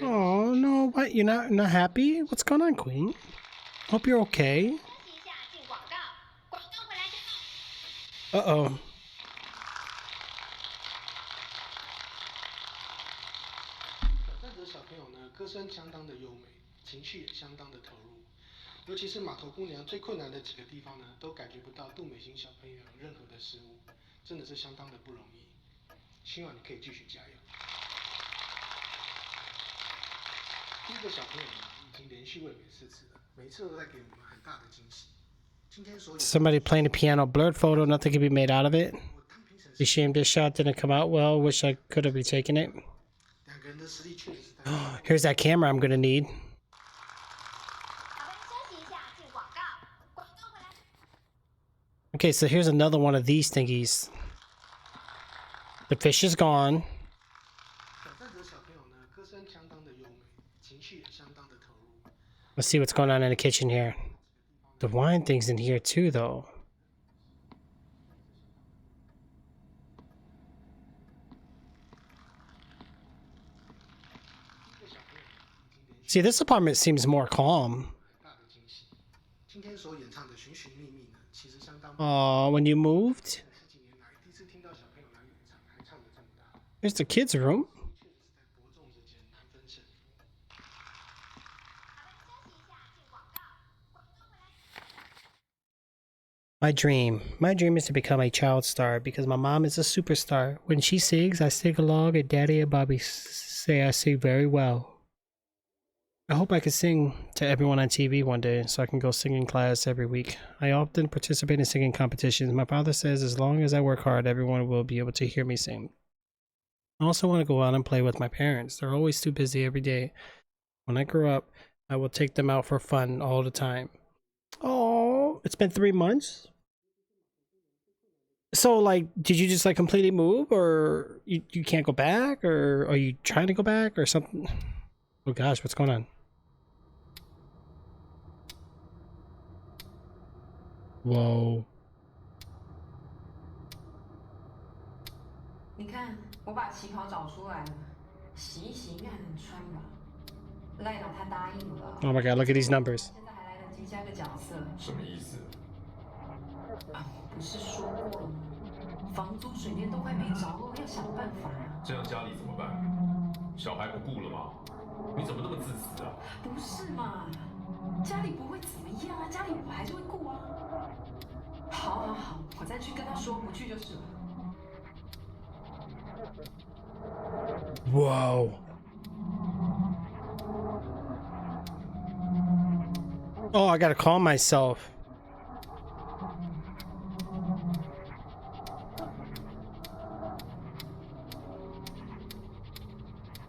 Oh no, what? You're not happy? What's going on, Queen? Hope you're okay. Uh-oh. Somebody playing the piano, blurred photo, nothing can be made out of it. Be ashamed this shot didn't come out well. Wish I could have retaken it. Here's that camera I'm gonna need. Okay, so here's another one of these thingies. The fish is gone. Let's see what's going on in the kitchen here. The wine thing's in here too, though. See, this apartment seems more calm. When you moved? Here's the kids' room. My dream is to become a child star because my mom is a superstar. When she sings, I sing along, and Daddy and Bobby say I sing very well. I hope I can sing to everyone on TV one day so I can go singing class every week. I often participate in singing competitions. My father says as long as I work hard, everyone will be able to hear me sing. I also want to go out and play with my parents. They're always too busy every day. When I grow up, I will take them out for fun all the time. Oh, it's been 3 months? So, like, did you just, like, completely move? Or you can't go back? Or are you trying to go back? Or something? Oh, gosh, what's going on? Whoa. 你看，我把旗袍找出来了，洗一洗应该还能穿吧？赖导他答应了。Oh my god, look at these numbers. 现在还来得及加个角色。什么意思？啊，不是说过了吗？房租水电都快没着落，要想办法呀。这样家里怎么办？小孩不顾了吗？你怎么那么自私啊？不是嘛，家里不会怎么样啊，家里我还是会顾啊。好，我再去跟他说，不去就是了。Whoa. Oh, I gotta calm myself.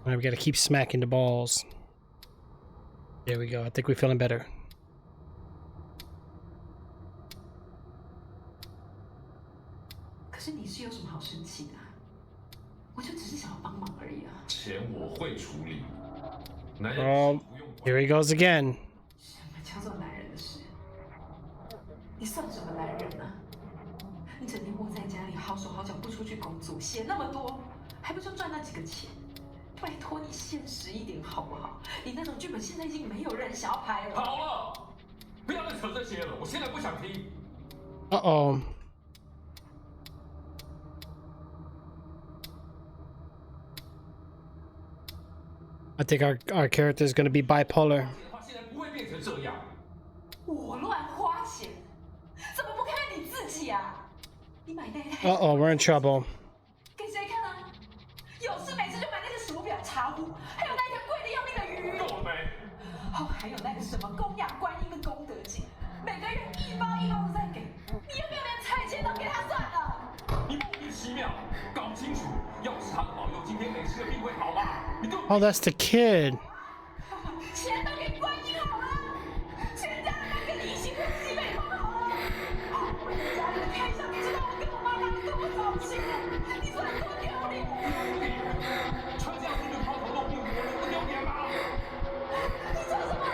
Alright, we gotta keep smacking the balls. There we go. I think we're feeling better. 可是你是有什么好生气的？我就只是想要帮忙而已啊。钱我会处理。男人 Oh, 不用管。 here he goes again. 什么叫做男人的事？你算什么男人啊？你整天窝在家里，好手好脚不出去工作，写那么多，还不就赚那几个钱？拜托你现实一点好不好？你那种剧本现在已经没有人想要拍了。好了，不要再扯这些了，我现在不想听。Uh-oh. I think our character is going to be bipolar. 现在不会变成这样。我乱花钱，怎么不看看你自己啊？你买那台 Uh-oh, we're in trouble. 给谁看啊？有事没事就买那些手表、茶壶，还有那一条贵的要命的鱼。够了没？哦，还有那个什么供养观音跟功德金，每个月一包一包的在给，你要不要连菜钱都给他算了？你莫名其妙，搞清楚，要是他的保佑，今天美式的病会好吗？你根本 Oh, that's the kid. 钱都给观音好了，全家人都跟你一起喝西北风好了。我的家里的开销，你知道我跟我妈哪里多么糟心啊？你说很多丢脸。穿这样子就抛头露面，我能不丢脸吗？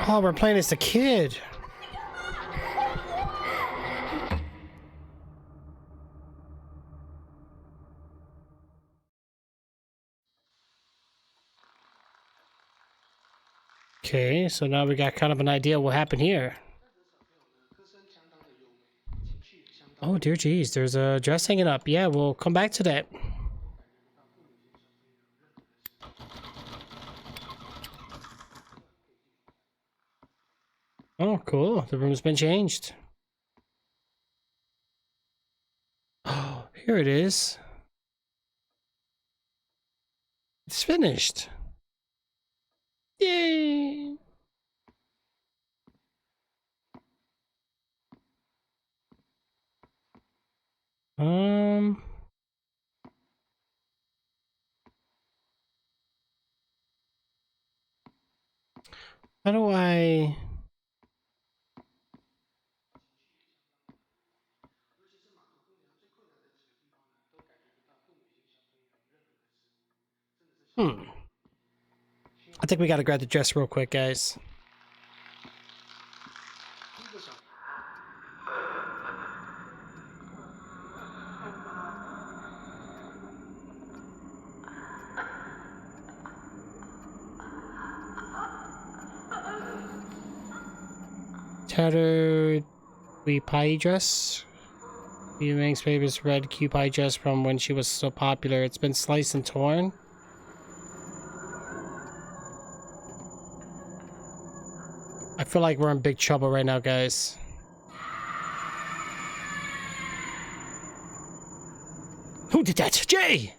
Oh, we're playing as the kid. Okay, so now we got kind of an idea what happened here. Oh dear geez, there's a dress hanging up. Yeah, we'll come back to that. Oh, cool. The room's been changed. Oh, here it is. It's finished. Yay! How do I... I think we gotta grab the dress real quick, guys. Tattered pie dress. Yu-Ming's favorite red pie dress from when she was so popular. It's been sliced and torn. I feel like we're in big trouble right now, guys. Who did that? Jay!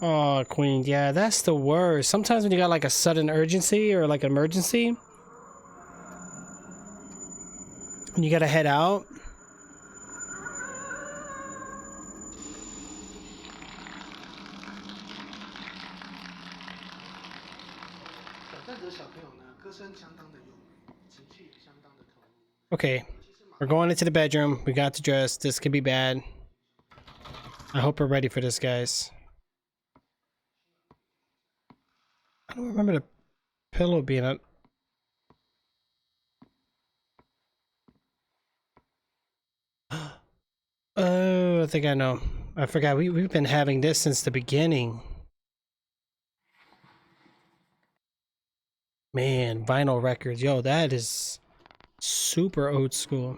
Oh, Queen, yeah, that's the worst. Sometimes when you got like a sudden urgency or like emergency, and you gotta head out. Okay, we're going into the bedroom. We got the dress. This could be bad. I hope we're ready for this, guys. I don't remember the pillow being up. Oh, I think I know. I forgot. We've been having this since the beginning. Man, vinyl records. Yo, that is super old school.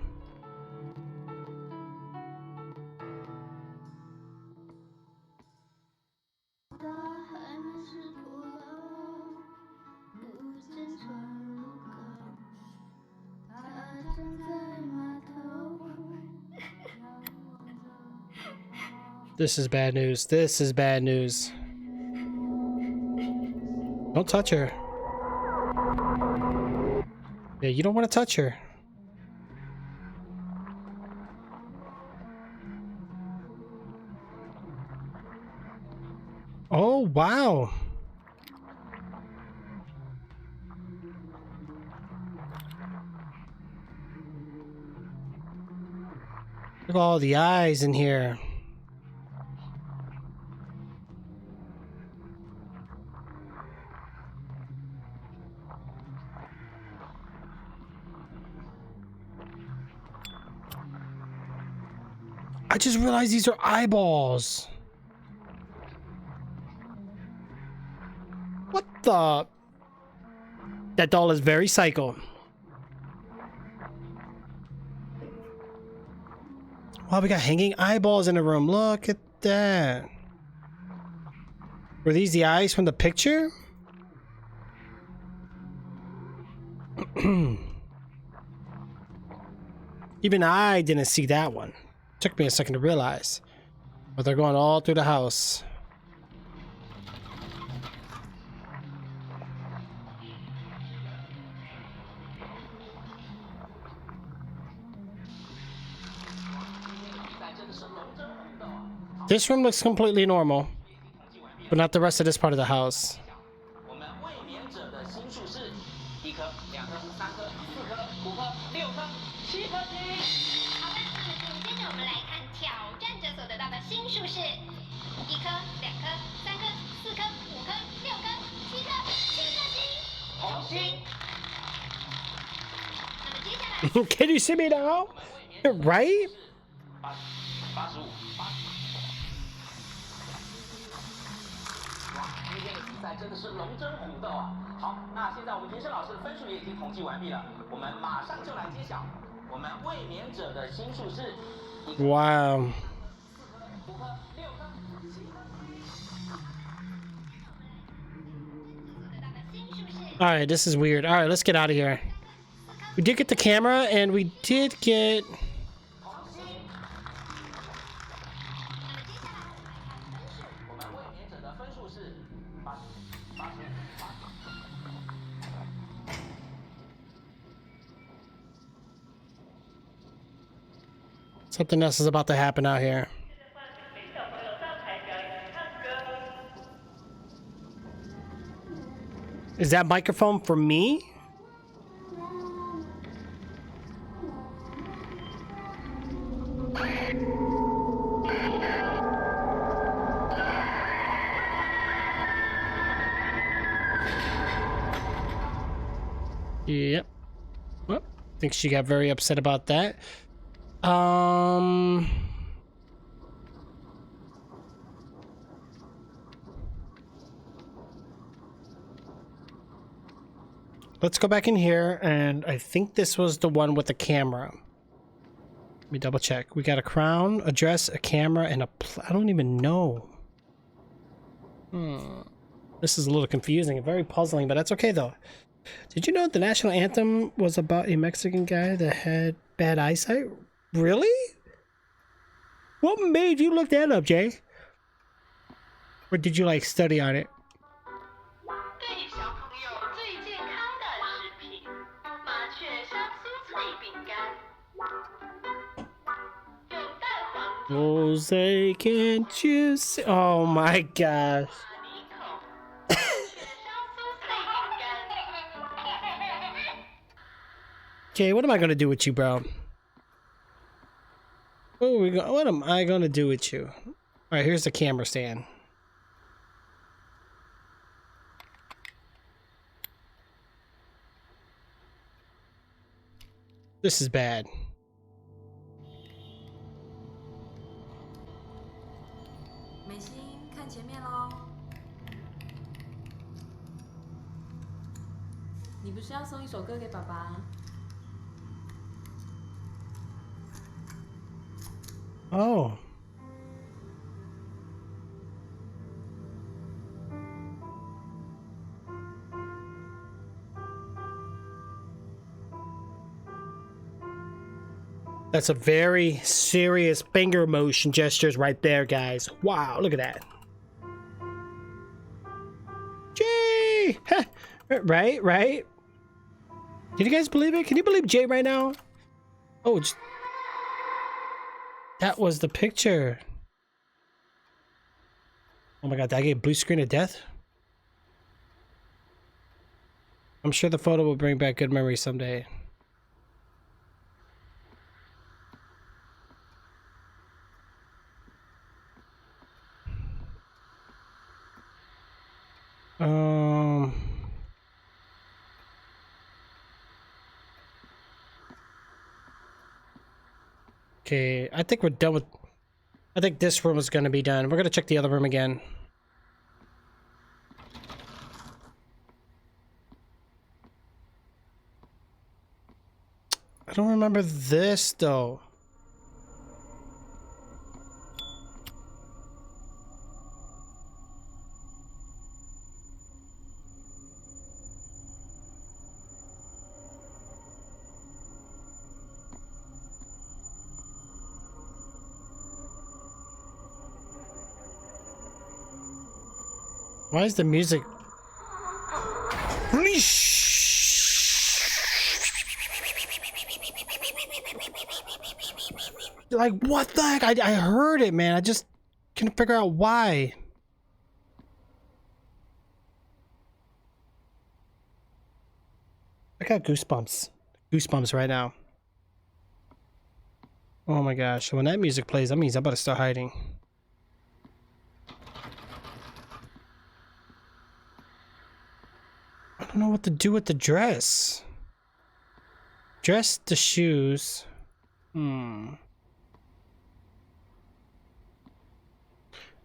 This is bad news. This is bad news. Don't touch her. Yeah, you don't want to touch her. Oh, wow. Look at all the eyes in here. I just realized these are eyeballs. What the? That doll is very psycho. Wow, we got hanging eyeballs in the room. Look at that. Were these the eyes from the picture? Even I didn't see that one. Took me a second to realize. But they're going all through the house. This room looks completely normal, but not the rest of this part of the house. Can you see me now? Right? 真的是龙争虎斗啊！好，那现在我们评审老师的分数也已经统计完毕了，我们马上就来揭晓我们卫冕者的星数是。Wow. All right, this is weird. All right, let's get out of here. We did get the camera, and we did get. Something else is about to happen out here. Is that microphone for me? Yep. Well, I think she got very upset about that. Let's go back in here, and I think this was the one with the camera. Let me double check. We got a crown, a dress, a camera, and a I don't even know. This is a little confusing and very puzzling, but that's okay though. Did you know the national anthem was about a Mexican guy that had bad eyesight? Really? What made you look that up, Jay? Or did you like study on it? Jose, can't you see? Oh my gosh. Okay, what am I gonna do with you, bro? What am I gonna do with you? Alright, here's the camera stand. This is bad. 你不是要送一首歌给爸爸？ Oh. That's a very serious finger motion gestures right there, guys. Wow, look at that. Jay! Right, right? Can you guys believe it? Can you believe Jay right now? Oh, that was the picture. Oh my god, did I get blue screen of death? I'm sure the photo will bring back good memories someday. Okay, I think we're done with... I think this room is going to be done. We're going to check the other room again. I don't remember this, though. Why is the music... Like, what the heck? I heard it, man. I just couldn't figure out why. I got goosebumps. Goosebumps right now. Oh my gosh. When that music plays, that means I'm about to start hiding. I don't know what to do with the dress. Dress, the shoes. And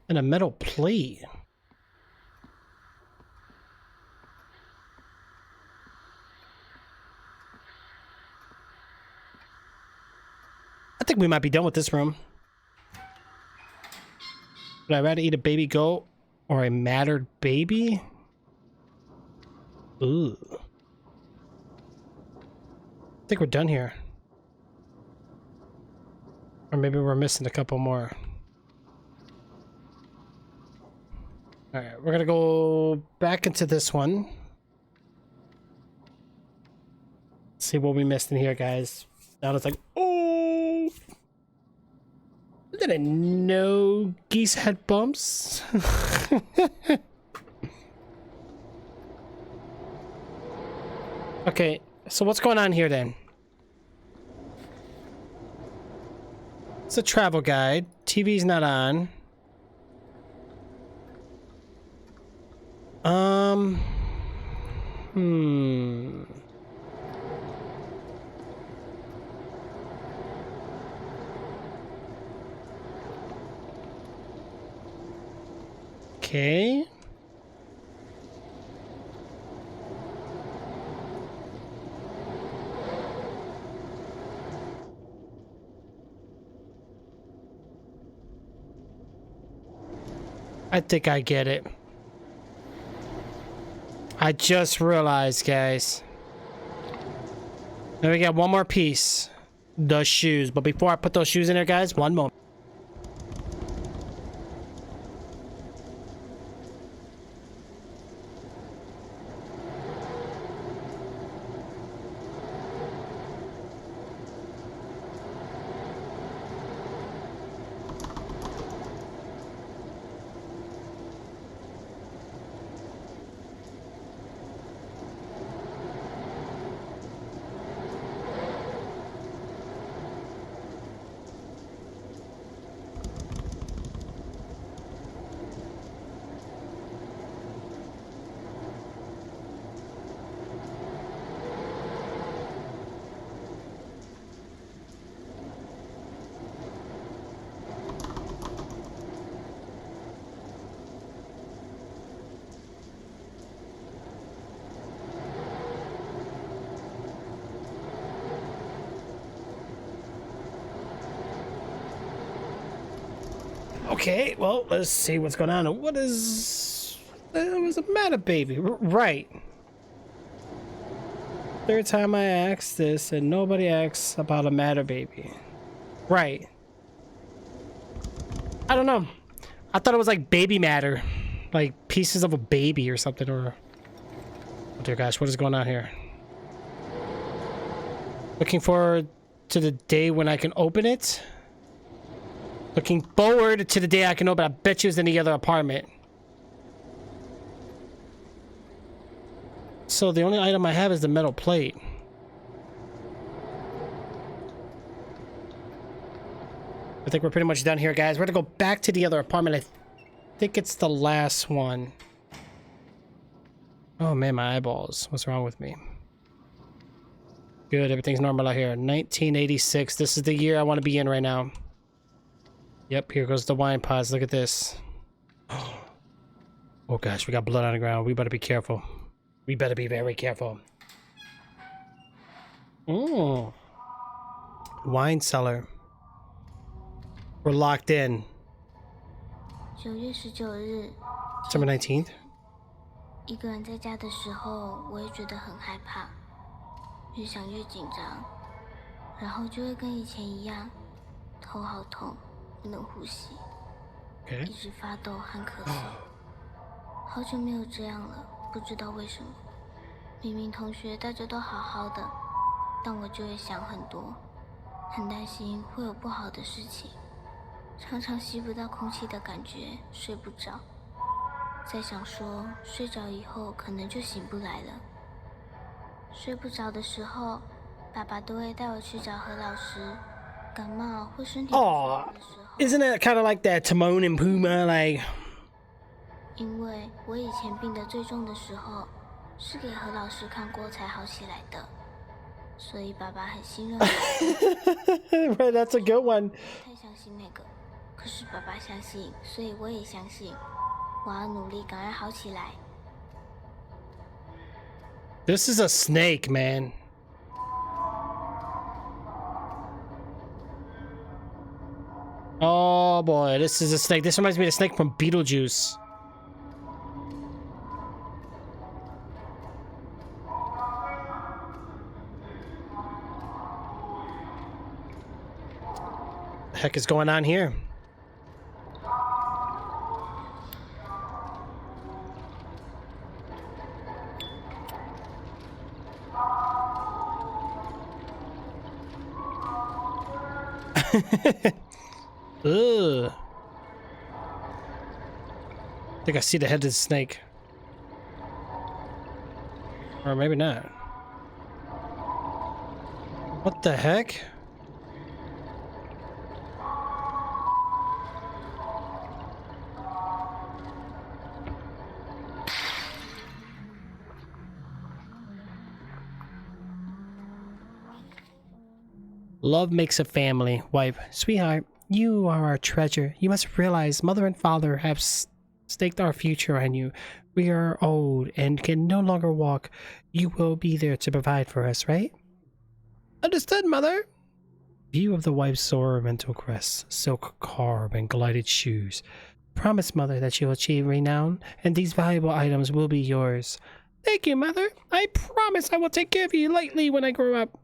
a metal plate. I think we might be done with this room. Would I rather eat a baby goat or a mattered baby? Ooh. I think we're done here. Or maybe we're missing a couple more. Alright, we're gonna go back into this one. See what we missed in here, guys. Now it's like, oh! Didn't know geese had bumps. Okay, so what's going on here then? It's a travel guide. TV's not on. Okay. I think I get it. I just realized, guys. Now we got one more piece. The shoes. But before I put those shoes in there, guys, one moment. Okay, well, let's see what's going on. What is... It was a matter, baby. Right. Third time I asked this and nobody asks about a matter, baby. Right. I don't know. I thought it was like baby matter. Like pieces of a baby or something, or... Oh dear gosh, what is going on here? Looking forward to the day when I can open it. Looking forward to the day I can open it. I bet you it's in the other apartment. So the only item I have is the metal plate. I think we're pretty much done here, guys. We're gonna go back to the other apartment. I think it's the last one. Oh man, my eyeballs. What's wrong with me? Good, everything's normal out here. 1986. This is the year I want to be in right now. Yep, here goes the wine pods. Look at this. Oh gosh, we got blood on the ground. We better be careful. We better be very careful. Ooh. Wine cellar. We're locked in. 9月19日 September 19th. 一个人在家的时候，我也觉得很害怕，越想越紧张，然后就会跟以前一样，头好痛，不能呼吸， Okay. 一直发抖和咳嗽。好久没有这样了，不知道为什么。明明同学大家都好好的，但我就会想很多，很担心会有不好的事情，常常吸不到空气的感觉，睡不着。在想说，睡着以后可能就醒不来了。睡不着的时候，爸爸都会带我去找何老师。感冒或身体不舒服的时候， Isn't it kind of like that Timon and Pumbaa, like? 因为我以前病得最重的时候，是给何老师看过才好起来的，所以爸爸很信任我。Right, that's a good one. 不太相信那个，可是爸爸相信，所以我也相信。我要努力赶快好起来。 This is a snake, man. Oh boy, this is a snake. This reminds me of the snake from Beetlejuice. The heck is going on here? Ugh. I think I see the head of the snake. Or maybe not. What the heck? Love makes a family. Wife, sweetheart, you are our treasure. You must realize mother and father have staked our future on you. We are old and can no longer walk. You will be there to provide for us, right? Understood, mother. View of the wife's ornamental crest, silk carb, and glided shoes. Promise, mother, that you will achieve renown, and these valuable items will be yours. Thank you, mother. I promise I will take care of you lightly when I grow up.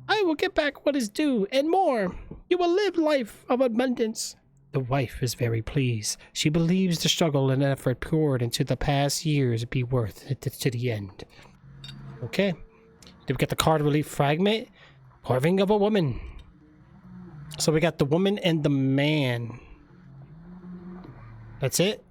I will get back what is due, and more. You will live life of abundance. The wife is very pleased. She believes the struggle and effort poured into the past years be worth it to the end. Okay. Did we get the card relief fragment? Carving of a woman. So we got the woman and the man. That's it?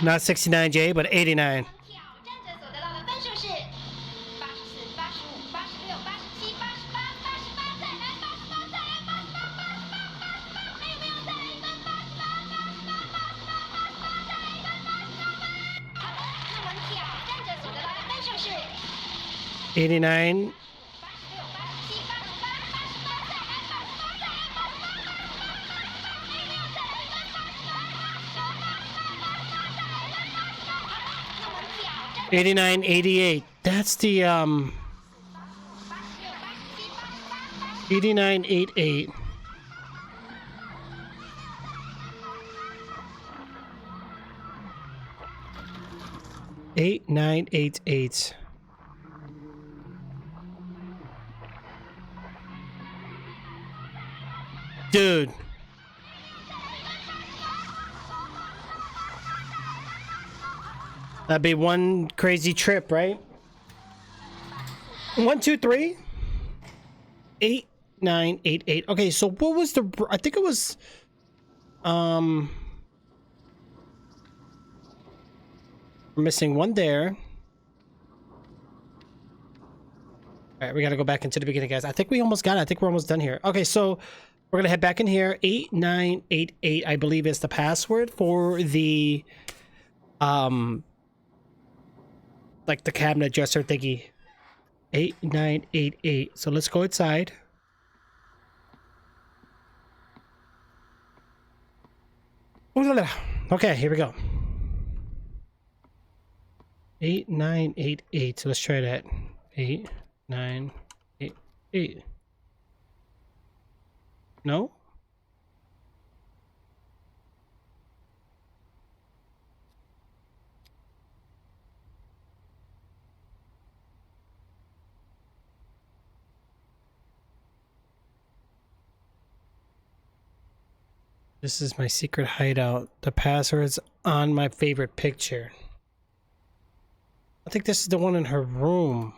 Not 69J, but 89. 89. '89, '88. That's the 89, '88. Eight, 9, 8, 8. Dude. That'd be one crazy trip, right? 1, 2, 3. 8, 9, 8, 8. Okay, so what was the... I think it was... We're missing one there. Alright, we gotta go back into the beginning, guys. I think we almost got it. I think we're almost done here. Okay, so we're gonna head back in here. 8988, I believe, is the password for the like the cabinet dresser thingy. 8988. So let's go inside. Okay, here we go. 8988. So let's try that. 8988. No? This is my secret hideout. The password's on my favorite picture. I think this is the one in her room.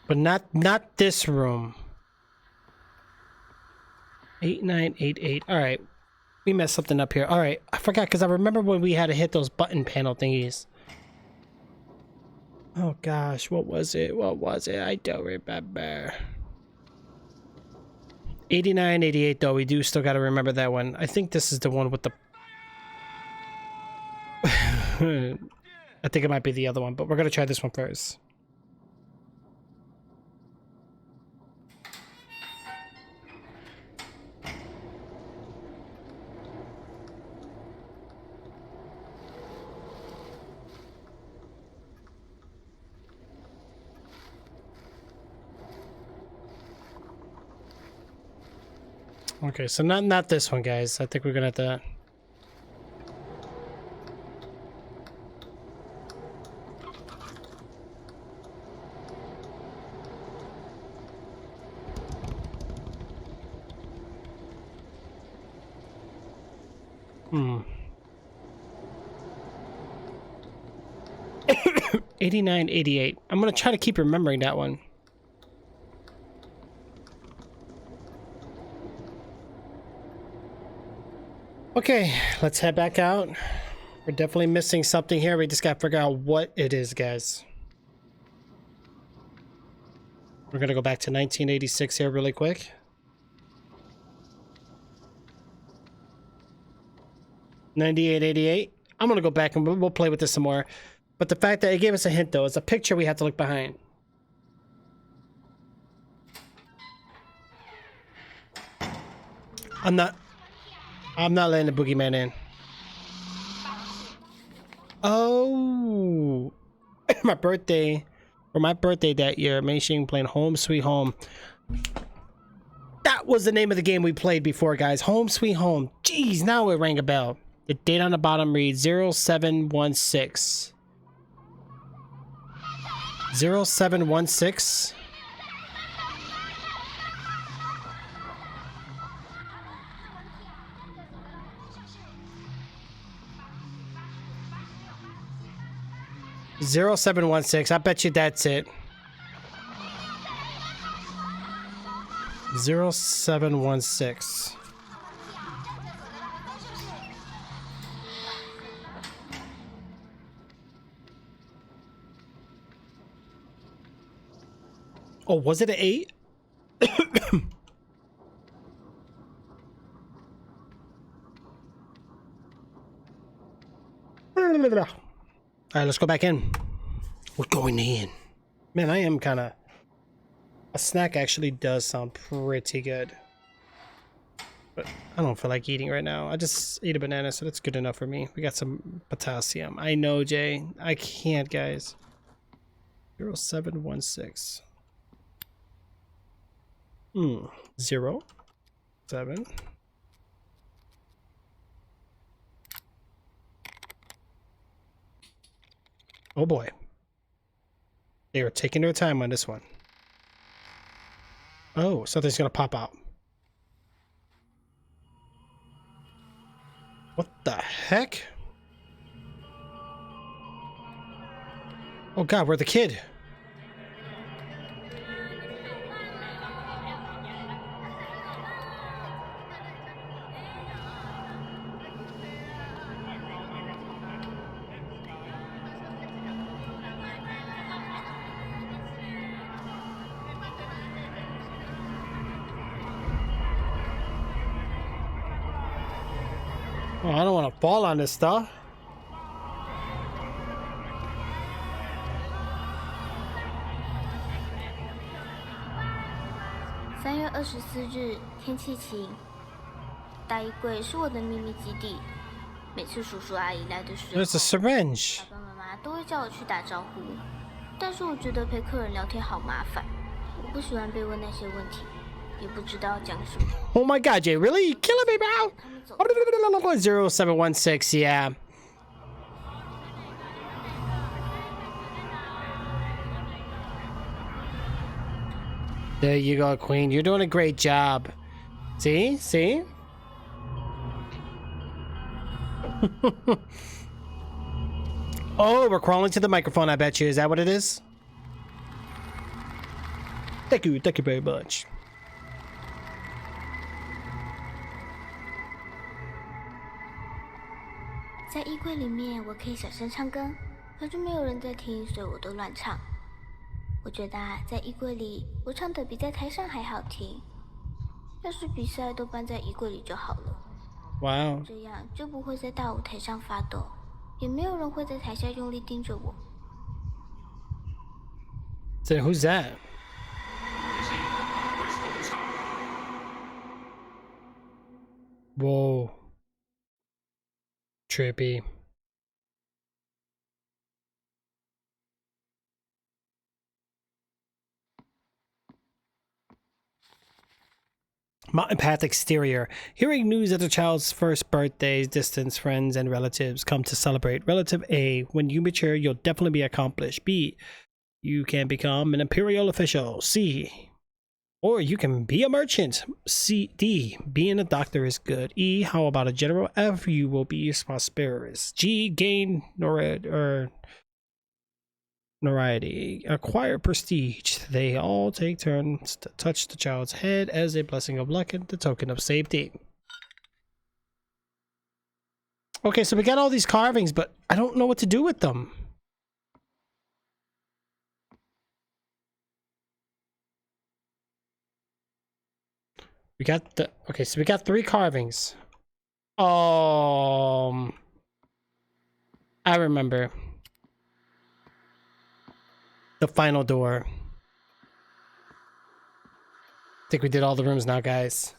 But not this room. 8988. Alright. We messed something up here. Alright. I forgot because I remember when we had to hit those button panel thingies. Oh gosh, what was it? What was it? I don't remember. 8988 though, we do still gotta remember that one. I think this is the one with the... I think it might be the other one, but we're gonna try this one first. Okay, so not this one, guys. I think we're gonna have to... Hmm. 8988. I'm gonna try to keep remembering that one. Okay, let's head back out. We're definitely missing something here. We just gotta figure out what it is, guys. We're gonna go back to 1986 here really quick. $98.88. I'm gonna go back and we'll play with this some more. But the fact that it gave us a hint though, it's a picture we have to look behind. I'm not letting the boogeyman in. Oh, my birthday that year, Mei-Xing playing Home Sweet Home. That was the name of the game we played before, guys. Home Sweet Home. Jeez, now it rang a bell. The date on the bottom reads 0716. 0716. $0716. I bet you that's it. 0716. Oh, was it an 8? right, let's go back in. We're going in. Man, I am kind of... A snack actually does sound pretty good. But I don't feel like eating right now. I just ate a banana, so that's good enough for me. We got some potassium. I know, Jay. I can't, guys. 0716. 0 7. Oh boy. They are taking their time on this one. Oh, something's gonna pop out. What the heck? Oh god, we're the kid. Oh, I don't want to fall on this stuff.3月24日，天气晴。大衣柜是我的秘密基地，每次叔叔阿姨来的时候， There's a syringe. 爸爸妈妈都会叫我去打招呼。但是我觉得陪客人聊天好麻烦，我不喜欢被问那些问题，也不知道讲什么。 Oh my god, Jay, really? You killing me, bro? 0716, yeah. There you go, Queen. You're doing a great job. See? See? Oh, we're crawling to the microphone, I bet you. Is that what it is? Thank you very much. 在衣柜里面，我可以小声唱歌，可是没有人在听，所以我都乱唱。我觉得在衣柜里，我唱的比在台上还好听。要是比赛都办在衣柜里就好了。Wow. 这样就不会在大舞台上发抖，也没有人会在台下用力盯着我。So who's that? Whoa. Trippy. Mountain Path exterior. Hearing news that the child's first birthday, distance, friends, and relatives come to celebrate. Relative A, when you mature, you'll definitely be accomplished. B, you can become an imperial official. C, or you can be a merchant. C, D, being a doctor is good. E, how about a general? F, you will be prosperous. G, gain notoriety, acquire prestige. They all take turns to touch the child's head as a blessing of luck and the token of safety. Okay, so we got all these carvings, but I don't know what to do with them. We got the... Okay, so we got 3 carvings. I remember. The final door. I think we did all the rooms now, guys.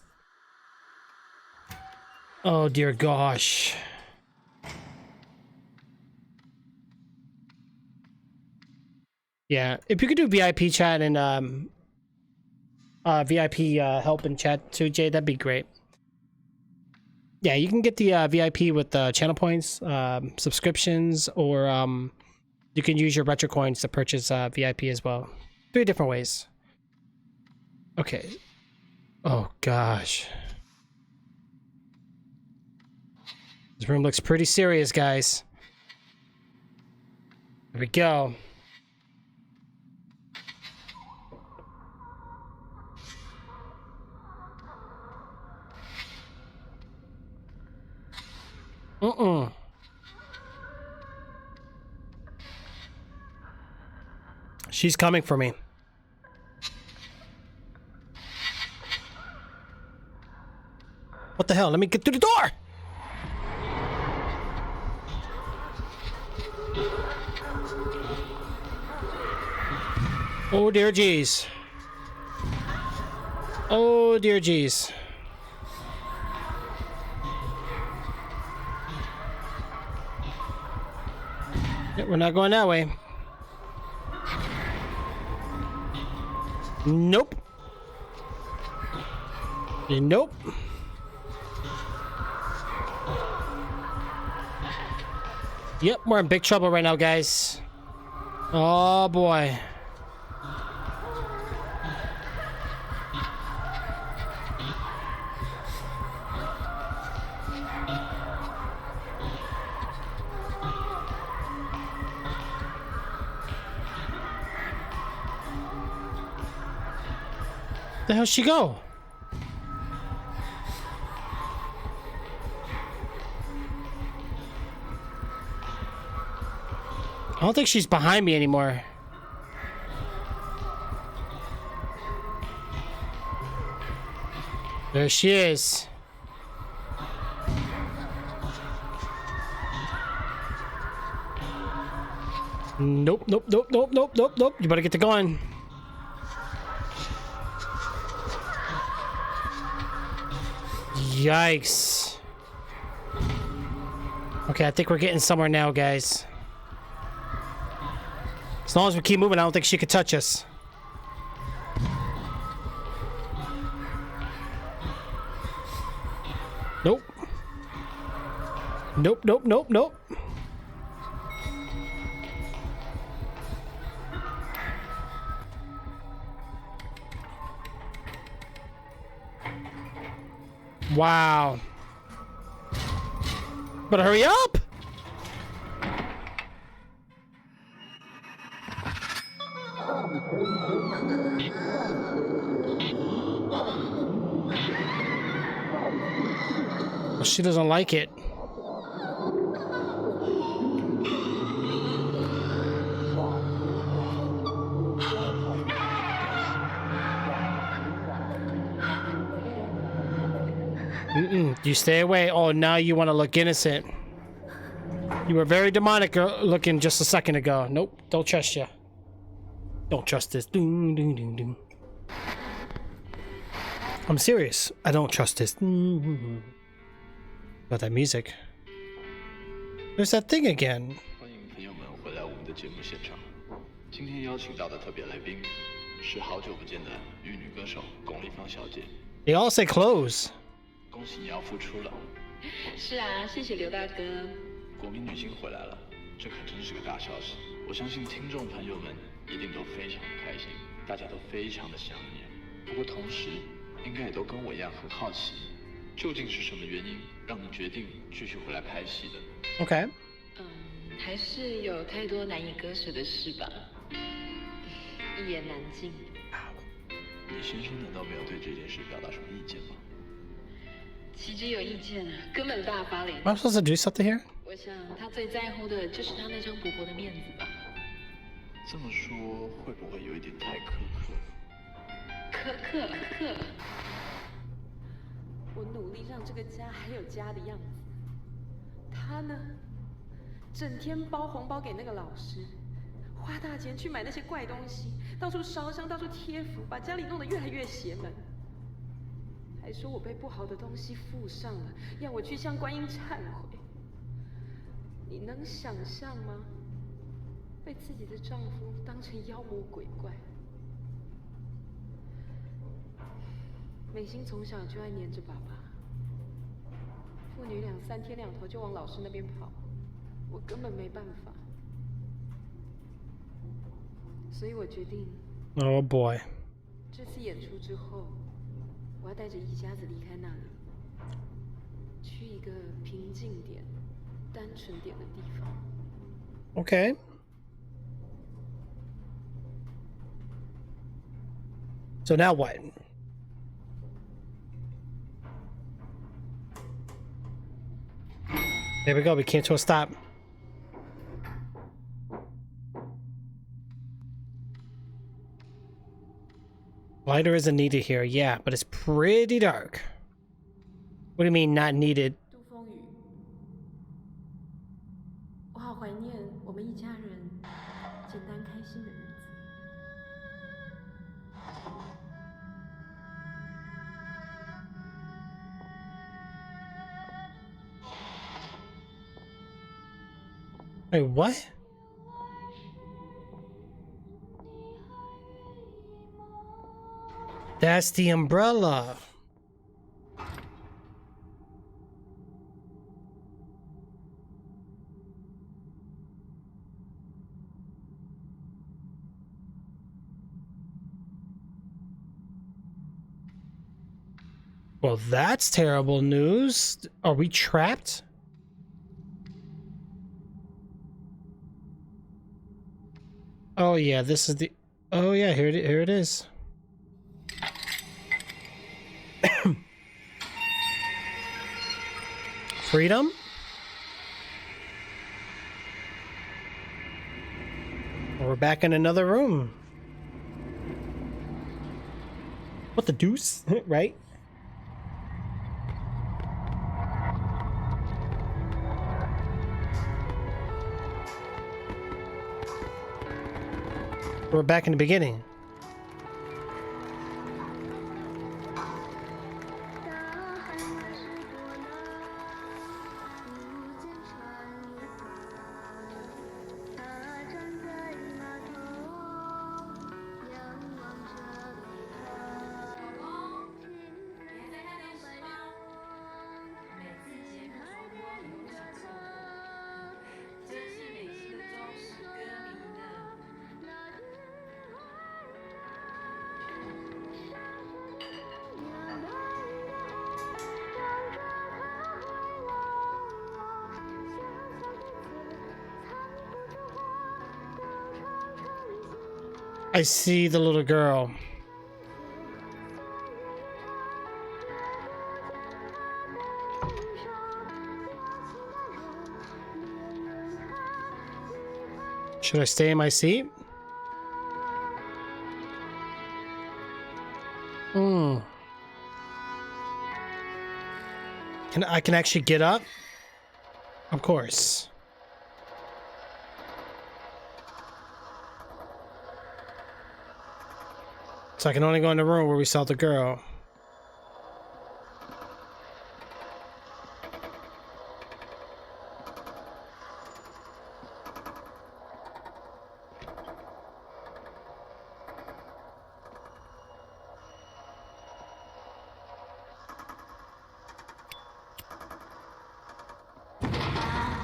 Oh, dear gosh. Yeah, if you could do VIP chat and VIP help in chat too, Jay, that'd be great. Yeah, you can get the VIP with channel points, subscriptions, or you can use your retro coins to purchase VIP as well. 3 different ways. Okay. Oh gosh. This room looks pretty serious, guys. Here we go. She's coming for me. What the hell? Let me get through the door! Oh dear jeez. Oh dear jeez. Yeah, we're not going that way. Nope. Nope. Yep, we're in big trouble right now, guys. Oh boy. The hell she go? I don't think she's behind me anymore. There she is. Nope, nope, nope, nope, nope, nope, nope. You better get to going. Yikes. Okay, I think we're getting somewhere now, guys. As long as we keep moving, I don't think she could touch us. Nope. Nope, nope, nope, nope. Wow. Better hurry up! Well, she doesn't like it. You stay away. Oh, now you want to look innocent. You were very demonic looking just a second ago. Nope, don't trust you. Don't trust this. Doom, doom, doom, doom. I'm serious. I don't trust this. About that music. There's that thing again. 欢迎朋友们回来我们的节目现场。今天邀请到的特别来宾是好久不见的玉女歌手巩俐芳小姐。They all say close. 恭喜你要复出了。是啊，谢谢刘大哥。国民女星回来了，这可真是个大消息。我相信听众朋友们一定都非常开心，大家都非常的想念。不过同时，应该也都跟我一样很好奇，究竟是什么原因让你决定继续回来拍戏的 Okay. 还是有太多难以割舍的事吧，一言难尽。你先生难道没有对这件事表达什么意见吗？岂止有意见啊，根本大发雷霆。 Am I supposed to do something here? 我想他最在乎的就是他那张薄薄的面子吧。这么说会不会有一点太苛刻？苛刻。我努力让这个家还有家的样子，他呢，整天包红包给那个老师，花大钱去买那些怪东西，到处烧香，到处贴符，把家里弄得越来越邪门。还说我被不好的东西附上了，要我去向观音忏悔。你能想象吗？被自己的丈夫当成妖魔鬼怪。美心从小就爱黏着爸爸，父女俩3天2头就往老师那边跑，我根本没办法，所以我决定， Oh boy. 这次演出之后，我要带着一家子离开那里，去一个平静点、单纯点的地方。Okay. So now what? There we go. We came to a stop. Lighter isn't needed here. Yeah, but it's pretty dark. What do you mean not needed? 杜风雨，我好怀念我们一家人简单开心的日子。Wait, what? That's the umbrella. Well, that's terrible news. Are we trapped? Oh yeah, this is the... Oh yeah, here it is. Freedom? We're back in another room. What the deuce, right? We're back in the beginning. I see the little girl. Should I stay in my seat? I can actually get up? Of course. So I can only go in the room where we saw the girl.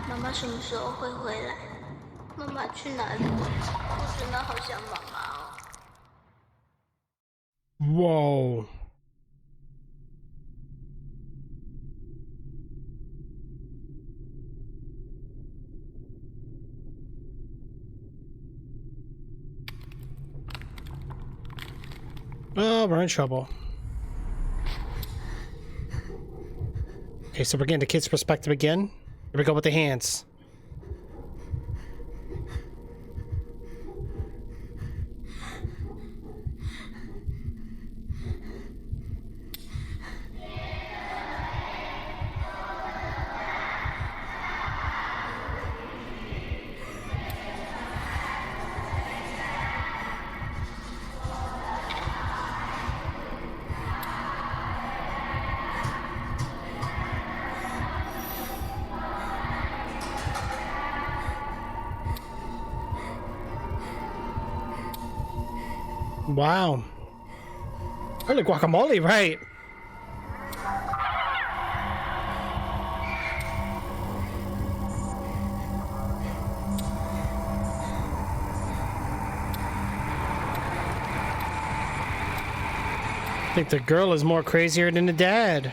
妈妈什么时候会回来？妈妈去哪里？我真的好想妈妈哦。Whoa. Oh, we're in trouble. Okay, so we're getting the kid's perspective again. Here we go with the hands. Wow. Really guacamole, right? I think the girl is more crazier than the dad.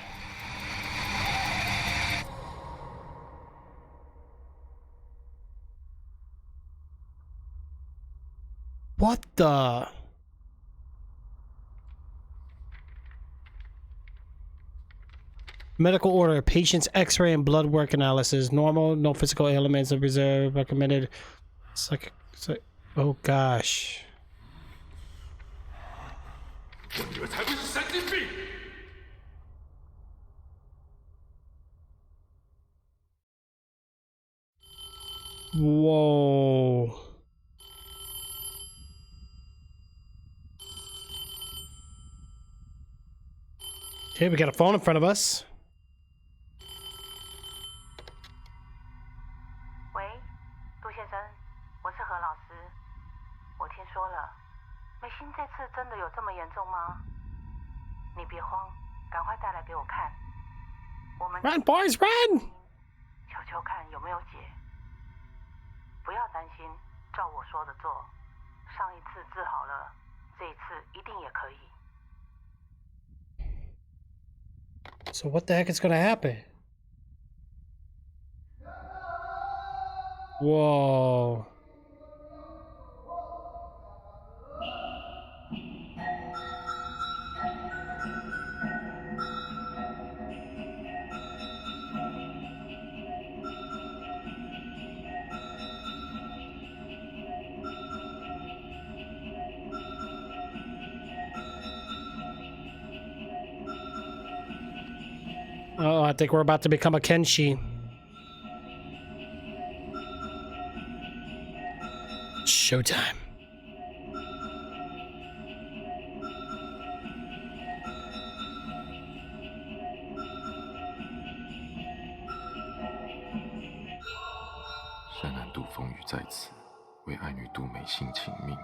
What the? Medical order: patient's x-ray and blood work analysis. Normal, no physical ailments of reserve. Recommended. Oh gosh. Whoa. Okay, we got a phone in front of us. 喂，杜说了，美心这次真的有这么严重吗？你别慌，赶快带来给我看。我们 Run, boys, run! 求求看有没有解。不要担心，照我说的做。上一次治好了，这一次一定也可以。 So what the heck is gonna happen? Whoa. Oh, I think we're about to become a Kenshi. Showtime. "山南渡风雨在此，为爱女渡美心请命。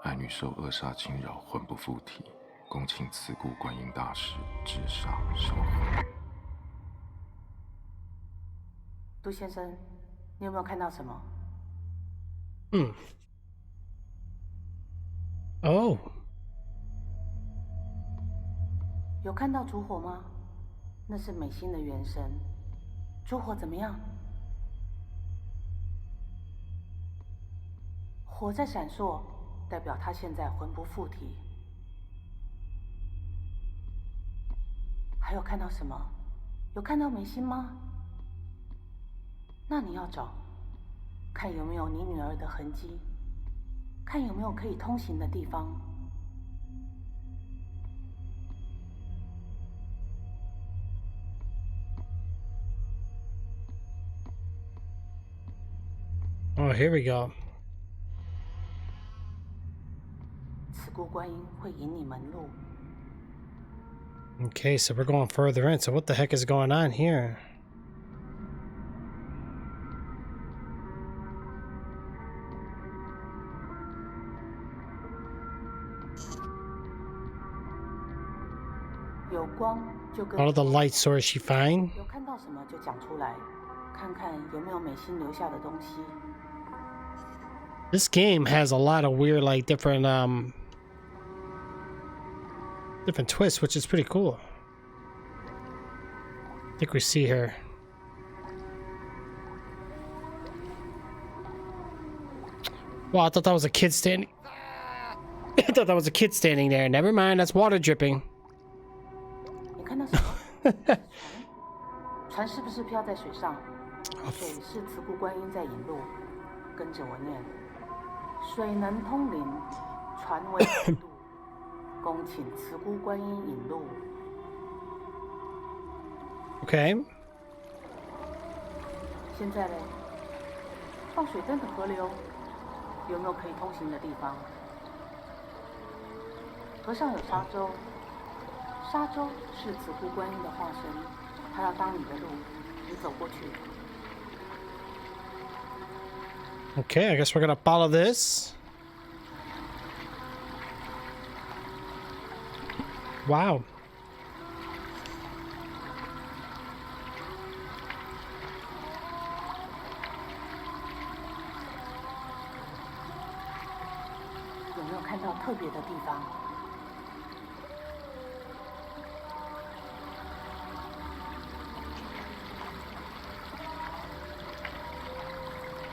爱女受恶煞侵扰，魂不附体，恭请慈姑观音大士治煞收魂。" 杜先生，你有没有看到什么？Oh. 有看到烛火吗？那是美心的元神。烛火怎么样？火在闪烁，代表他现在魂不附体。还有看到什么？有看到美心吗？那你要找，看有没有你女儿的痕迹，看有没有可以通行的地方。Oh, here we go. 慈姑观音会引你门路。 Okay, so we're going further in. So what the heck is going on here? All of the light source she find? 有看到什么就讲出来，看看有没有美心留下的东西。 This game has a lot of weird, like different twists, which is pretty cool. I think we see her. Wow, I thought that was a kid standing. I thought that was a kid standing there. Never mind, that's water dripping. 你看到什么？船是不是漂在水上？水是慈姑观音在引路，跟着我念：水能通灵，船为引路，恭请慈姑观音引路。Okay. 现在嘞，放水灯的河流有没有可以通行的地方？河上有沙洲，沙洲是慈姑观音的化身，她要当你的路，你走过去。 Okay, I guess we're gonna follow this. Wow.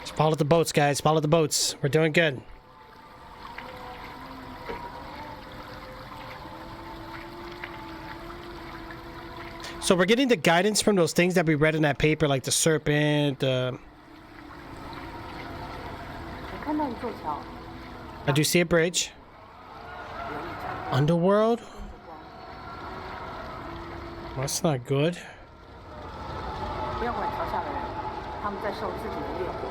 Just follow the boats, guys. Follow the boats. We're doing good. So we're getting the guidance from those things that we read in that paper, like the serpent. I do see a bridge. Underworld? Well, that's not good. 不要管桥下的人，他们在受自己的业火。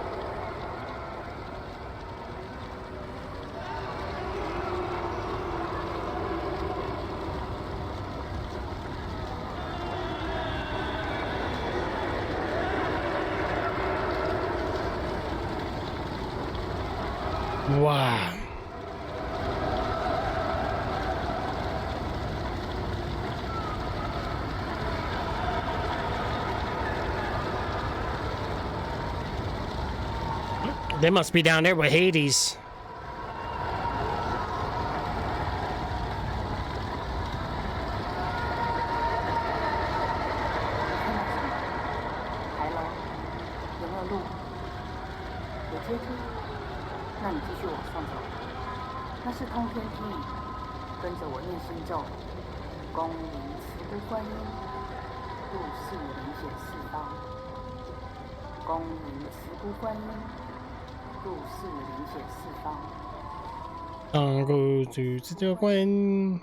Wow. They must be down there with Hades. Go to the Gwen.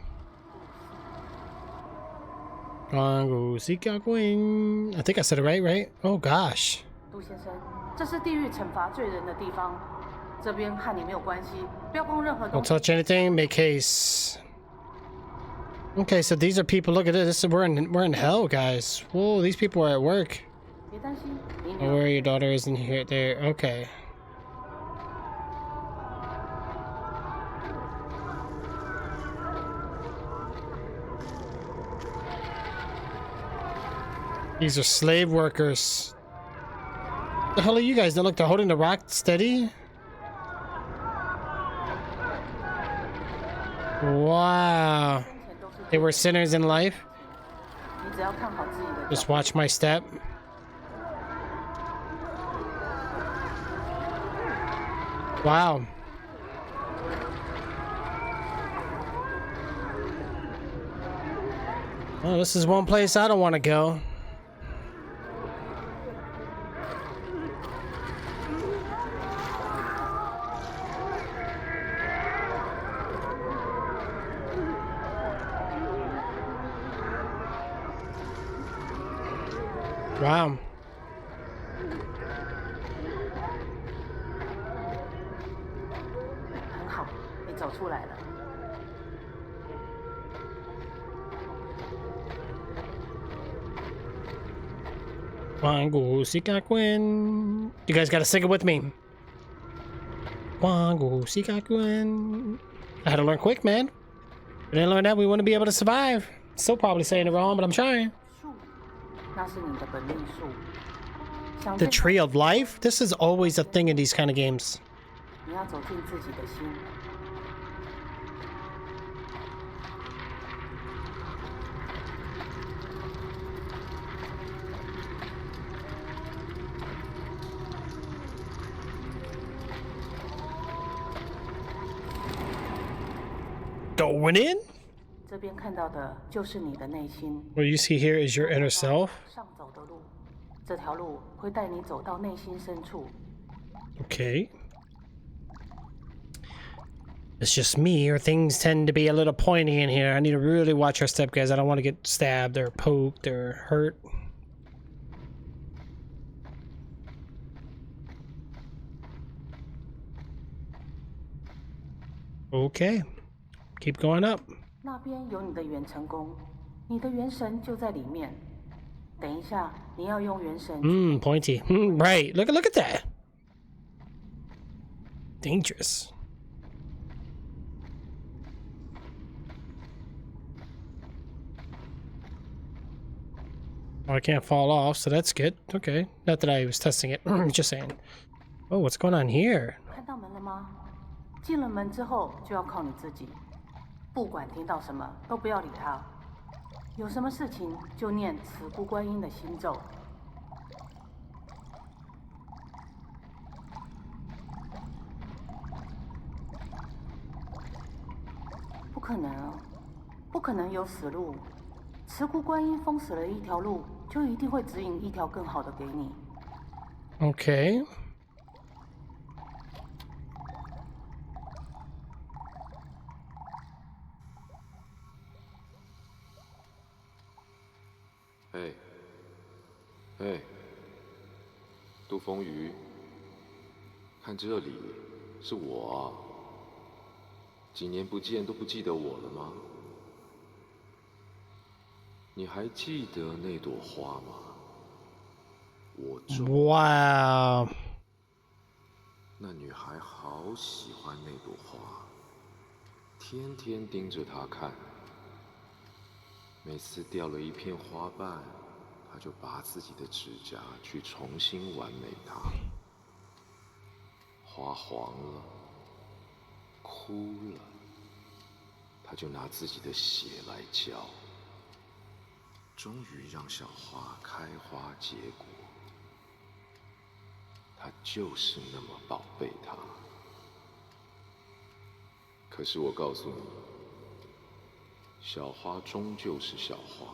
Go seek a Gwen. I think I said it right? Oh gosh. 杜先生，这是地狱惩罚罪人的地方，这边和你没有关系，不要碰任何东 Don't 西。 touch anything. Make haste. Okay, so these are people. Look at this. We're in hell, guys. Whoa, these people are at work. 别担心，你 Don't worry, your daughter isn't here. There. Okay. These are slave workers. The hell are you guys? They look, they're holding the rock steady. Wow. They were sinners in life. 你只要看好自己的。 Just watch my step. Wow. Oh, this is one place I don't want to go. Wow. 很好，你走出来了。 Wango Sikakwen. You guys gotta sing it with me. Wango Sikakwen. I had to learn quick, man. If I didn't learn that, we wouldn't be able to survive. Still probably saying it wrong, but I'm trying. 树，那是你的本命树。想 The 见 Tree of Life? This is always a thing in these kind of games. 你要走进自己的心。 Going in? 这边看到的就是你的内心。 What you see here is your inner self. 上走的路，这条路会带你走到内心深处。 Okay. It's just me, or things tend to be a little pointy in here. I need to really watch our step, guys. I don't want to get stabbed or poked or hurt. Okay. Keep going up. 那边有你的元成功，你的元神就在里面。等一下，你要用元神。 Pointy. Right. Look at that. Dangerous. Oh, I can't fall off, so that's good. Okay. Not that I was testing it. Just saying. Oh, what's going on here? 看到门了吗？进了门之后就要靠你自己，不管听到什么都不要理他。有什么事情就念慈姑观音的心咒。不可能，不可能有死路。慈姑观音封死了一条路，就一定会指引一条更好的给你。 Okay. Hey. Hey. 杜风雨，看这里，是我啊。几年不见都不记得我了吗？你还记得那朵花吗？我种。 Wow. 那女孩好喜欢那朵花，天天盯着它看。每次掉了一片花瓣，她就拔自己的指甲去重新完美它。花黄了，哭了，他就拿自己的血来浇，终于让小花开花结果。他就是那么宝贝它。可是我告诉你，小花终究是小花，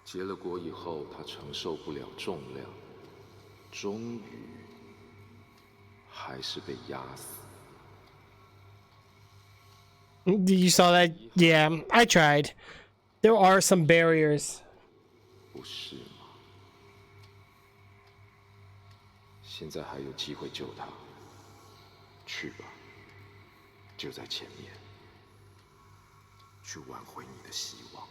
结了果以后，它承受不了重量，终于还是被压死。You saw that? Yeah, I tried. There are some barriers. 不是吗？现在还有机会救他，去吧，就在前面，去挽回你的希望。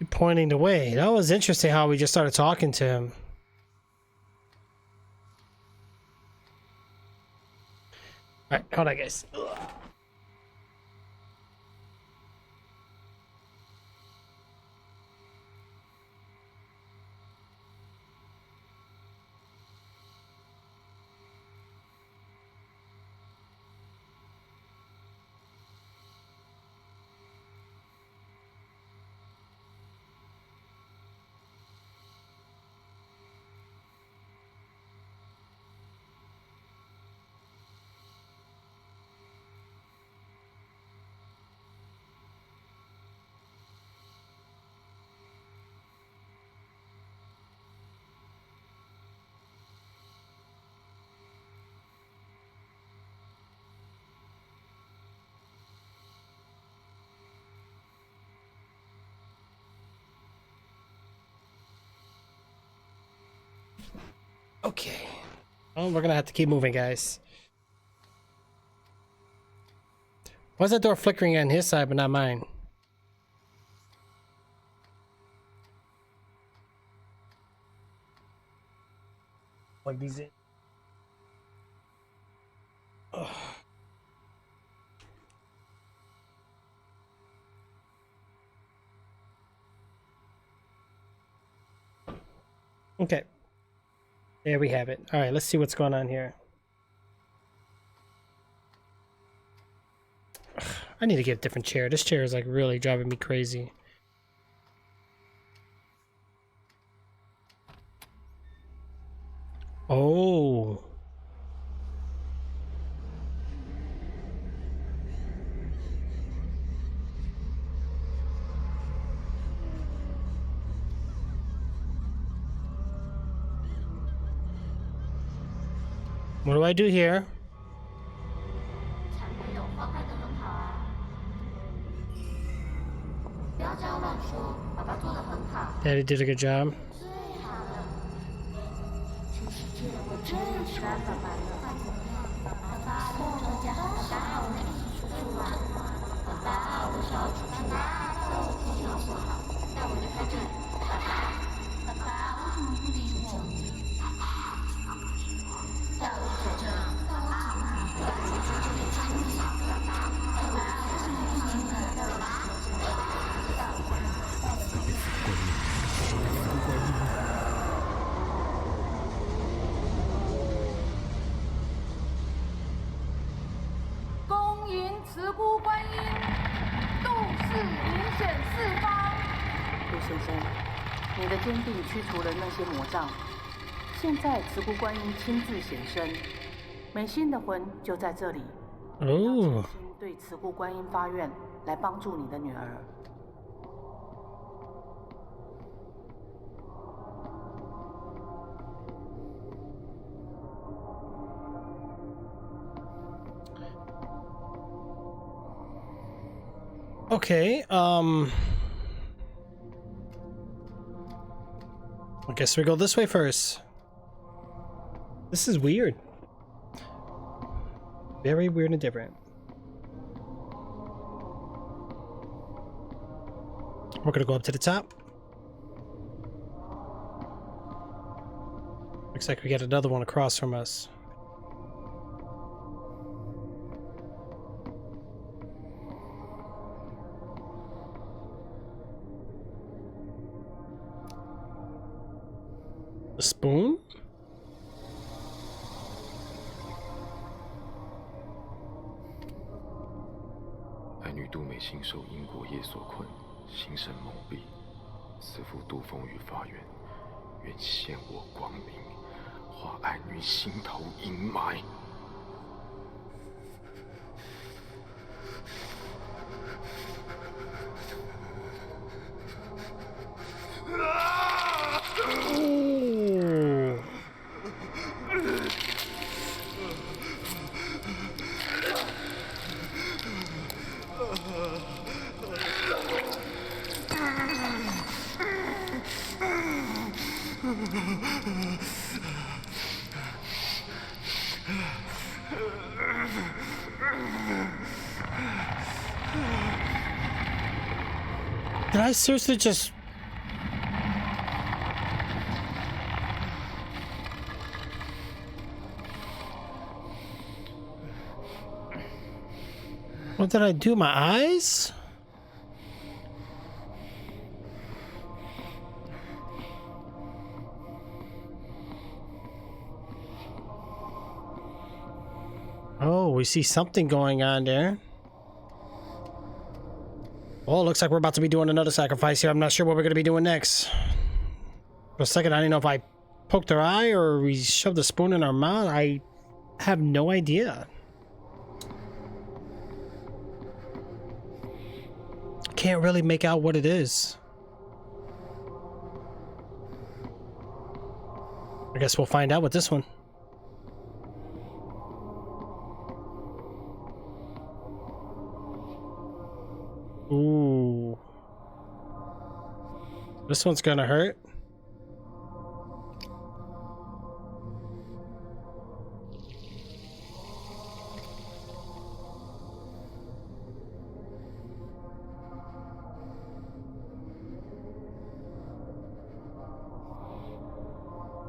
Pointing the way. That was interesting how we just started talking to him. Alright, hold on, guys. Okay. Well, we're gonna have to keep moving, guys. Why's that door flickering on his side but not mine? Plug these in. Ugh. Okay. There we have it. All right, let's see what's going on here. Ugh, I need to get a different chair. This chair is like really driving me crazy. Oh. What do I do here? Daddy did a good job.你的坚定驱除了那些魔障，现在慈姑观音亲自显身，美心的魂就在这里。哦，对慈姑观音发愿，来帮助你的女儿。Okay, I guess we go this way first. This is weird. Very weird and different. We're gonna go up to the top. Looks like we got another one across from us. The spoon?爱女杜美心受因果业所困，心神蒙蔽，慈父杜峰于发愿，愿现我光明，化爱女心头阴霾。Did I seriously just... What did I do? My eyes? Oh, we see something going on there. Oh, looks like we're about to be doing another sacrifice here. I'm not sure what we're going to be doing next. For a second, I didn't know if I poked her eye or we shoved a spoon in her mouth. I have no idea. Can't really make out what it is. I guess we'll find out with this one. Ooh. This one's gonna hurt.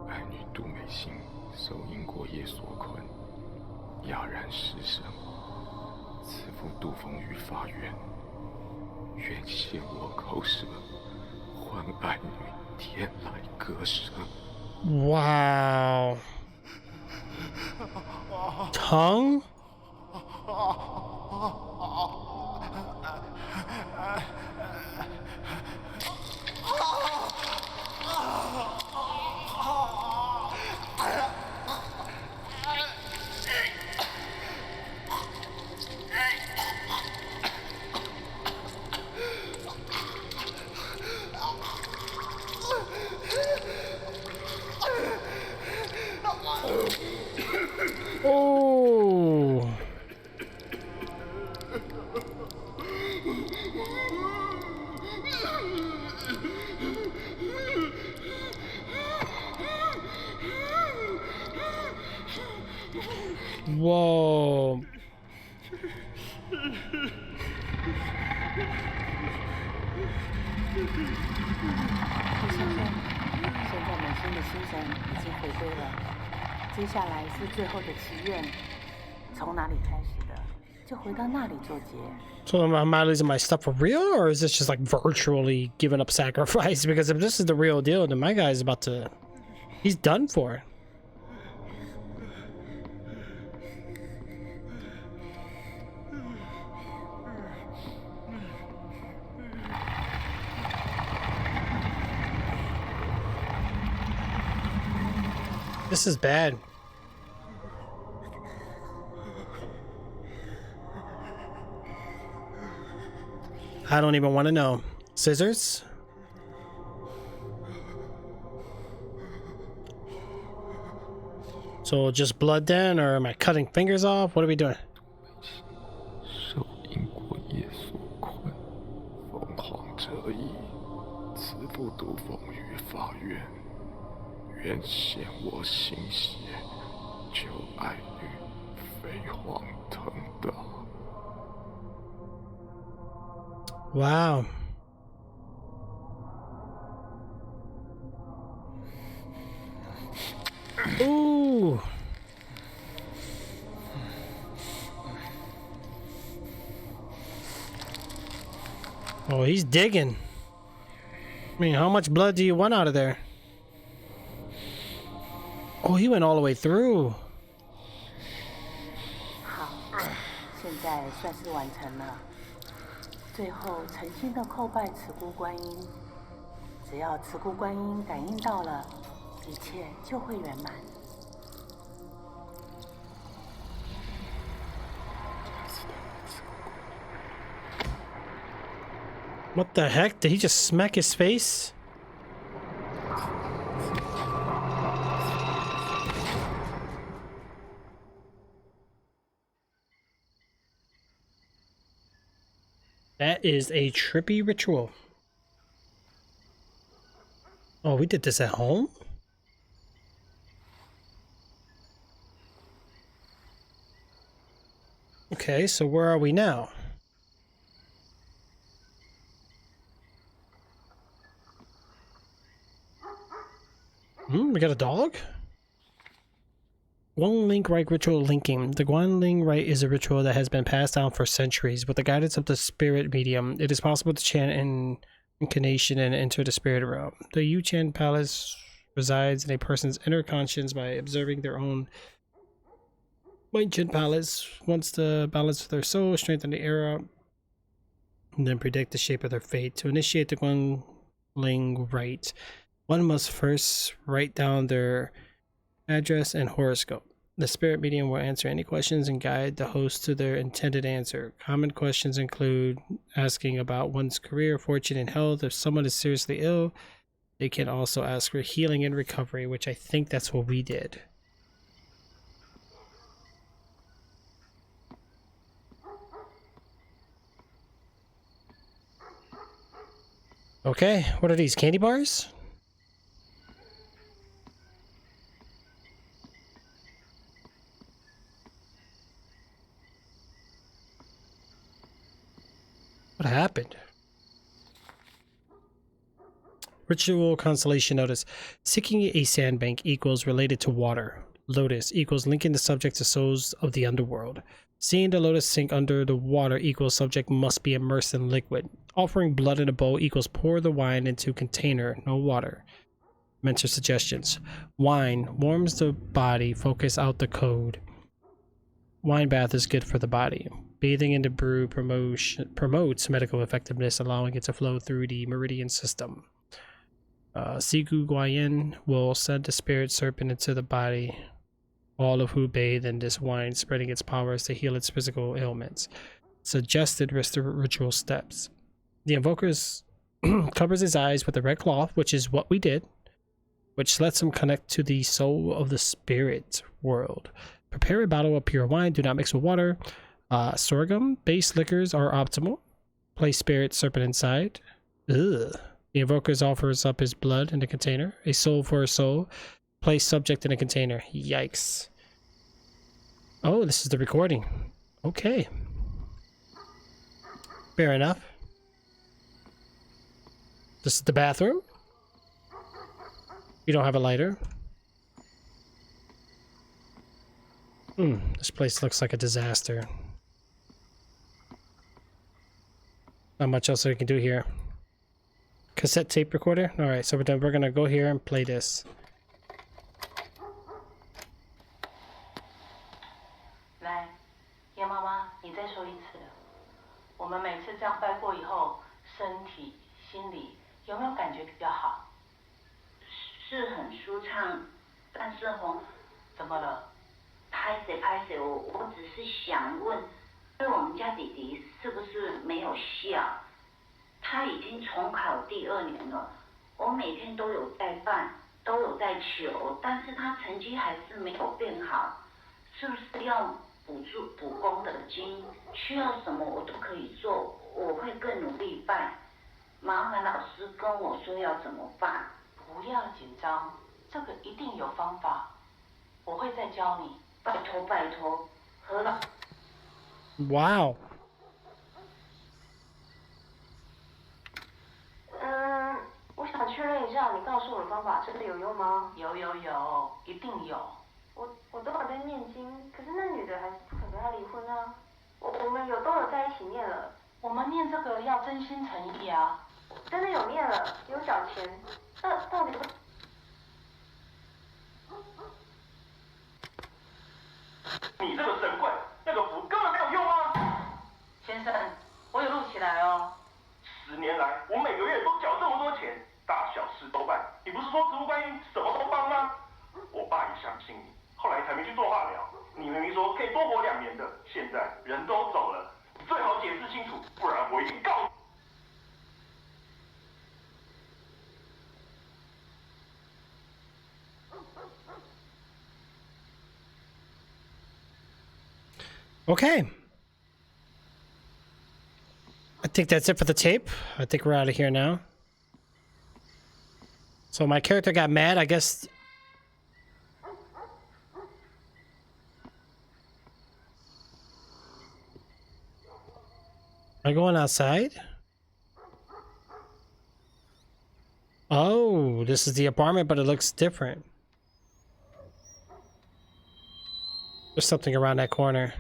爱女杜美心受因果业所困，哑然失声。慈父杜峰于发愿，愿现我口舌，还爱女天来歌声。Wow. Tongue? Oh. Whoa. 现在美心的心神已经回归了，接下来是最后的祈愿，从哪里开始的，就回到那里做结。So am I losing my stuff for real, or is this just like virtually giving up sacrifice? Because if this is the real deal, then my guy's about to... He's done for. This is bad. I don't even want to know. Scissors? So just blood then, or am I cutting fingers off? What are we doing? 受因果业所困，凤凰折翼，慈父杜峰于发愿，愿现我心血，救爱女飞黄腾达。 Wow. Ooh. Oh, he's digging. I mean, how much blood do you want out of there? Oh, he went all the way through. 好，现在算是完成了。最后诚心的叩拜慈姑观音，只要慈姑观音感应到了，一切就会圆满。What the heck? Did he just smack his face? That is a trippy ritual. Oh, we did this at home? Okay, so where are we now? We got a dog? Guanling Rite ritual linking. The Guanling Rite is a ritual that has been passed down for centuries. With the guidance of the spirit medium, it is possible to chant an incantation and enter the spirit realm. The Yuchan Palace resides in a person's inner conscience by observing their own Yuchan Palace. Once the balance of their soul, strengthen the era, and then predict the shape of their fate. To initiate the Guanling Rite, one must first write down their address and horoscope. The spirit medium will answer any questions and guide the host to their intended answer. Common questions include asking about one's career, fortune, and health. If someone is seriously ill, they can also ask for healing and recovery, which I think that's what we did. Okay, what are these, candy bars? What happened? Ritual constellation notice. Seeking a sandbank equals related to water. Lotus equals linking the subject to souls of the underworld. Seeing the lotus sink under the water equals subject must be immersed in liquid. Offering blood in a bowl equals pour the wine into container, no water. Mentor suggestions. Wine warms the body, focus out the code. Wine bath is good for the body. Bathing in the brew promotes medical effectiveness, allowing it to flow through the meridian system. Sigu Guayin will send the spirit serpent into the body, all of who bathe in this wine, spreading its powers to heal its physical ailments. Suggested ritual steps. The invoker covers his eyes with a red cloth, which is what we did, which lets him connect to the soul of the spirit world. Prepare a bottle of pure wine. Do not mix with water. Sorghum-based liquors are optimal. Place spirit serpent inside. Ugh. The invoker offers up his blood in a container. A soul for a soul. Place subject in a container. Yikes. Oh, this is the recording. Okay. Fair enough. This is the bathroom. You don't have a lighter. This place looks like a disaster. Not much else we can do here. Cassette tape recorder? Alright, so we're gonna go here and play this. 来，叶妈妈，你再说一次。我们每次这样拜过以后，身体、心理有没有感觉比较好？是很舒畅，但是怎么了？拍谁，我只是想问，因为我们家弟弟是不是没有笑？他已经重考第2年了，我每天都有在办，都有在求，但是他成绩还是没有变好，是不是要补功的经？需要什么我都可以做，我会更努力办。麻烦老师跟我说要怎么办。不要紧张，这个一定有方法，我会再教你。拜托，何老。Wow. 我想确认一下，你告诉我的方法真的有用吗？有，一定有。我都有在念经，可是那女的还是不肯跟他离婚啊。我们都有在一起念了。我们念这个要真心诚意啊。真的有念了，有缴钱。那到底你不是说植物观音什么都帮吗？我爸也相信你，后来才没去做化疗。你明明说可以多活2年的，现在人都走了，你最好解释清楚，不然我一定告你。Okay. I think that's it for the tape. I think we're out of here now. So my character got mad, I guess. Am I going outside? Oh, this is the apartment, but it looks different. There's something around that corner.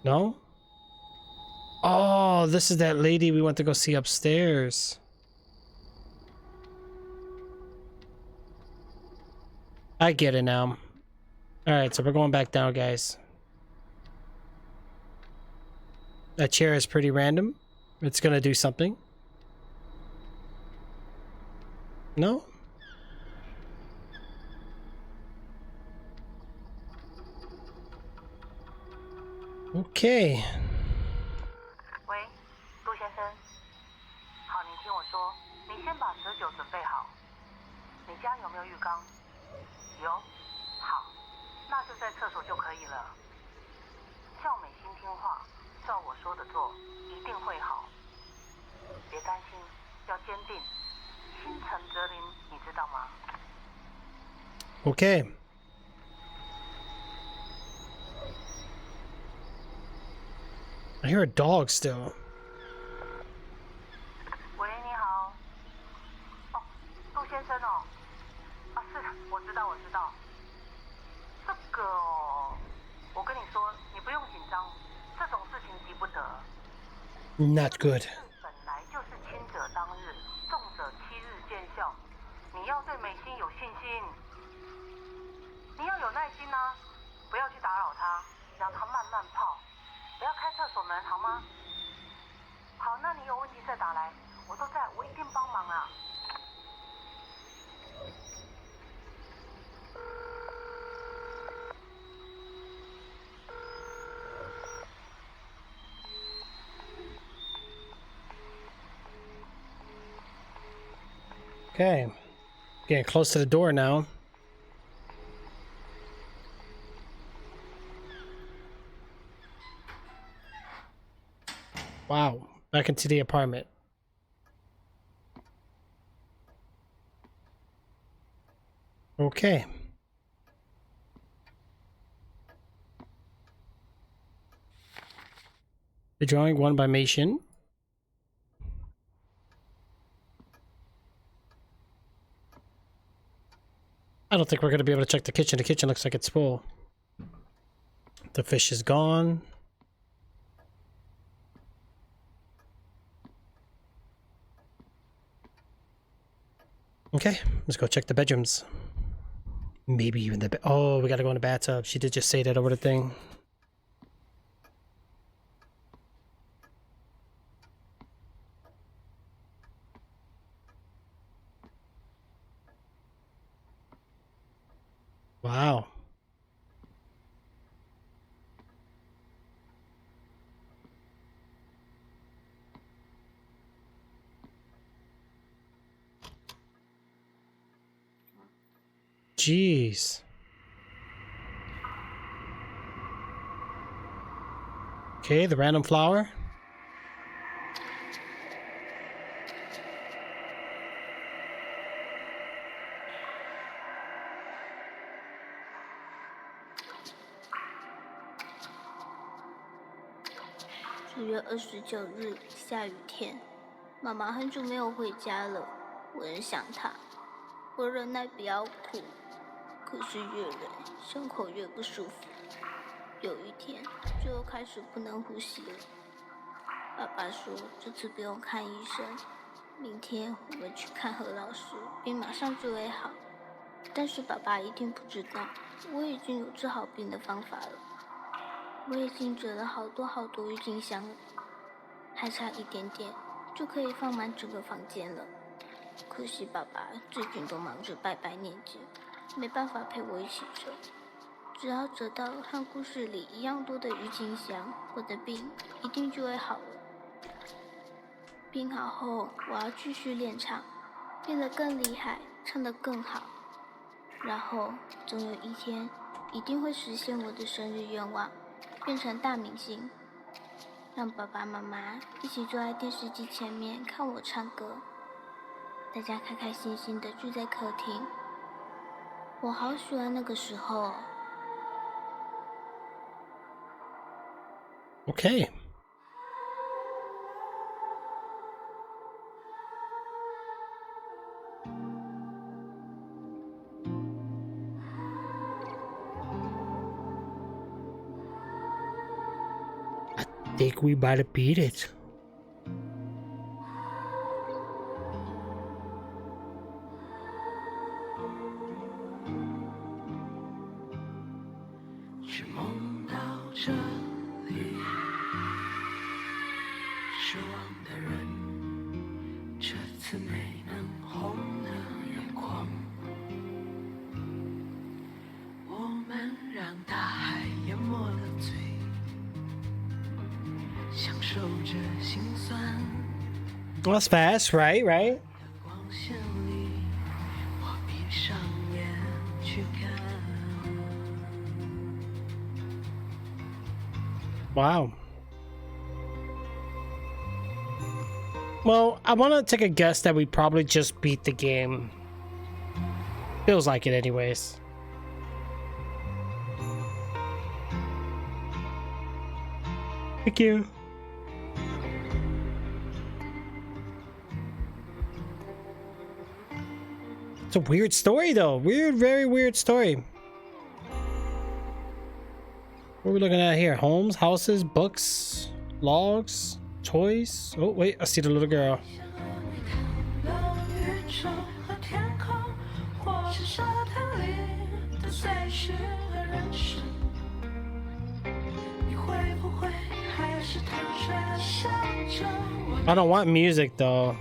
No? Oh, this is that lady we went to go see upstairs. I get it now. Alright, so we're going back down, guys. That chair is pretty random. It's gonna do something. No? Okay. 喂，杜先生。好，你听我说，你先把蛇酒准备好。你家有没有浴缸？有。好，那就在厕所就可以了。叫美心听话，照我说的做，一定会好。别担心，要坚定，心诚则灵，你知道吗？ Okay. I hear a dog still. 喂，你好。哦，杜先生哦。啊，是，我知道。这个哦，我跟你说，你不用紧张，这种事情急不得。Not good. 本来就是轻者当日，重者7日见效。你要对美心有信心，你要有耐心啊，不要去打扰她，让她慢慢泡。 不要开厕所门，好吗？好，那你有问题再打来，我都在，我一定帮忙啊。Okay. Getting close to the door now. Wow, back into the apartment. Okay. The drawing one by Meishin. I don't think we're going to be able to check the kitchen. The kitchen looks like it's full. The fish is gone. Okay, let's go check the bedrooms. Maybe even the oh, we gotta go in the bathtub. She did just say that over the thing. Wow. Jeez. Okay, the random flower.10月29日，下雨天，妈妈很久没有回家了，我很想她。我忍耐不要哭，可是越忍，胸口越不舒服。有一天，就又开始不能呼吸了。爸爸说这次不用看医生，明天我们去看何老师，病马上就会好。但是爸爸一定不知道，我已经有治好病的方法了。我已经折了好多郁金香了，还差一点点就可以放满整个房间了。可惜爸爸最近都忙着拜拜念经，没办法陪我一起折。只要折到和故事里一样多的郁金香，我的病一定就会好了。病好后，我要继续练唱，变得更厉害，唱得更好。然后总有一天，一定会实现我的生日愿望，变成大明星，让爸爸妈妈一起坐在电视机前面看我唱歌，大家开开心心的聚在客厅。我好喜欢那个时候哦。Okay. I think we might have beat it. Well, that's fast, right? Right? Wow. Well, I want to take a guess that we probably just beat the game. Feels like it anyways. Thank you. It's a weird story though. Weird, very weird story. What are we looking at here? Homes, houses, books, logs, toys. Oh, wait, I see the little girl. I don't want music though.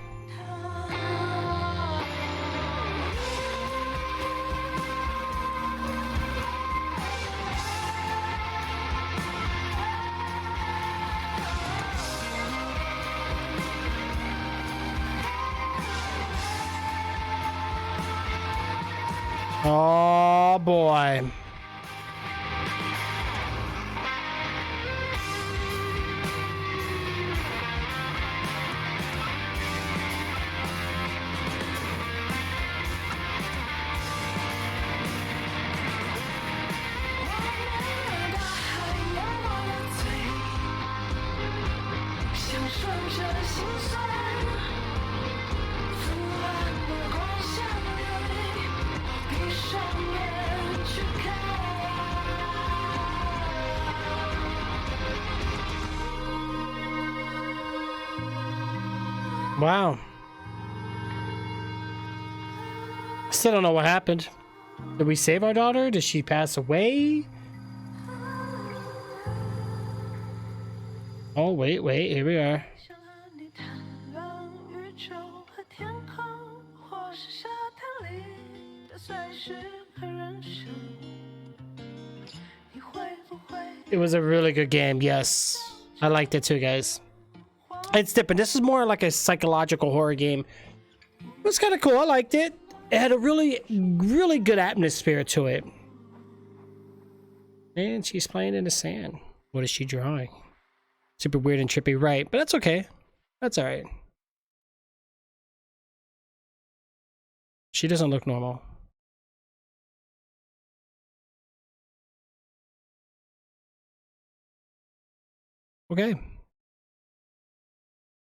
Oh boy. Wow. Still don't know what happened. Did we save our daughter? Did she pass away? Oh, wait, here we are. It was a really good game, yes. I liked it too, guys. It's different. This is more like a psychological horror game. It was kind of cool. I liked it. It had a really, really good atmosphere to it. And she's playing in the sand. What is she drawing? Super weird and trippy, right? But that's okay. That's all right. She doesn't look normal. Okay.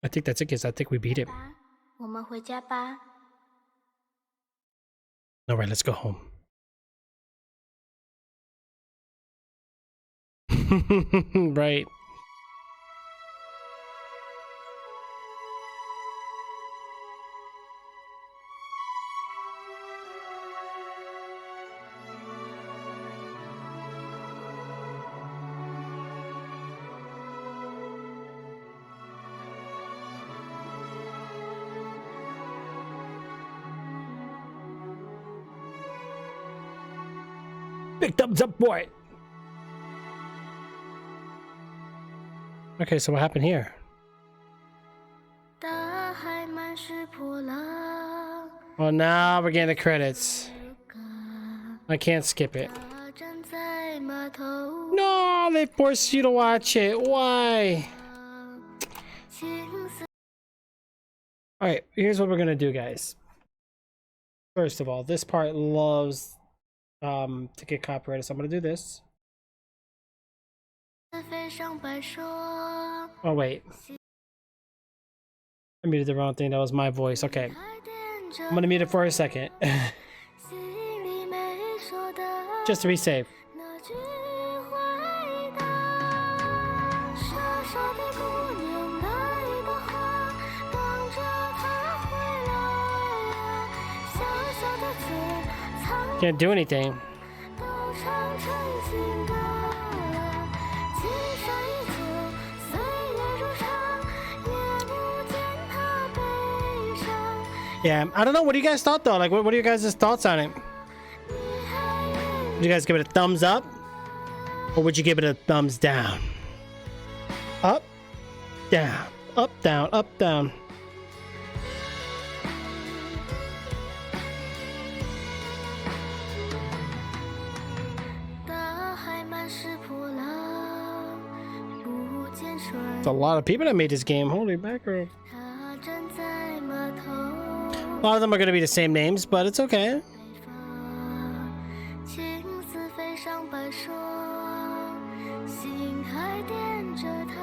I think that's it, kids. I think we beat it. 我们回家吧。 All right, let's go home. Right. Big thumbs up, boy. Okay, so what happened here? 大海满是波浪， Well, now we're getting the credits. I can't skip it. 他站在码头， No, they forced you to watch it. Why? 青丝 Alright, here's what we're gonna do, guys. First of all, this part loves to get copyrighted, so I'm gonna do this. 飞上白霜， Oh, wait. I muted the wrong thing. That was my voice. Okay. 还惦着 I'm gonna mute it for a second. 心里没说的 Just to be safe. 那句回答。傻傻的姑娘来的话，等着他回来呀。小小的嘴藏 Can't do anything. 都唱成情歌。今生依旧，岁月如常，也不见他悲伤。 Yeah, I don't know. What do you guys thought, though? Like, what are your guys' thoughts on it? Would you guys give it a thumbs up? Or would you give it a thumbs down? Up, down, up, down, up, down. It's a lot of people that made this game. Holy mackerel. A lot of them are going to be the same names, but it's okay. 青丝飞上白霜，心还惦着他，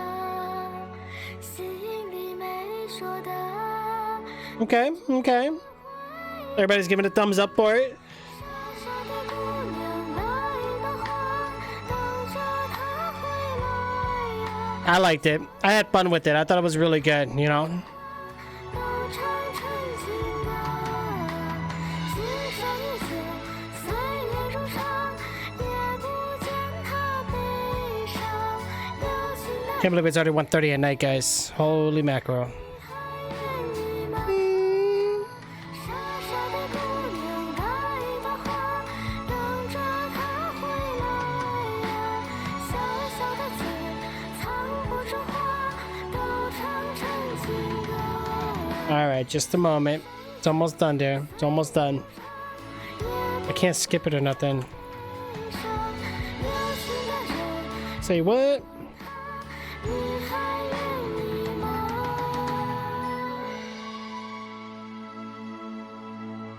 心里没说的。 Okay, okay. Everybody's giving a thumbs up for it. 傻傻的姑娘来的话，等着他回来呀。 I liked it. I had fun with it. I thought it was really good, you know? 都唱成情歌，今生依旧，岁月如常，也不见他悲伤。有情的 Can't believe it's already 1:30 at night, guys. Holy mackerel. 傻傻的姑娘来的话，等着他回来呀。小小的嘴藏不住话，都唱成情歌。 Alright, just a moment. It's almost done, there. It's almost done. I can't skip it or nothing. Say what?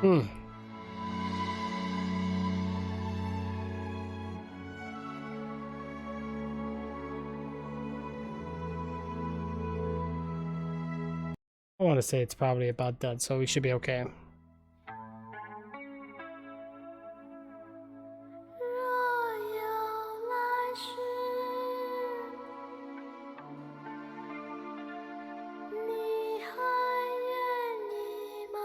Hmm. I want to say it's probably about done, so we should be okay. 若有来世，你还愿意吗？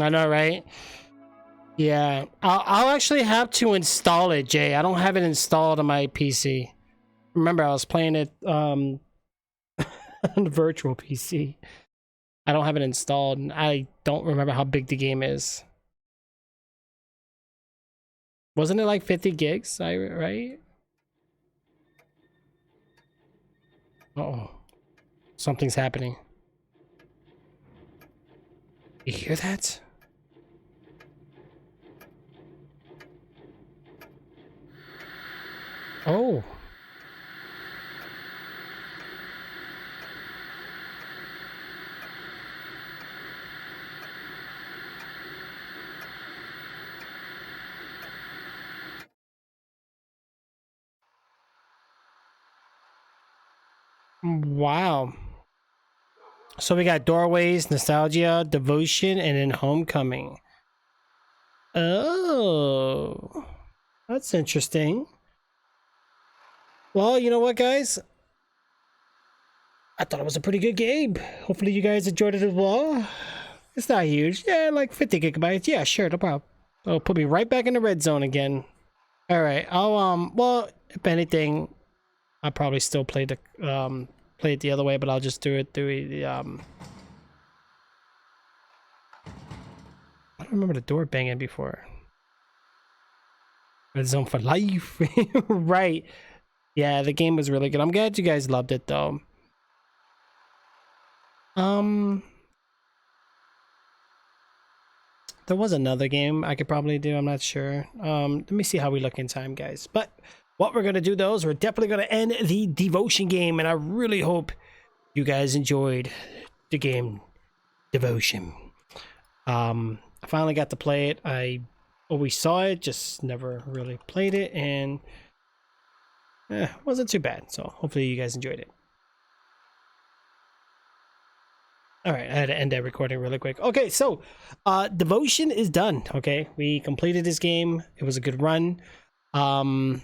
I know, right? Yeah, I'll actually have to install it, Jay. I don't have it installed on my PC. Remember, I was playing it on the virtual PC. I don't have it installed, and I don't remember how big the game is. Wasn't it like 50 gigs, right? Uh-oh. Something's happening. You hear that? Oh. Wow. So we got Doorways, Nostalgia, Devotion, and then Homecoming. Oh. That's interesting. Well, you know what, guys? I thought it was a pretty good game. Hopefully you guys enjoyed it as well. It's not huge. Yeah, like 50 gigabytes. Yeah, sure, no problem. It'll put me right back in the red zone again. Alright, I'll, well, if anything, I'll probably still play the, play it the other way, but I'll just do it through the, don't remember the door banging before. Red Zone for life. Right. Yeah, the game was really good. I'm glad you guys loved it though. There was another game I could probably do. I'm not sure. Let me see how we look in time, guys. But what we're gonna do though is we're definitely gonna end the Devotion game, and I really hope you guys enjoyed the game Devotion. I finally got to play it. I always saw it, just never really played it, and wasn't too bad. So hopefully you guys enjoyed it. All right, I had to end that recording really quick. Okay, so Devotion is done. Okay, we completed this game. It was a good run. The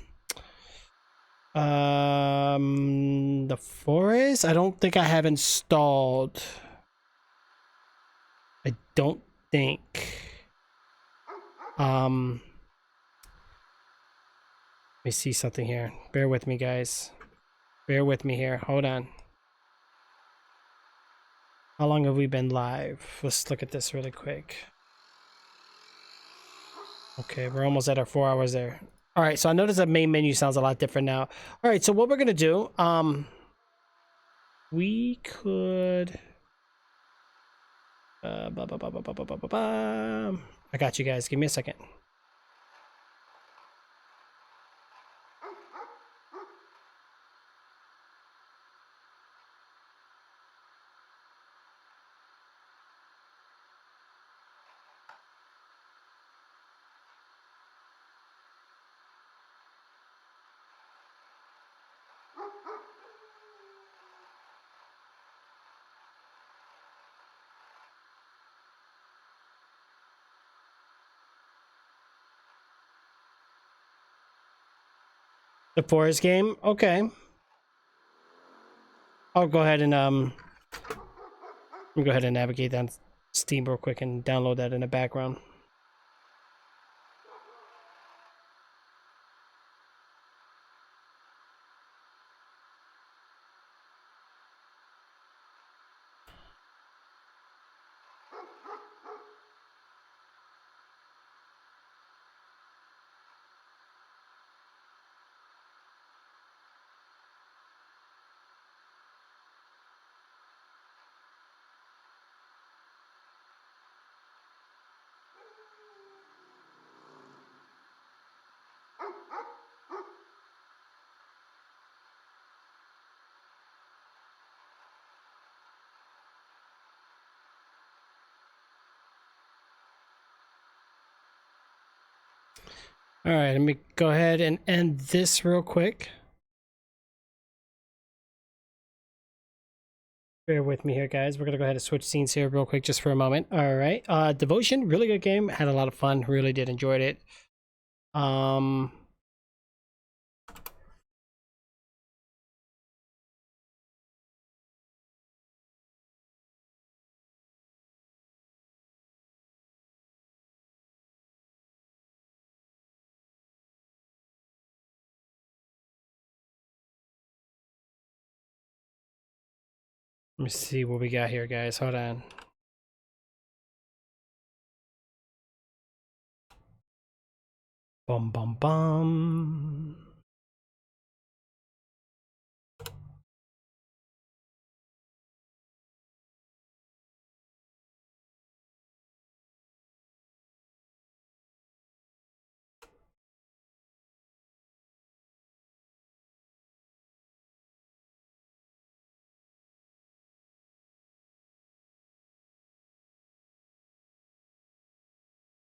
Forest, I don't think I have installed. I don't think. Let me see something here. Bear with me, guys. Bear with me here. Hold on. How long have we been live? Let's look at this really quick. Okay, we're almost at our 4 hours there. All right, so I noticed the main menu sounds a lot different now. All right, so what we're gonna do, we could, I got you guys. Give me a second. The Forest game, okay. I'll go ahead and let me go ahead and navigate down Steam real quick and download that in the background. All right, let me go ahead and end this real quick. Bear with me here, guys. We're gonna go ahead and switch scenes here real quick just for a moment. All right, Devotion, really good game. Had a lot of fun. Really did enjoy it. Let me see what we got here, guys. Hold on. Bum bum bum.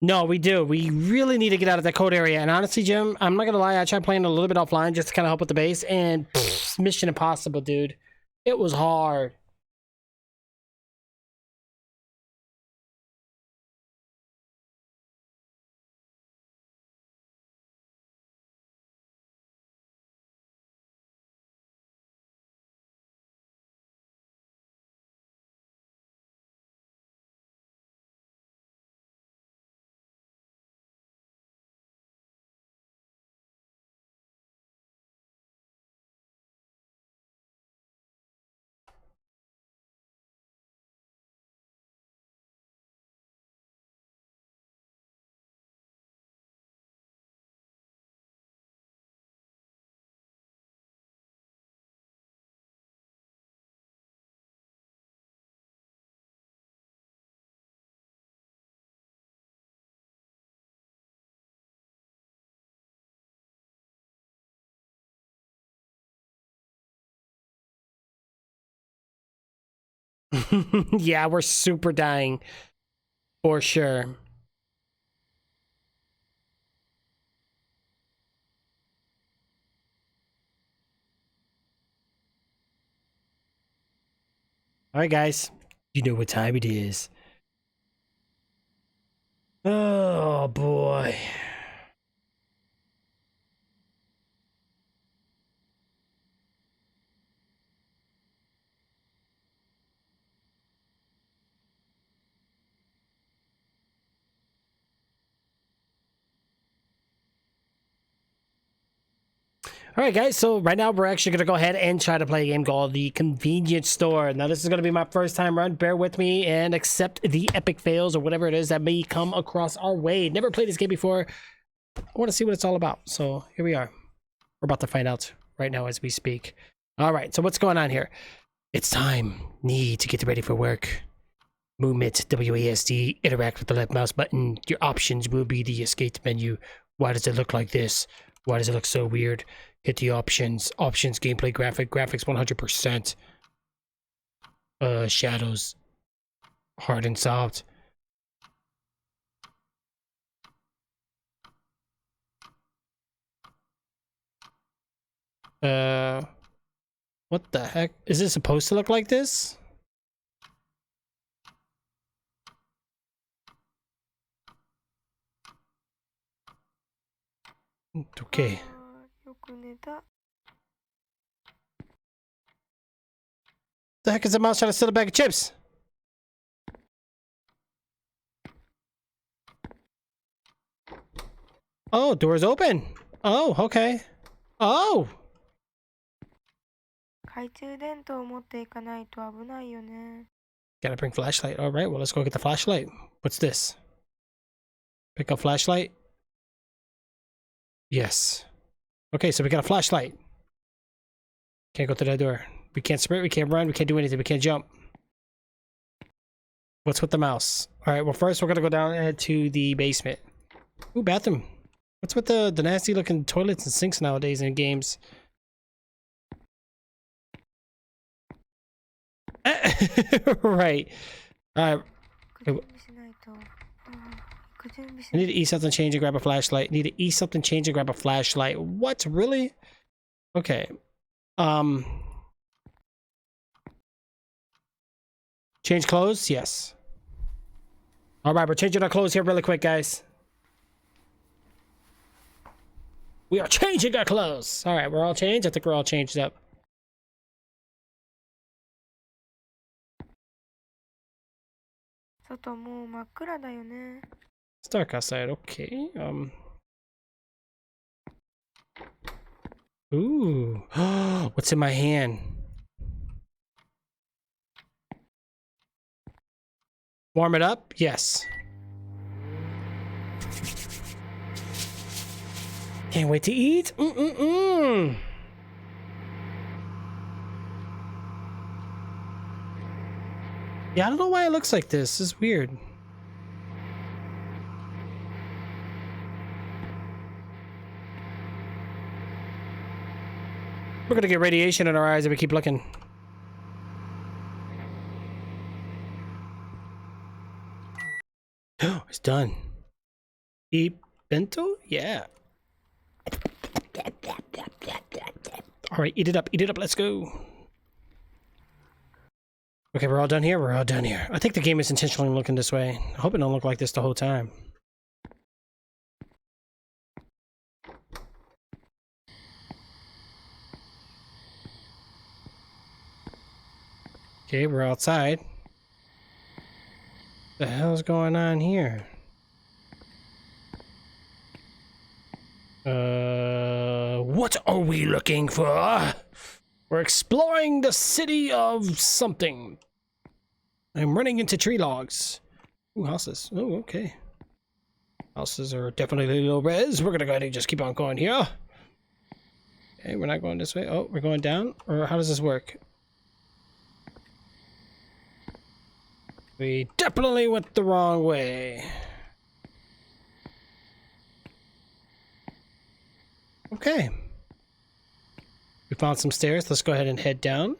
No, we do. We really need to get out of that code area. And honestly, Jim, I'm not gonna lie. I tried playing a little bit offline just to kind of help with the base, and Mission Impossible, dude. It was hard. Yeah, we're super dying. For sure. Alright, guys. You know what time it is. Oh, boy. All right, guys, so right now we're actually going to go ahead and try to play a game called The Convenience Store. Now, this is going to be my first time run. Bear with me and accept the epic fails or whatever it is that may come across our way. Never played this game before. I want to see what it's all about. So here we are. We're about to find out right now as we speak. All right, so what's going on here? It's time. Need to get ready for work. Movement, WASD, interact with the left mouse button. Your options will be the escape menu. Why does it look like this? Why does it look so weird? Hit the options. Options, gameplay, graphics 100%. Shadows. Hard and soft. What the heck? Is it supposed to look like this? Okay. The heck is the mouse trying to steal a bag of chips? Oh, door's open. Oh, okay. Oh! Gotta bring flashlight. Alright, well, let's go get the flashlight. What's this? Pick up flashlight? Yes. Okay, so we got a flashlight. Can't go through that door. We can't sprint, we can't run, we can't do anything, we can't jump. What's with the mouse? Alright, well, first we're gonna go down to the basement. Ooh, bathroom. What's with the nasty looking toilets and sinks nowadays in games? Right. Alright. I need to eat something, change, and grab a flashlight. Need to eat something, change, and grab a flashlight. What? Really? Okay. Change clothes? Yes. Alright, we're changing our clothes here really quick, guys. We are changing our clothes. Alright, we're all changed. I think we're all changed up. It's dark outside. Okay. Ooh. What's in my hand? Warm it up? Yes. Can't wait to eat. Yeah, I don't know why it looks like this. It's weird. We're gonna get radiation in our eyes if we keep looking. It's done. Eat bento? Yeah. Alright, eat it up, let's go. Okay, we're all done here, I think the game is intentionally looking this way. I hope it don't look like this the whole time. Okay, we're outside. The hell's going on here? What are we looking for? We're exploring the city of something. I'm running into tree logs. Ooh, houses. Oh, okay. Houses are definitely low res. We're gonna go ahead and just keep on going here. Okay, we're not going this way. Oh, we're going down? Or how does this work? We definitely went the wrong way. Okay. We found some stairs. Let's go ahead and head down.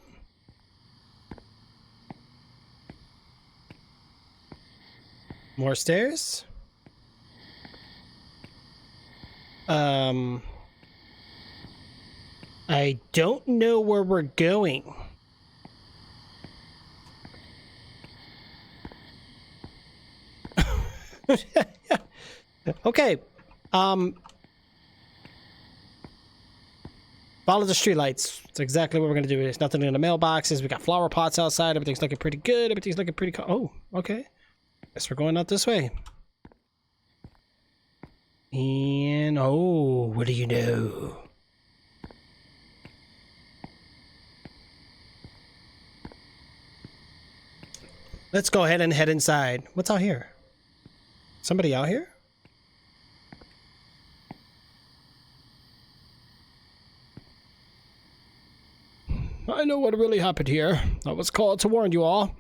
More stairs? I don't know where we're going. Okay. Follow the streetlights. That's exactly what we're gonna do. There's nothing in the mailboxes. We got flower pots outside. Everything's looking pretty good. Everything's looking pretty oh, okay. Guess we're going out this way. And oh, what do you know? Let's go ahead and head inside. What's out here? Somebody out here? I know what really happened here. I was called to warn you all,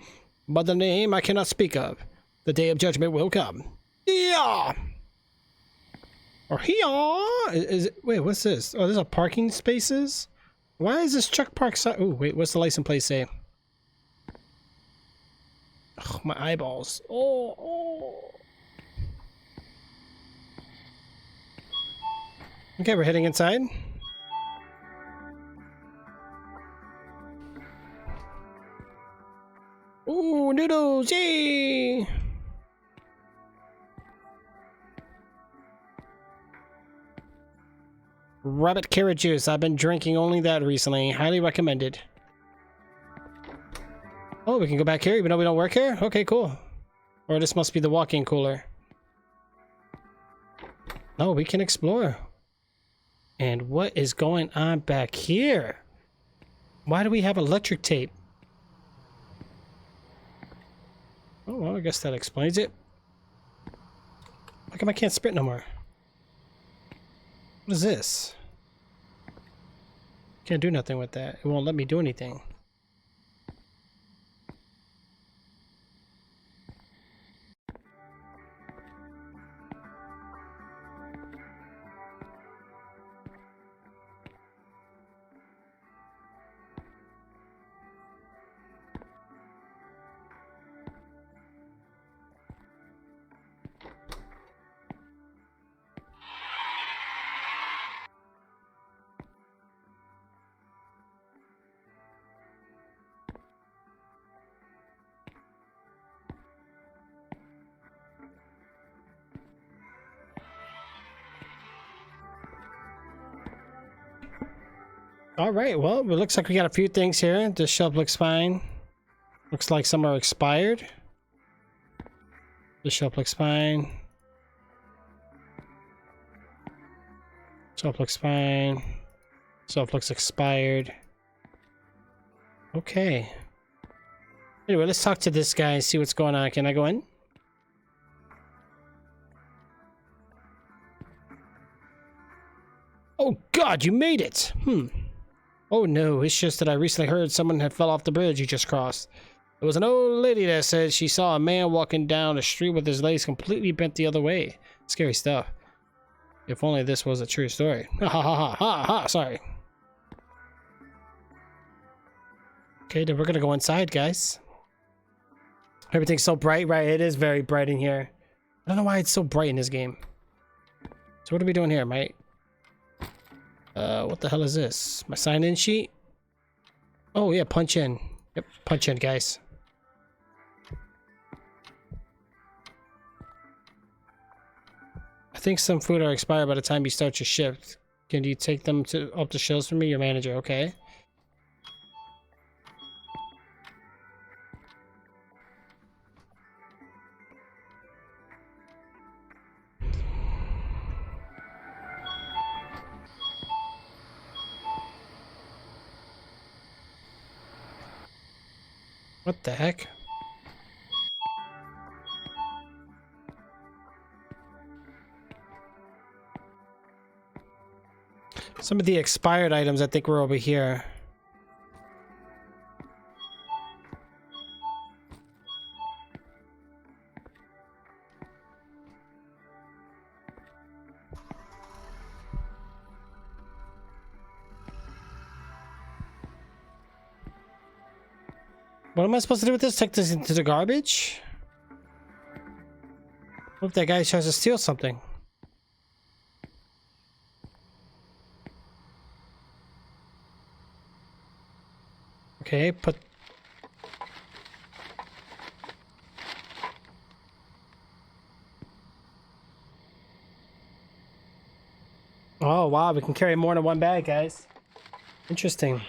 but the name I cannot speak of. The day of judgment will come. Yeah. Or is it? Wait, what's this? Oh, there's a parking spaces. Why is this Chuck Park sign? Oh, wait, what's the license plate say? Oh, my eyeballs. Oh. Okay, we're heading inside. Ooh, noodles, yay! Rabbit carrot juice. I've been drinking only that recently. Highly recommended. Oh, we can go back here even though we don't work here? Okay, cool. Or this must be the walk-in cooler. No, we can explore. And what is going on back here? Why do we have electric tape? Oh, well, I guess that explains it. How come I can't sprint no more? What is this? Can't do nothing with that. It won't let me do anything. All right, well, it looks like we got a few things here. This shelf looks fine. Looks like some are expired. This shelf looks fine. Shelf looks fine. Shelf looks expired. Okay. Anyway, let's talk to this guy and see what's going on. Can I go in? Oh God, you made it! Oh no, it's just that I recently heard someone had fell off the bridge you just crossed. There was an old lady that said she saw a man walking down the street with his legs completely bent the other way. Scary stuff. If only this was a true story. Ha ha ha ha ha, sorry. Okay, then we're gonna go inside, guys. Everything's so bright, right? It is very bright in here. I don't know why it's so bright in this game. So what are we doing here, mate? What the hell is this? My sign-in sheet? Oh yeah, punch in. Yep, punch in, guys. I think some food are expired by the time you start your shift. Can you take them up the shelves for me? Your manager, okay. What the heck? Some of the expired items I think were over here. What am I supposed to do with this? Take this into the garbage? Hope that guy tries to steal something. Okay, put... Oh, wow, we can carry more than one bag, guys. Interesting.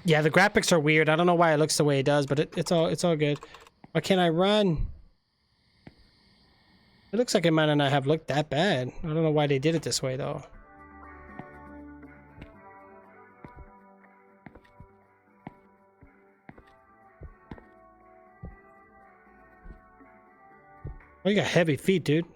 Yeah, the graphics are weird. I don't know why it looks the way it does, but it's all good. Why can't I run? It looks like it might not have looked that bad. I don't know why they did it this way, though. Oh, you got heavy feet, dude.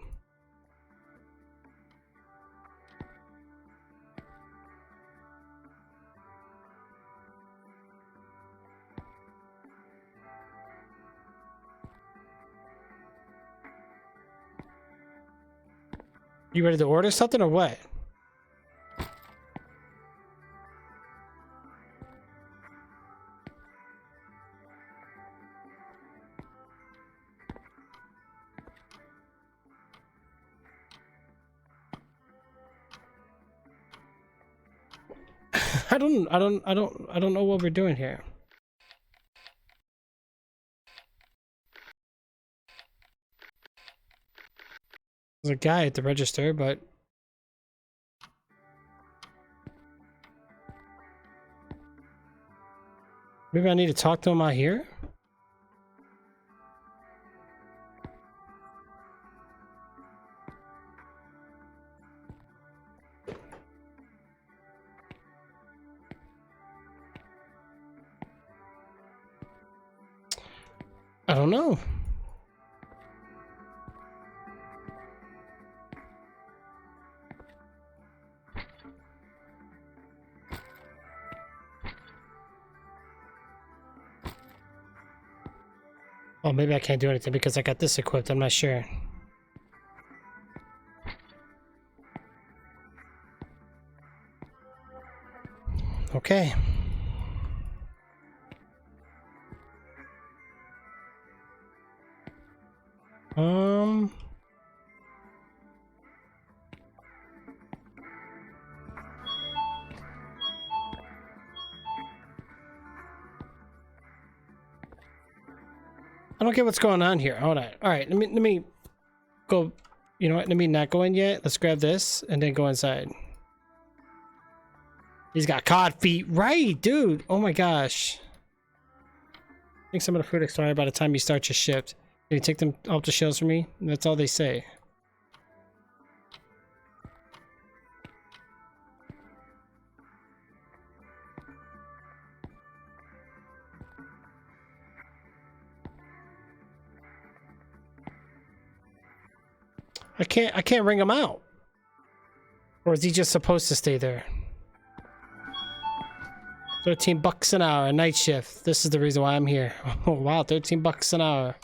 You ready to order something or what? I don't know what we're doing here. There's a guy at the register, but maybe I need to talk to him out here? I don't know. Oh, maybe I can't do anything because I got this equipped. I'm not sure. Okay. I don't get what's going on here. Hold on. All right, let me go. You know what? Let me not go in yet. Let's grab this and then go inside. He's got cod feet, right, dude? Oh my gosh. I think some of the food expired by the time you start your shift. Can you take them off the shelves for me? That's all they say. I can't ring him out. Or is he just supposed to stay there? $13 an hour, a night shift. This is the reason why I'm here. Oh wow, $13 an hour.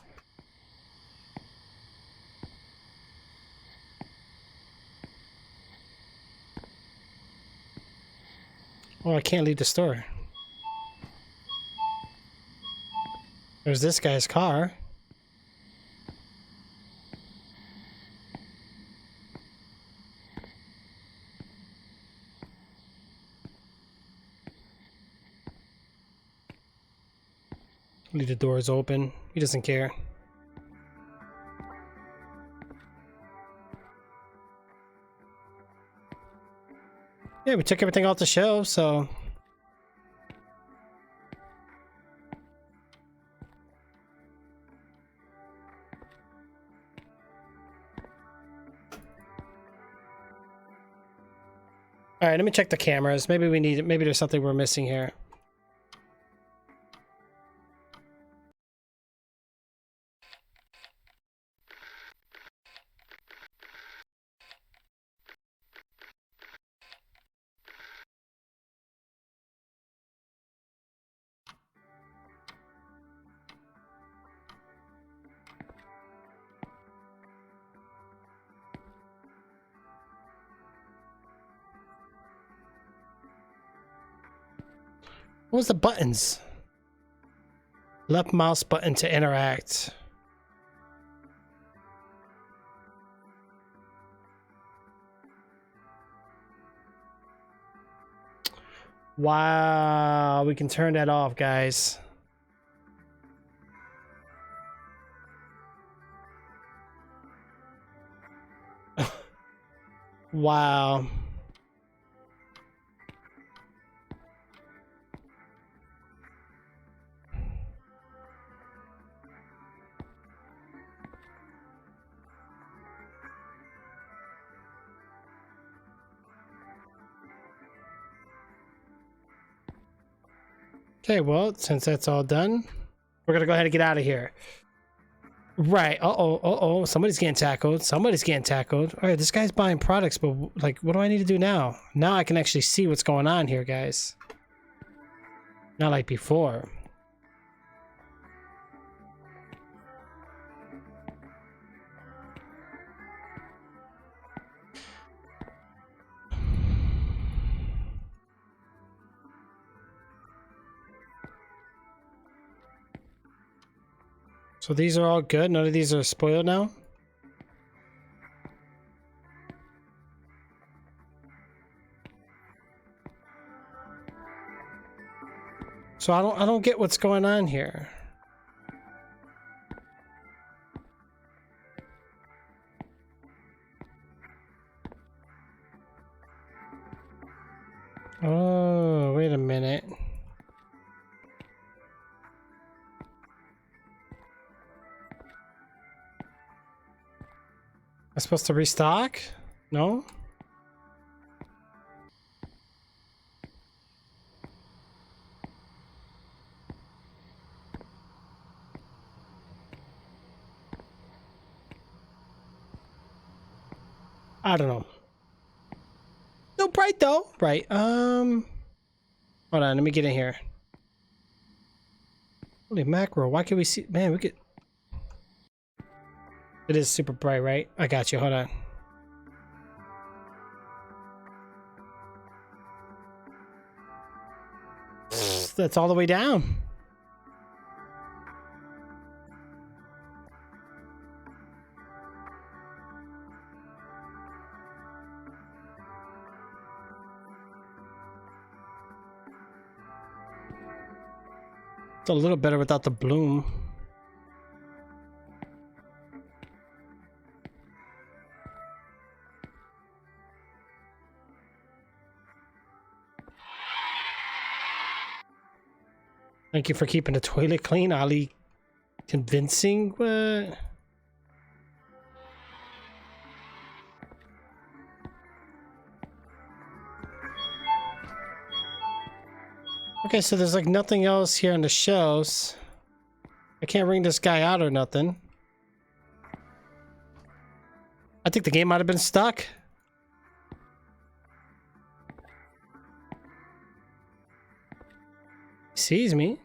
Oh, I can't leave the store. There's this guy's car. Leave the doors open. He doesn't care. Yeah, we took everything off the shelves, so... Alright, let me check the cameras. Maybe we need it. Maybe there's something we're missing here. What was the buttons? Left mouse button to interact. Wow, we can turn that off, guys. Wow. Okay, well, since that's all done, we're gonna go ahead and get out of here. Right. Uh-oh. Somebody's getting tackled. Somebody's getting tackled. All right, this guy's buying products, but like, what do I need to do now? Now I can actually see what's going on here, guys. Not like before. So these are all good? None of these are spoiled now? So I don't get what's going on here. Oh, wait a minute. I'm supposed to restock? No? I don't know. No, bright though. Bright. Hold on, let me get in here. Holy mackerel, why can't we see? Man, we could. It is super bright, right? I got you. Hold on. That's all the way down. It's a little better without the bloom. Thank you for keeping the toilet clean, Ali. Convincing? What? Okay, so there's like nothing else here on the shelves. I can't ring this guy out or nothing. I think the game might have been stuck. He sees me.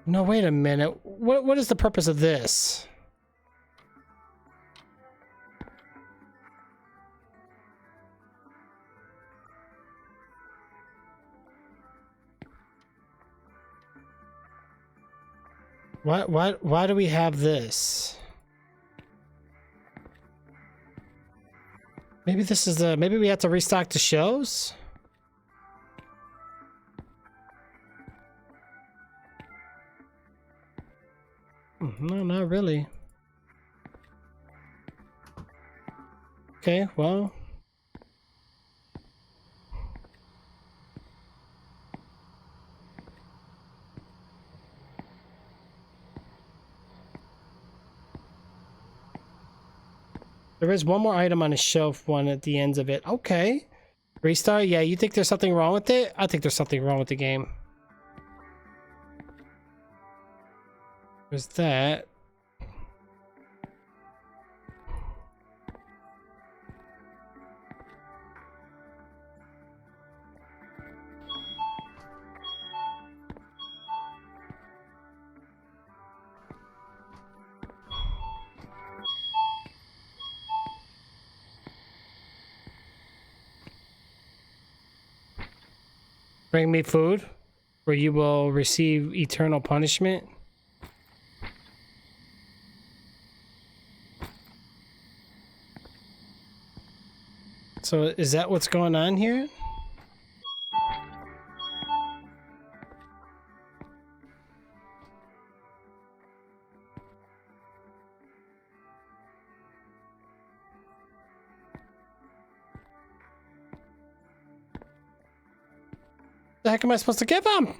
No, wait a minute. What is the purpose of this? Why do we have this? Maybe this is the, maybe we have to restock the shelves? No, not really. Okay, well. There is one more item on the shelf, one at the ends of it. Okay. Restart? Yeah, you think there's something wrong with it? I think there's something wrong with the game. There's that. Bring me food, or you will receive eternal punishment. So is that what's going on here? The heck am I supposed to give him?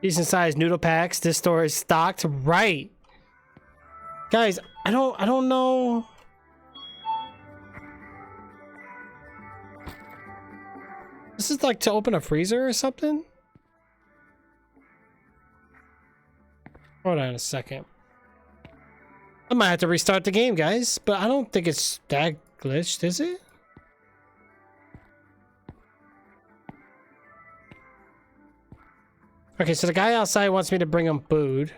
Decent sized noodle packs. This store is stocked. Right. Guys, I don't know. This is like to open a freezer or something? Hold on a second. I might have to restart the game, guys, but I don't think it's that glitched, is it? Okay, so the guy outside wants me to bring him food.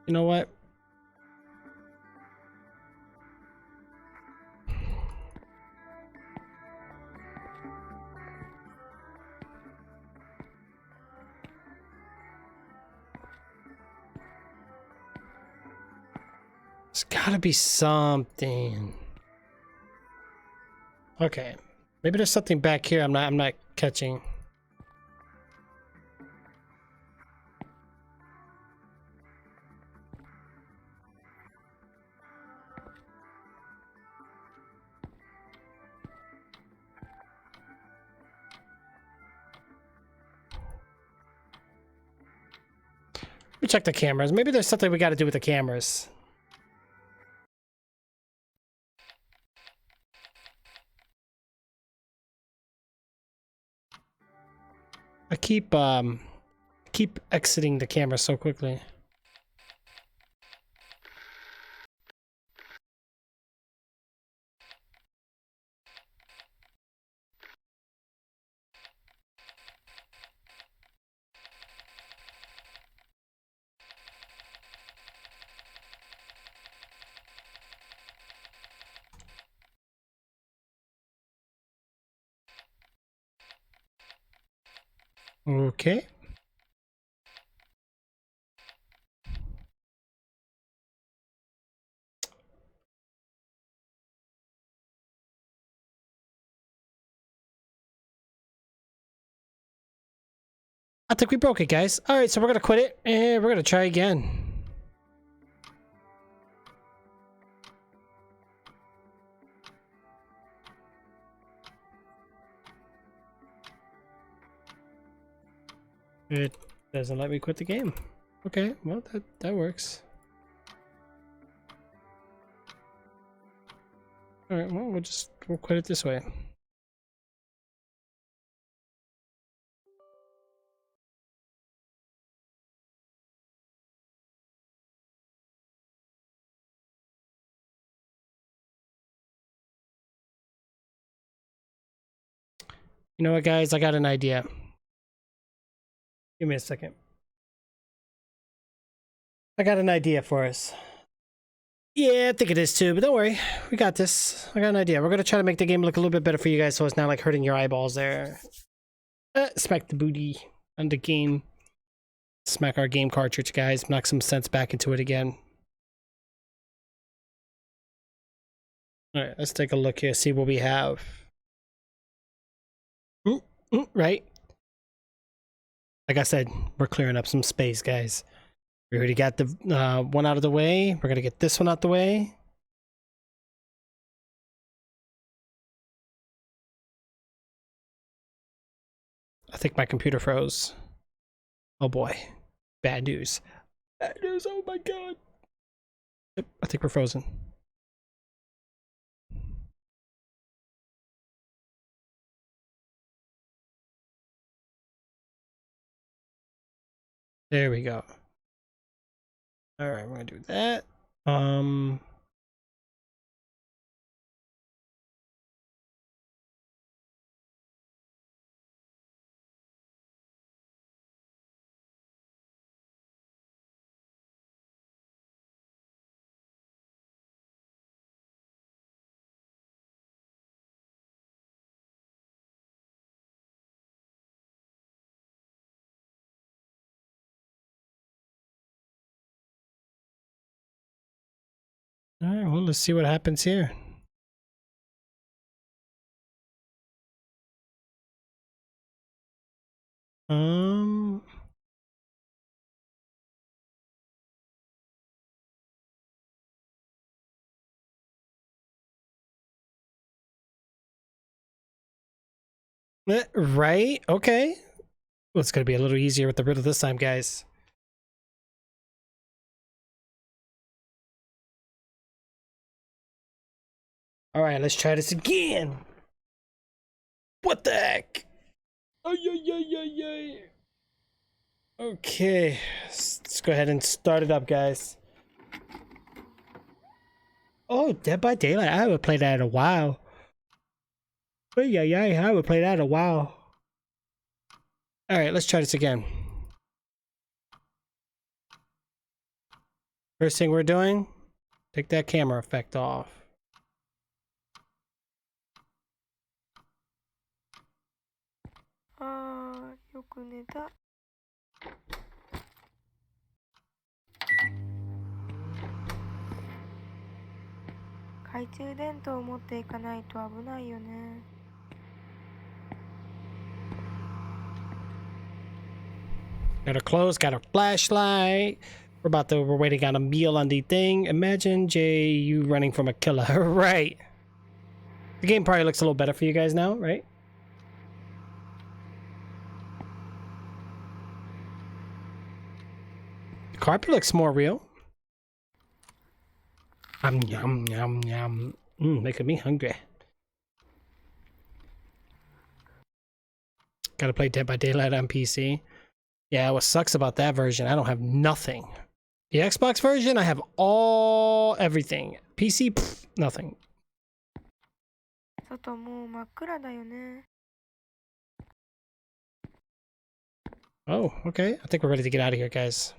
You know what? There's gotta be something. Okay. Maybe there's something back here I'm not catching. Let me check the cameras. Maybe there's something we got to do with the cameras. I keep exiting the camera so quickly. Okay. I think we broke it, guys. All right, so we're gonna quit it and we're gonna try again. It doesn't let me quit the game. Okay, well that works. All right, well we'll quit it this way. You know what, guys? I got an idea. Give me a second. I got an idea for us. Yeah, I think it is too, but don't worry. We got this. I got an idea. We're going to try to make the game look a little bit better for you guys so it's not like hurting your eyeballs there. Smack the booty on the game. Smack our game cartridge, guys. Knock some sense back into it again. Alright, let's take a look here, see what we have. Right. Like I said, we're clearing up some space, guys. We already got the one out of the way. We're going to get this one out the way. I think my computer froze. Oh boy. Bad news. Bad news. Oh my god. Yep, I think we're frozen. There we go. All right, we're gonna do that. Alright, well, let's see what happens here. Right? Okay. Well, it's gonna be a little easier with the riddle this time, guys. Alright, let's try this again. What the heck? Okay, let's go ahead and start it up, guys. Oh, Dead by Daylight. I haven't played that in a while. Oh, yeah, I haven't played that in a while. Alright, let's try this again. First thing we're doing, take that camera effect off. Ah, よく寝た。懐中電灯を持っていかないと危ないよね。Got our clothes, got our flashlight. We're waiting on a meal on the thing. Imagine Jay, you running from a killer. Right. The game probably looks a little better for you guys now, right? The carpet looks more real. Yum, yum, yum. Making me hungry. Gotta play Dead by Daylight on PC. Yeah, what sucks about that version, I don't have nothing. The Xbox version, I have everything. PC, pff, nothing. 外もう真っ暗だよね。 Oh, okay. I think we're ready to get out of here, guys.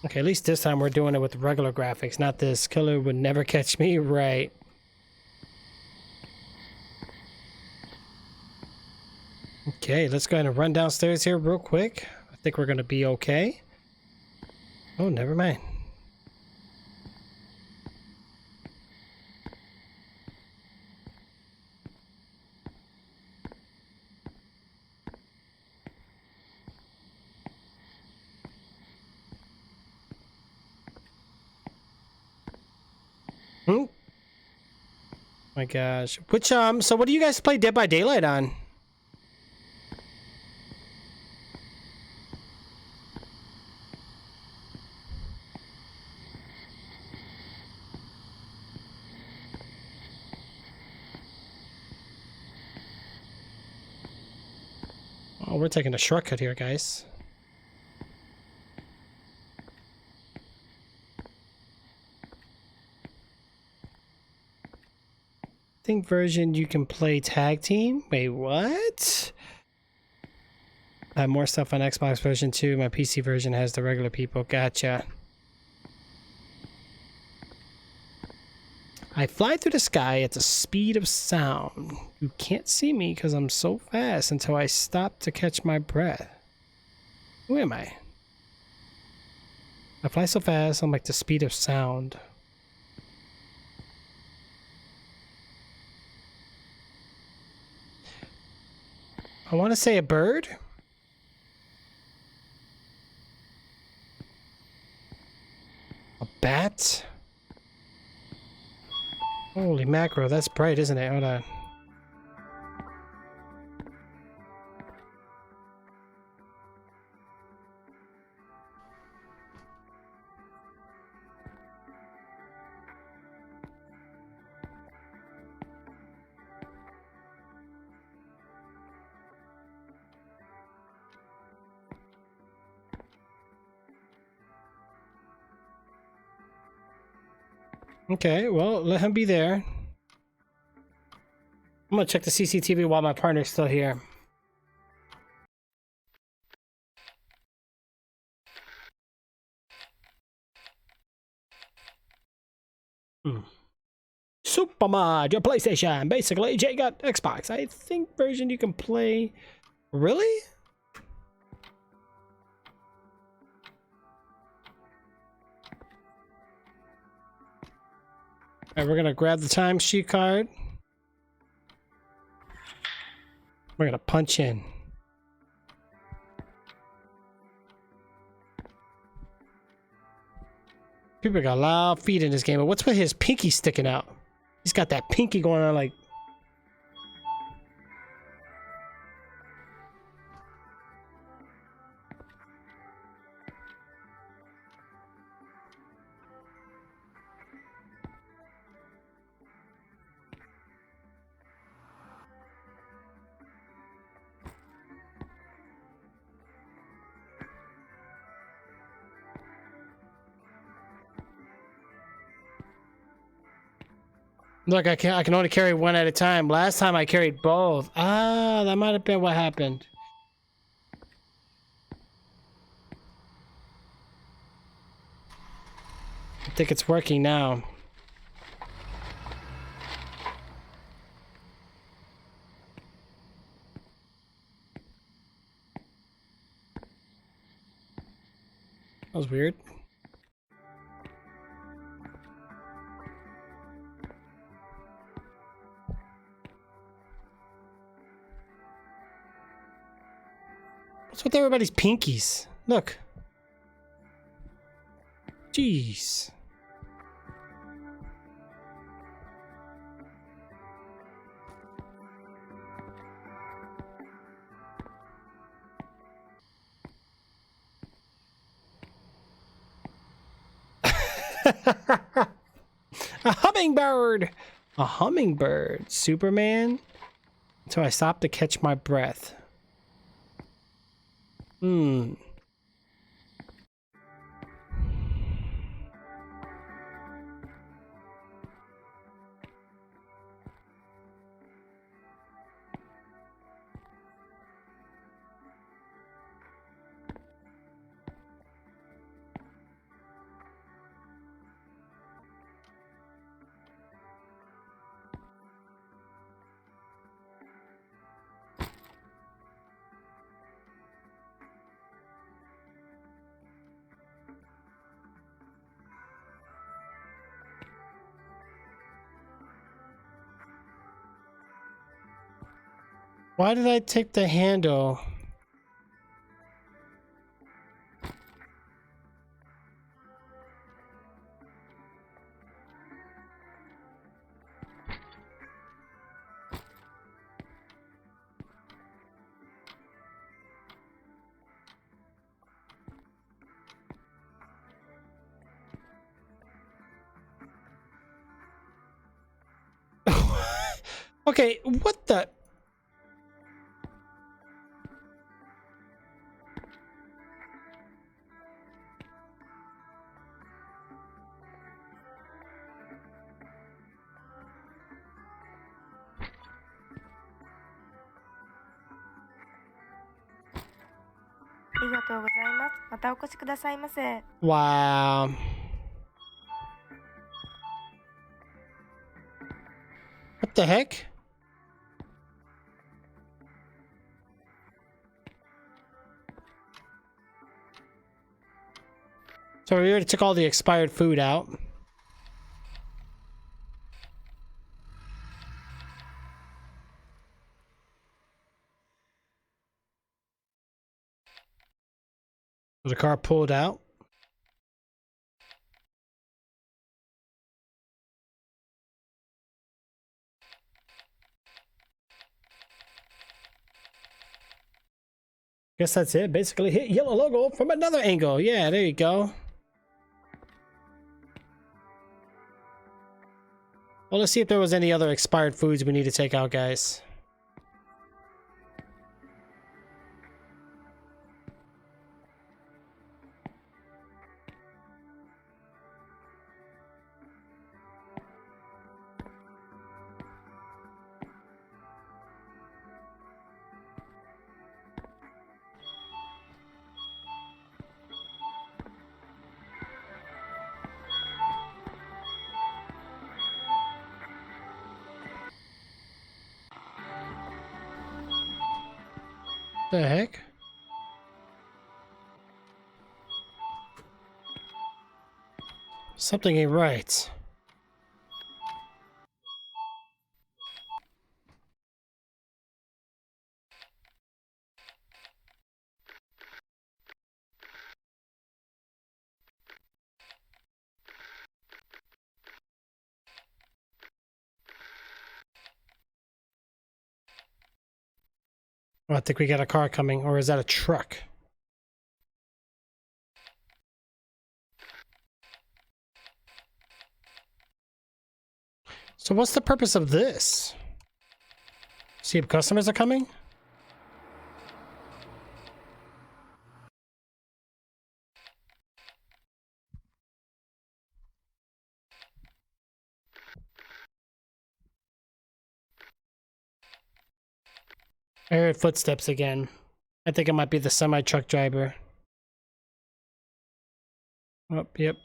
Okay, at least this time we're doing it with regular graphics, not this. Killer would never catch me, right? Okay, let's go ahead and run downstairs here real quick. I think we're gonna be okay. Oh, never mind. My gosh. Which, so what do you guys play Dead by Daylight on? Oh, we're taking a shortcut here, guys. Think version you can play tag team? Wait, what? I have more stuff on Xbox version too. My PC version has the regular people. Gotcha. I fly through the sky at the speed of sound. You can't see me because I'm so fast until I stop to catch my breath. Who am I? I fly so fast, I'm like the speed of sound. I want to say a bird. A bat. Holy mackerel, that's bright, isn't it? Hold on. Okay, well, let him be there. I'm gonna check the CCTV while my partner's still here. Super Mario PlayStation. Basically, Jay got Xbox. I think version you can play. Really? Alright, we're gonna grab the timesheet card. We're gonna punch in. People got loud feet in this game, but what's with his pinky sticking out? He's got that pinky going on like... Look, I can only carry one at a time. Last time I carried both. Ah, that might have been what happened. I think it's working now. That was weird. What's with everybody's pinkies? Look. Jeez. A hummingbird! A hummingbird. Superman? Until I stop to catch my breath. Why did I take the handle? Okay, what the... Wow. What the heck? So we already took all the expired food out. The car pulled out. Guess that's it. Basically hit yellow logo from another angle. Yeah, there you go. Well, let's see if there was any other expired foods we need to take out, guys. The heck? Something ain't right. Oh, I think we got a car coming, or is that a truck? So what's the purpose of this? See if customers are coming? I heard footsteps again. I think it might be the semi-truck driver. Oh, yep.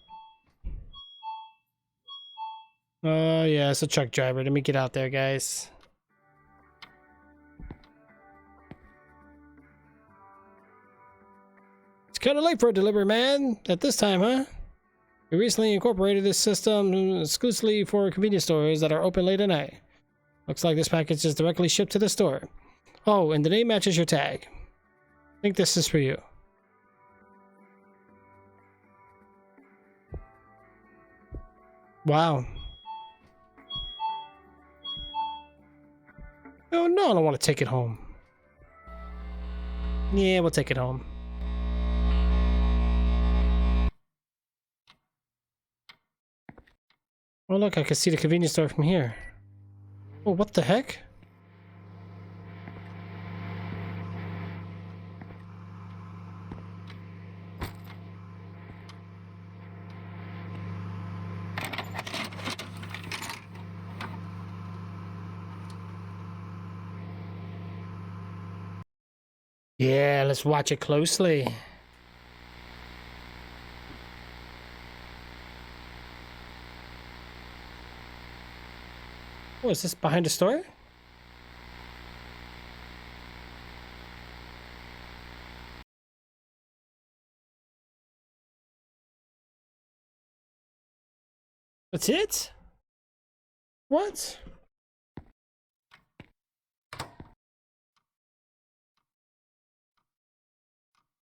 Oh, yeah, it's a truck driver. Let me get out there, guys. It's kind of late for a delivery, man. At this time, huh? We recently incorporated this system exclusively for convenience stores that are open late at night. Looks like this package is directly shipped to the store. Oh, and the name matches your tag. I think this is for you. Wow. Oh no, I don't want to take it home. Yeah, we'll take it home. Oh look, I can see the convenience store from here. Oh, what the heck? Yeah, let's watch it closely. Oh, is this behind the store? That's it? What?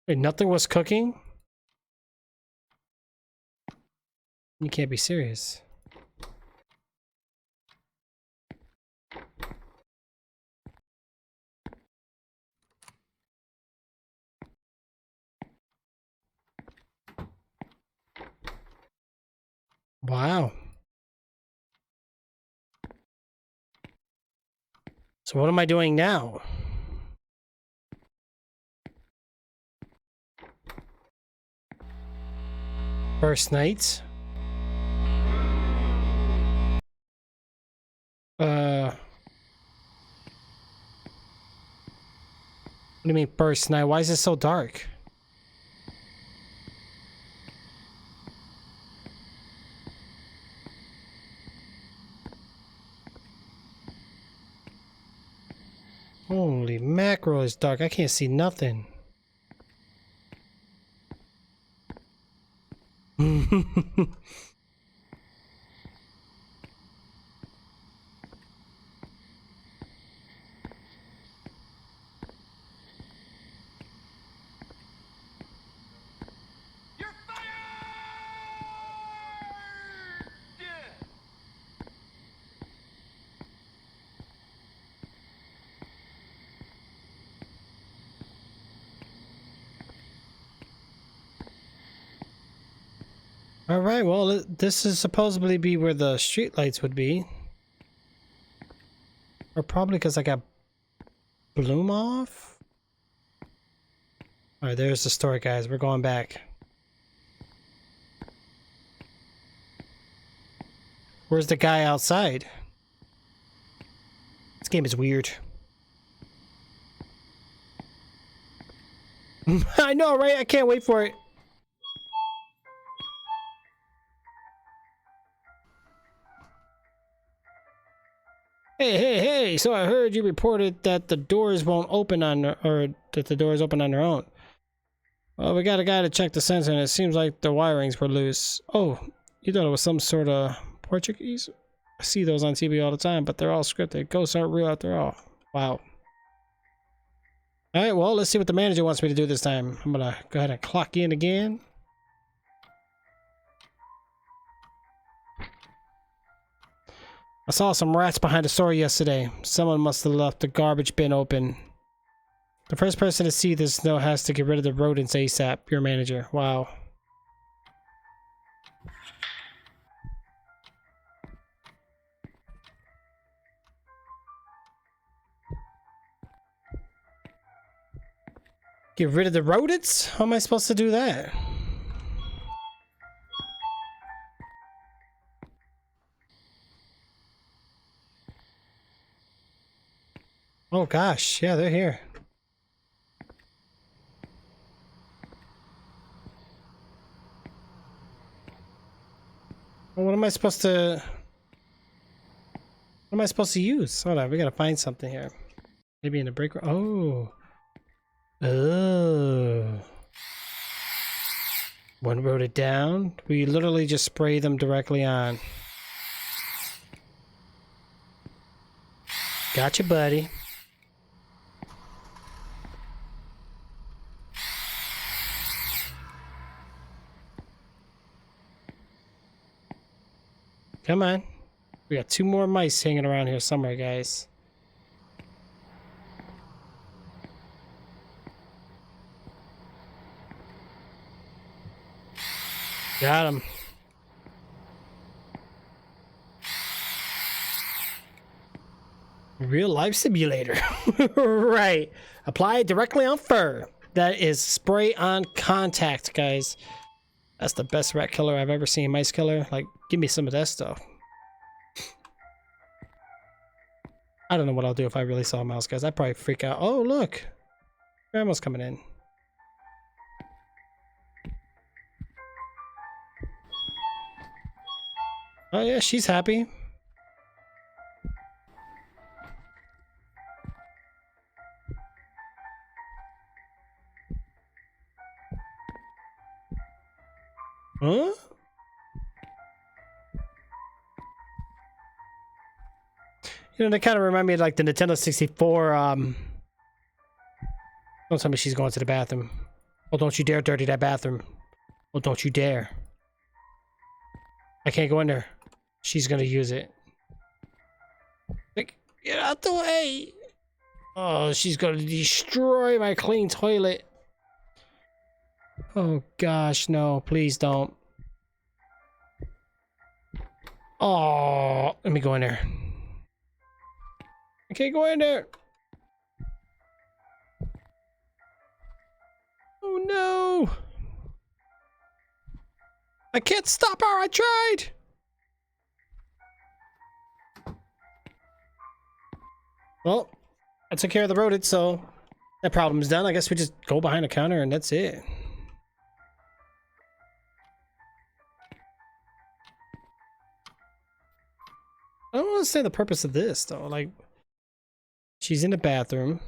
Wait, nothing was cooking? You can't be serious. Wow. So what am I doing now? First night? What do you mean first night? Why is it so dark? Holy mackerel, it's dark. I can't see nothing. Alright, well, this is supposedly be where the streetlights would be. Or probably because I got bloom off? Alright, there's the store, guys. We're going back. Where's the guy outside? This game is weird. I know, right? I can't wait for it. Hey, so I heard you reported that the doors won't open on or that the doors open on their own. Well, we got a guy to check the sensor and it seems like the wirings were loose. Oh, you thought it was some sort of Portuguese? I see those on TV all the time, but they're all scripted. Ghosts aren't real after all. Wow. Alright, well, let's see what the manager wants me to do this time. I'm gonna go ahead and clock in again. I saw some rats behind the store yesterday. Someone must have left the garbage bin open. The first person to see this snow has to get rid of the rodents ASAP. Your manager. Wow. Get rid of the rodents? How am I supposed to do that? Oh gosh, yeah, they're here. Well, what am I supposed to... What am I supposed to use? Hold on, we gotta find something here. Maybe in the break room. Oh. Oh. One wrote it down. We literally just spray them directly on. Gotcha, buddy. Come on. We got 2 more mice hanging around here somewhere, guys. Got him. Real life simulator. Right. Apply it directly on fur. That is spray on contact, guys. That's the best rat killer I've ever seen. Mice killer. Like, give me some of that stuff. I don't know what I'll do if I really saw a mouse, guys. I'd probably freak out. Oh, look. Grandma's coming in. Oh, yeah, she's happy. Huh? You know, they kind of remind me of like the Nintendo 64, Don't tell me she's going to the bathroom. Oh, don't you dare dirty that bathroom. Oh, don't you dare. I can't go in there. She's gonna use it. Like, get out the way! Oh, she's gonna destroy my clean toilet. Oh gosh, no, please don't. Oh, let me go in there. I can't go in there. Oh no! I can't stop her, I tried! Well, I took care of the rodent, so that problem's done. I guess we just go behind the counter and that's it. I don't understand the purpose of this, though. Like, she's in the bathroom.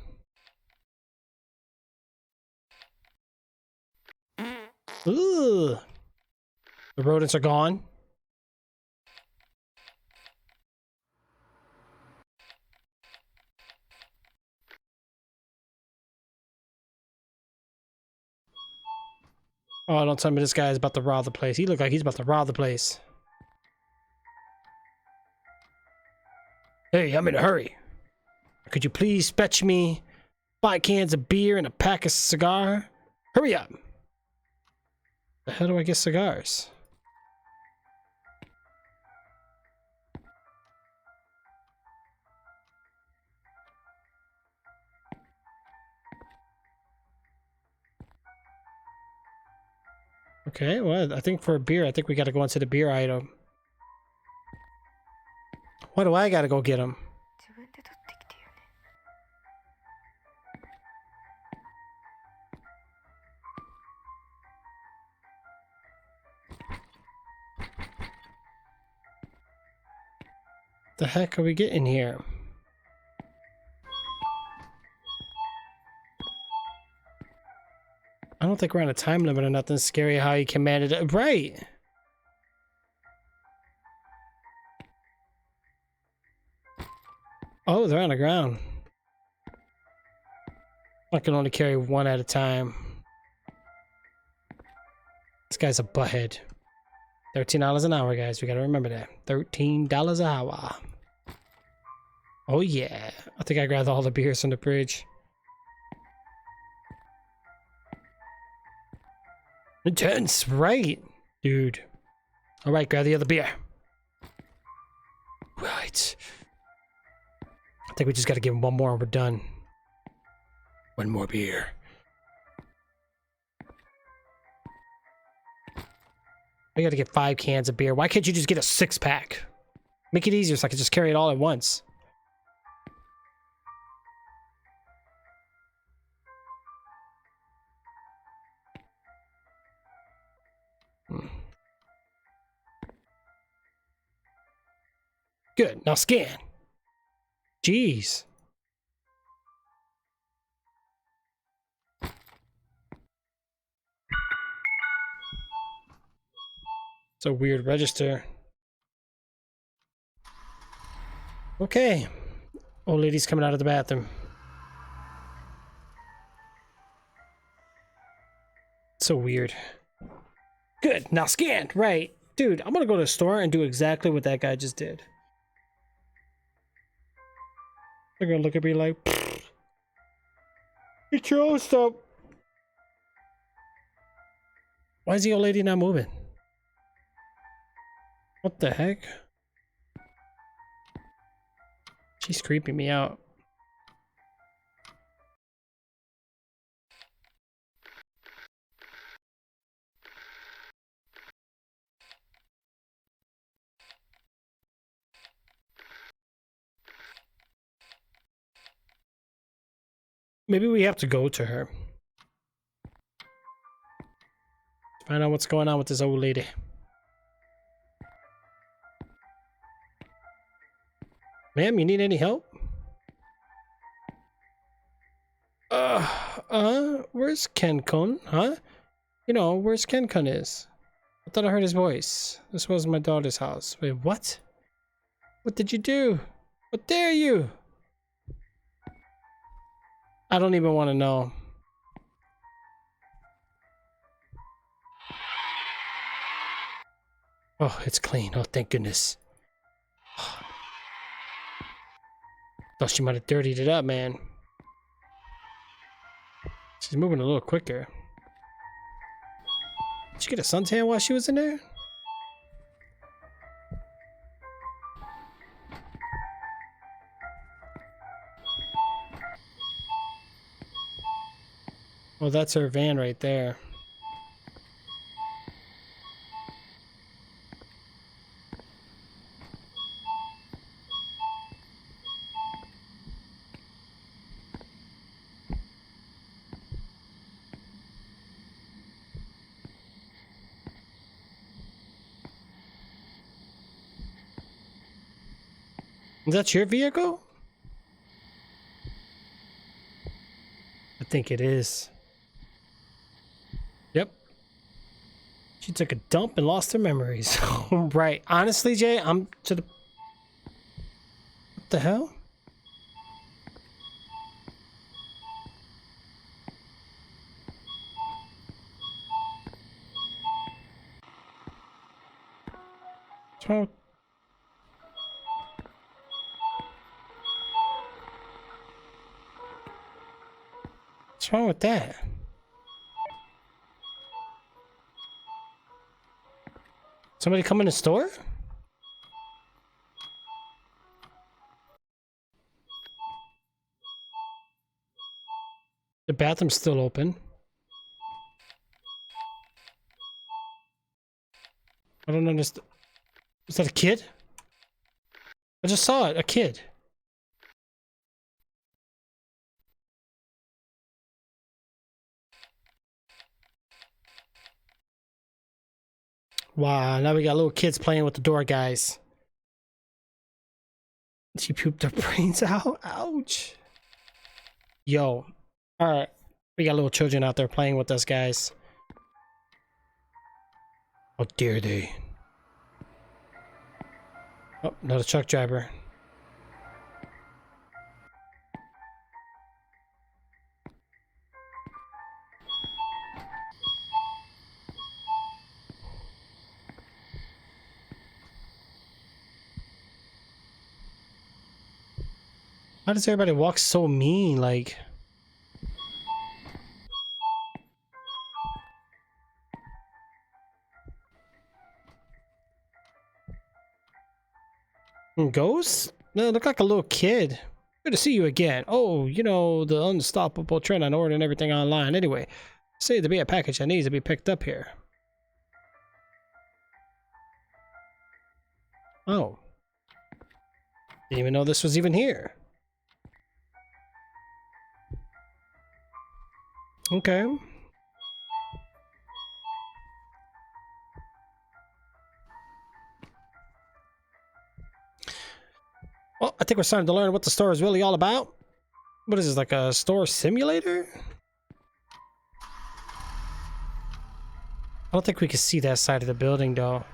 Ugh. The rodents are gone. Oh, don't tell me this guy is about to rob the place. He looked like he's about to rob the place. Hey, I'm in a hurry. Could you please fetch me 5 cans of beer and a pack of cigar? Hurry up. The hell do I get cigars? Okay, well, I think for a beer, I think we gotta go into the beer item. Why do I gotta go get them? The heck are we getting here? I don't think we're on a time limit or nothing scary how you commanded it. Right. Oh, they're on the ground. I can only carry 1 at a time. This guy's a butthead. $13 an hour, guys. We gotta remember that. $13 an hour. Oh, yeah. I think I grabbed all the beers from the fridge. Intense, right? Dude. Alright, grab the other beer. Right. I think we just gotta give him one more and we're done. One more beer. I gotta get 5 cans of beer. Why can't you just get a 6-pack? Make it easier so I can just carry it all at once. Good. Now scan. Jeez. It's a weird register. Okay. Old lady's coming out of the bathroom. So weird. Good. Now scan. Right. Dude, I'm gonna go to the store and do exactly what that guy just did. They're gonna look at me like, get your own stuff. Why is the old lady not moving? What the heck? She's creeping me out. Maybe we have to go to her. Find out what's going on with this old lady. Ma'am, you need any help? Where's Ken-kun? Huh? You know, where's Ken-kun is? I thought I heard his voice. This was my daughter's house. Wait, what? What did you do? How dare you? I don't even want to know. Oh, it's clean. Oh, thank goodness. Thought she might have dirtied it up, man. She's moving a little quicker. Did she get a suntan while she was in there? Oh, that's her van right there. Is that your vehicle? I think it is. Yep. She took a dump and lost her memories. Right. Honestly, Jay, I'm to the... What the hell? What's wrong? What's wrong with that? Somebody come in the store? The bathroom's still open. I don't understand. Is that a kid? I just saw it, a kid. Wow, now we got little kids playing with the door, guys. She pooped her brains out? Ouch. Yo. Alright. We got little children out there playing with us, guys. How dare they? Oh, another truck driver. Why does everybody walk so mean? Like... Ghost? No, look like a little kid. Good to see you again. Oh, you know, the unstoppable trend on ordering everything online. Anyway, say to be a package that needs to be picked up here. Oh. Didn't even know this was even here. Okay. Well, I think we're starting to learn what the store is really all about. What is this, like a store simulator? I don't think we can see that side of the building, though.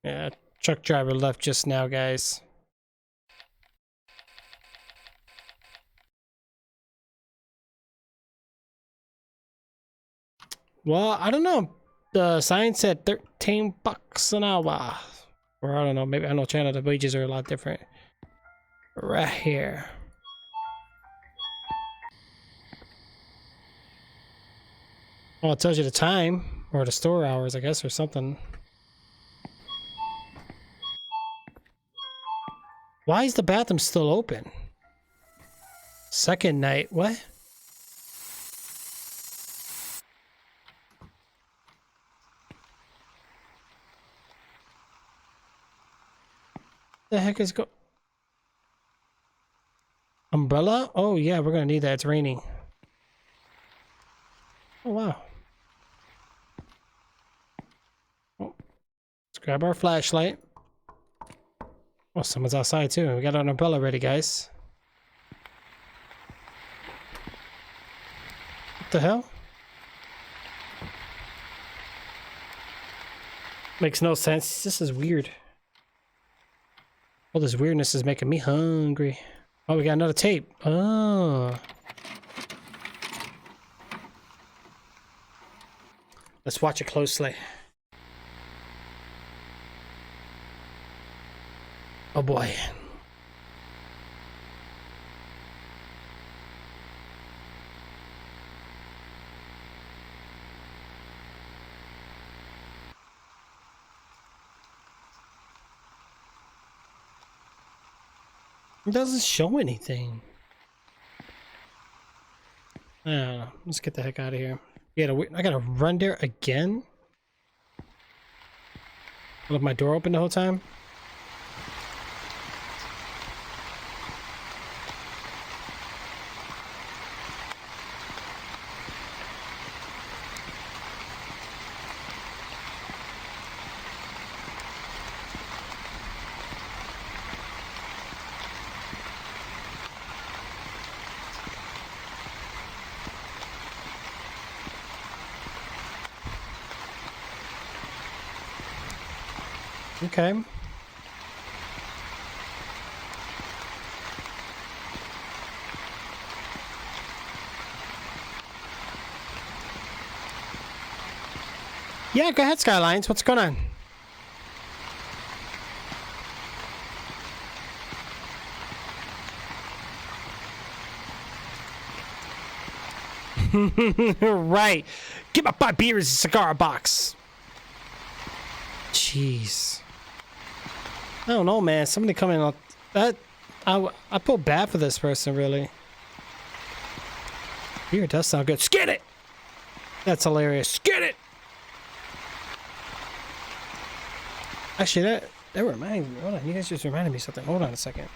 Yeah, truck driver left just now, guys. Well, I don't know. The sign said $13 an hour. Or I don't know, maybe I know China, the wages are a lot different. Right here. Well, it tells you the time, or the store hours, I guess, or something. Why is the bathroom still open? Second night, what? The heck is umbrella? Oh yeah, we're gonna need that. It's raining. Oh wow. Oh, let's grab our flashlight. Oh, someone's outside too. We got an umbrella ready, guys. What the hell? Makes no sense. This is weird. All this weirdness is making me hungry. Oh, we got another tape. Oh. Let's watch it closely. Oh boy. It doesn't show anything. I don't know. Let's get the heck out of here. I gotta run there again? I left my door open the whole time? Okay. Yeah, go ahead, Skylines. What's going on? Right. Get my 5 beers cigar box. Jeez. I don't know, man. Somebody coming up. I feel bad for this person, really. Beer does sound good. Skid it! That's hilarious. Skid it! Actually, that reminds me. Hold on. You guys just reminded me of something. Hold on a second.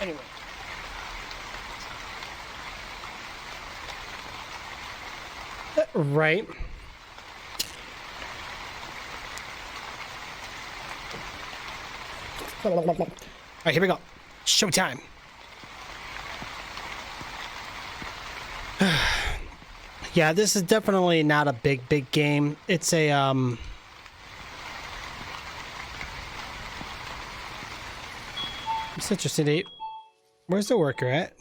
Anyway. Right. All right, here we go. Showtime. Yeah, this is definitely not a big game. It's a it's interesting. Where's the worker at?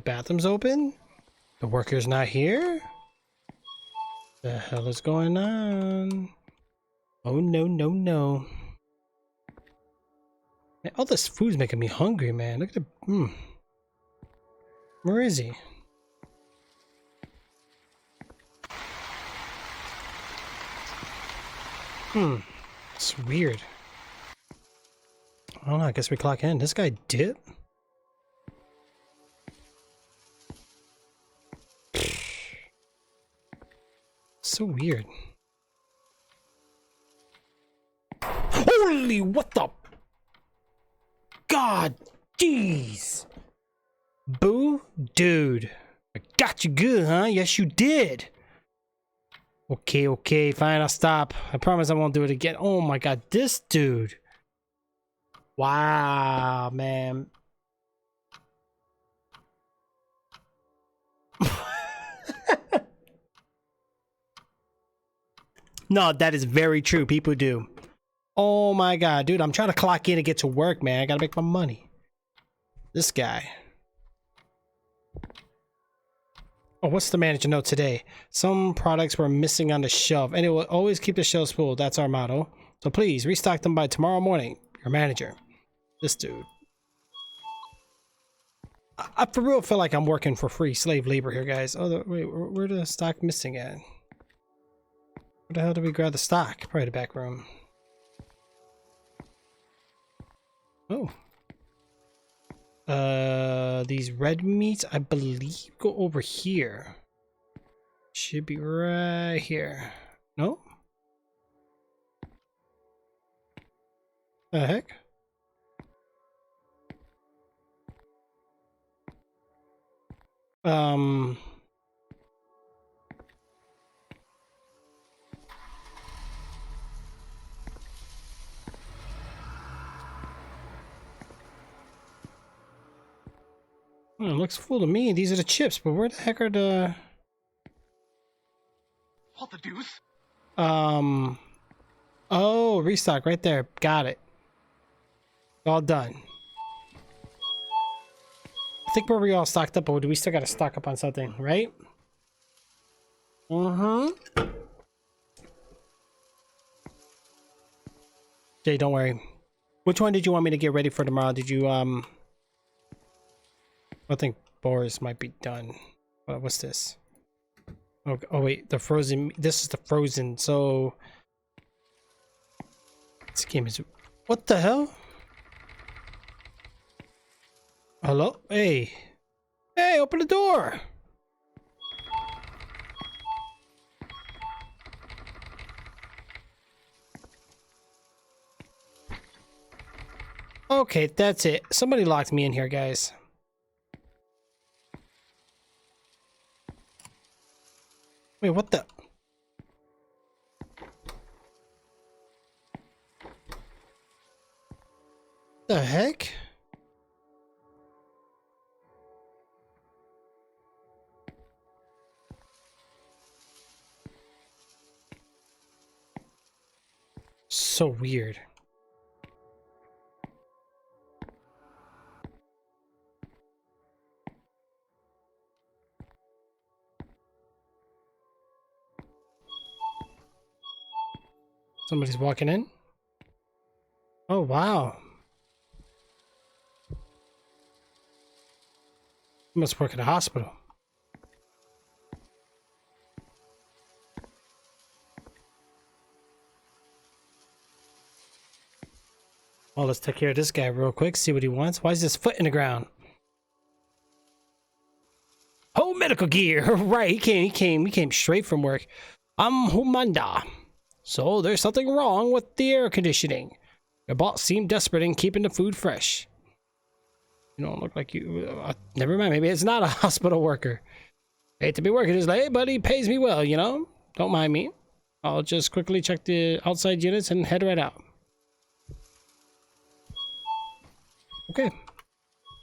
Bathroom's open. The worker's not here. The hell is going on? Oh no. Man, all this food's making me hungry, man. Look at the Where is he? It's weird. I don't know, I guess we clock in. This guy did? So weird. Holy, what the? God, jeez. Boo, dude. I got you good, huh? Yes, you did. Okay, fine, I'll stop. I promise I won't do it again. Oh my god, this dude. Wow, man. No, that is very true. People do. Oh my god, dude, I'm trying to clock in and get to work, man. I gotta make my money. This guy. Oh, what's the manager note today? Some products were missing on the shelf, and it will always keep the shelves full. That's our motto. So please restock them by tomorrow morning. Your manager. This dude. I for real feel like I'm working for free slave labor here, guys. Oh, wait, where the stock missing at? Where the hell did we grab the stock? Probably the back room. Oh. These red meats, I believe, go over here. Should be right here. No? The heck? It looks full to me. These are the chips, but where the heck are the... What the deuce? Oh, restock right there. Got it. All done. I think we're all stocked up, or do we still gotta stock up on something, right? Jay, don't worry. Which one did you want me to get ready for tomorrow? Did you, I think Boris might be done. What's this? Oh wait, the frozen. This is the frozen. So this game is. What the hell? Hello? Hey, open the door. Okay, that's it. Somebody locked me in here, guys. Wait, what the? The heck? So weird. Somebody's walking in. Oh, wow. Must work at a hospital. Well, let's take care of this guy real quick, see what he wants. Why is his foot in the ground? Oh, medical gear. Right, he came straight from work. I'm Humanda. So there's something wrong with the air conditioning. Your boss seemed desperate in keeping the food fresh. You don't look like you... never mind, maybe it's not a hospital worker. Hate to be working this late, but he pays me well, you know? Don't mind me. I'll just quickly check the outside units and head right out. Okay.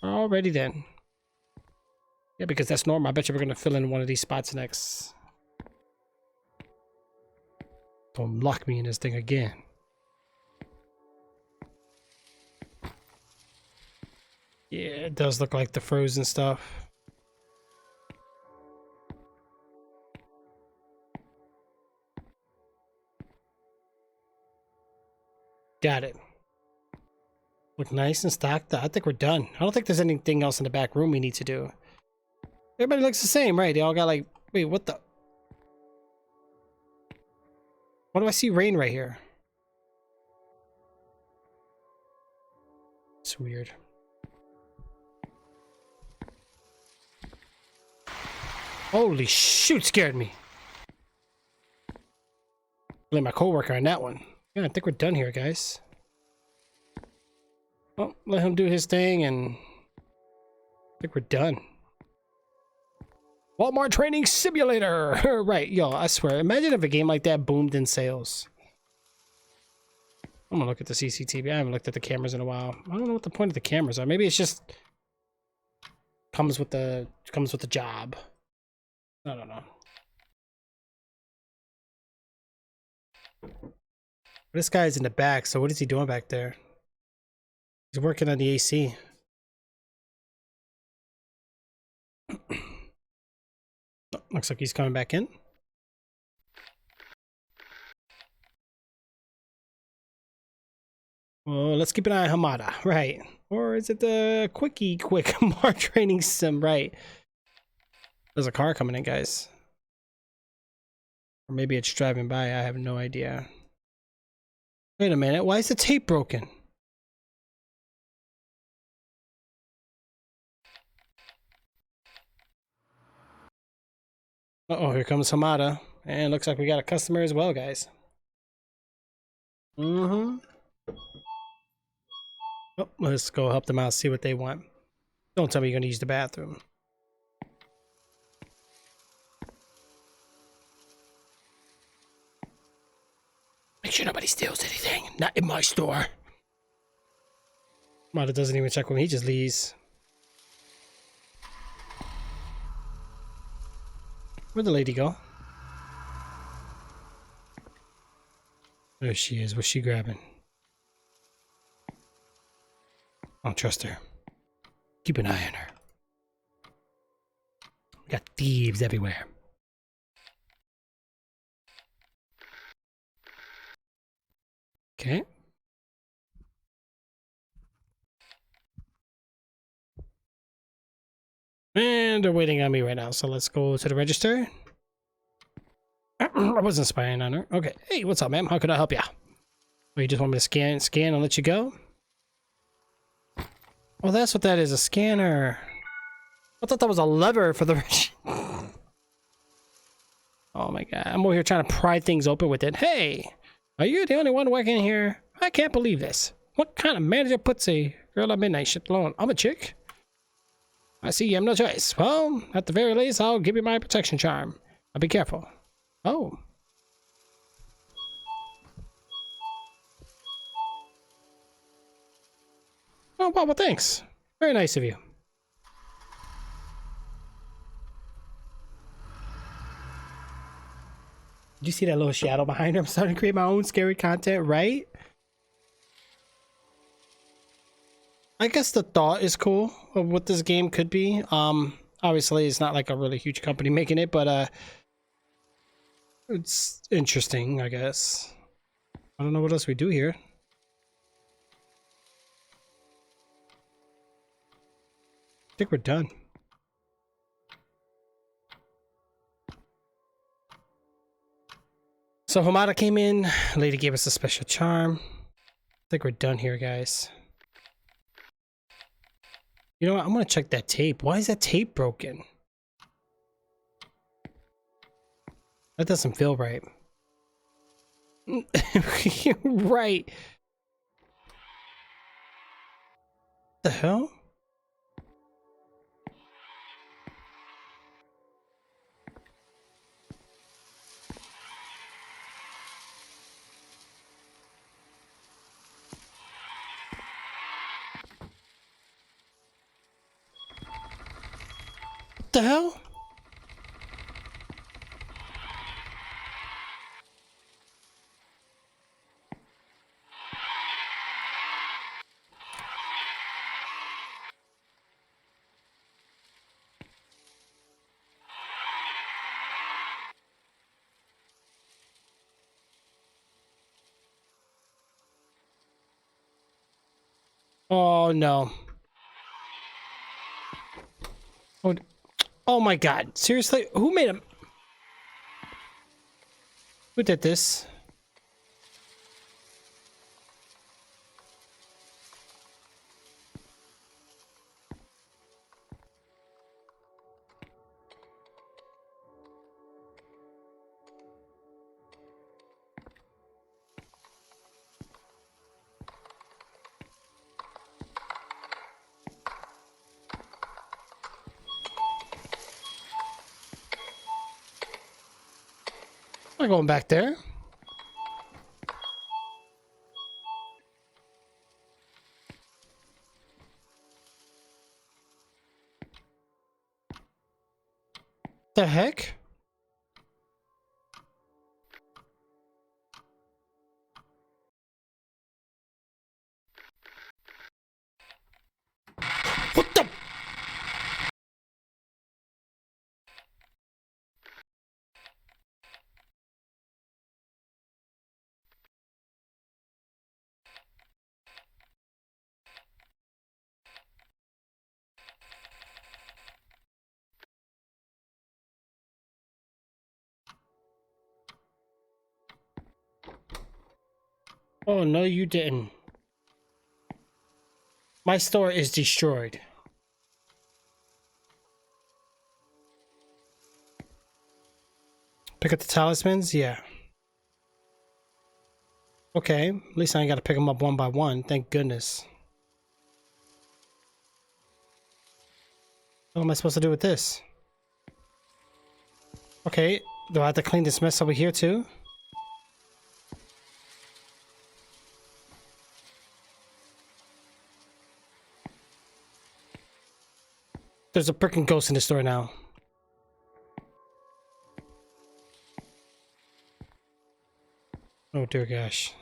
Alrighty then. Yeah, because that's normal. I bet you we're going to fill in one of these spots next. Don't lock me in this thing again. Yeah, it does look like the frozen stuff. Got it. Look nice and stocked. I think we're done. I don't think there's anything else in the back room we need to do. Everybody looks the same, right? They all got like... Wait, what the... Why do I see rain right here? It's weird. Holy shoot, scared me. Blame my coworker on that one. Yeah, I think we're done here, guys. Well, let him do his thing, and I think we're done. Walmart Training Simulator! Right, yo, I swear. Imagine if a game like that boomed in sales. I'm gonna look at the CCTV. I haven't looked at the cameras in a while. I don't know what the point of the cameras are. Maybe it's just comes with the job. I don't know. This guy's in the back, so what is he doing back there? He's working on the AC. Looks like he's coming back in. Well, let's keep an eye on Hamada, right? Or is it the quick Mar training sim, right? There's a car coming in, guys. Or maybe it's driving by, I have no idea. Wait a minute, why is the tape broken? Uh-oh, here comes Hamada. And looks like we got a customer as well, guys. Mm-hmm. Oh, let's go help them out, see what they want. Don't tell me you're gonna use the bathroom. Make sure nobody steals anything. Not in my store. Hamada doesn't even check when he just leaves. Where'd the lady go? There she is. What's she grabbing? I don't trust her. Keep an eye on her. We got thieves everywhere. Okay. And they're waiting on me right now, so let's go to the register. I wasn't spying on her. Okay. Hey, what's up, ma'am? How can I help you? Oh, you just want me to scan and let you go? Oh, that's what that is, a scanner. I thought that was a lever for the... Oh my god, I'm over here trying to pry things open with it. Hey, are you the only one working here? I can't believe this. What kind of manager puts a girl at midnight shift alone? I'm a chick. I see you have no choice. Well, at the very least, I'll give you my protection charm. I'll be careful. Oh. Oh, well, thanks. Very nice of you. Did you see that little shadow behind her? I'm starting to create my own scary content, right? I guess the thought is cool of what this game could be. Obviously, it's not like a really huge company making it, but it's interesting, I guess. I don't know what else we do here. I think we're done. So Hamada came in. Lady gave us a special charm. I think we're done here, guys. You know what? I'm gonna check that tape. Why is that tape broken? That doesn't feel right. Right. the hell? What the hell? Oh no. Oh my god. Seriously? Who made him? Who did this? I'm not going back there. The heck? What the? Oh, no, you didn't. My store is destroyed. Pick up the talismans? Yeah. Okay, at least I ain't gotta pick them up one by one. Thank goodness. What am I supposed to do with this? Okay, do I have to clean this mess over here too? There's a freaking ghost in the store now. Oh dear gosh.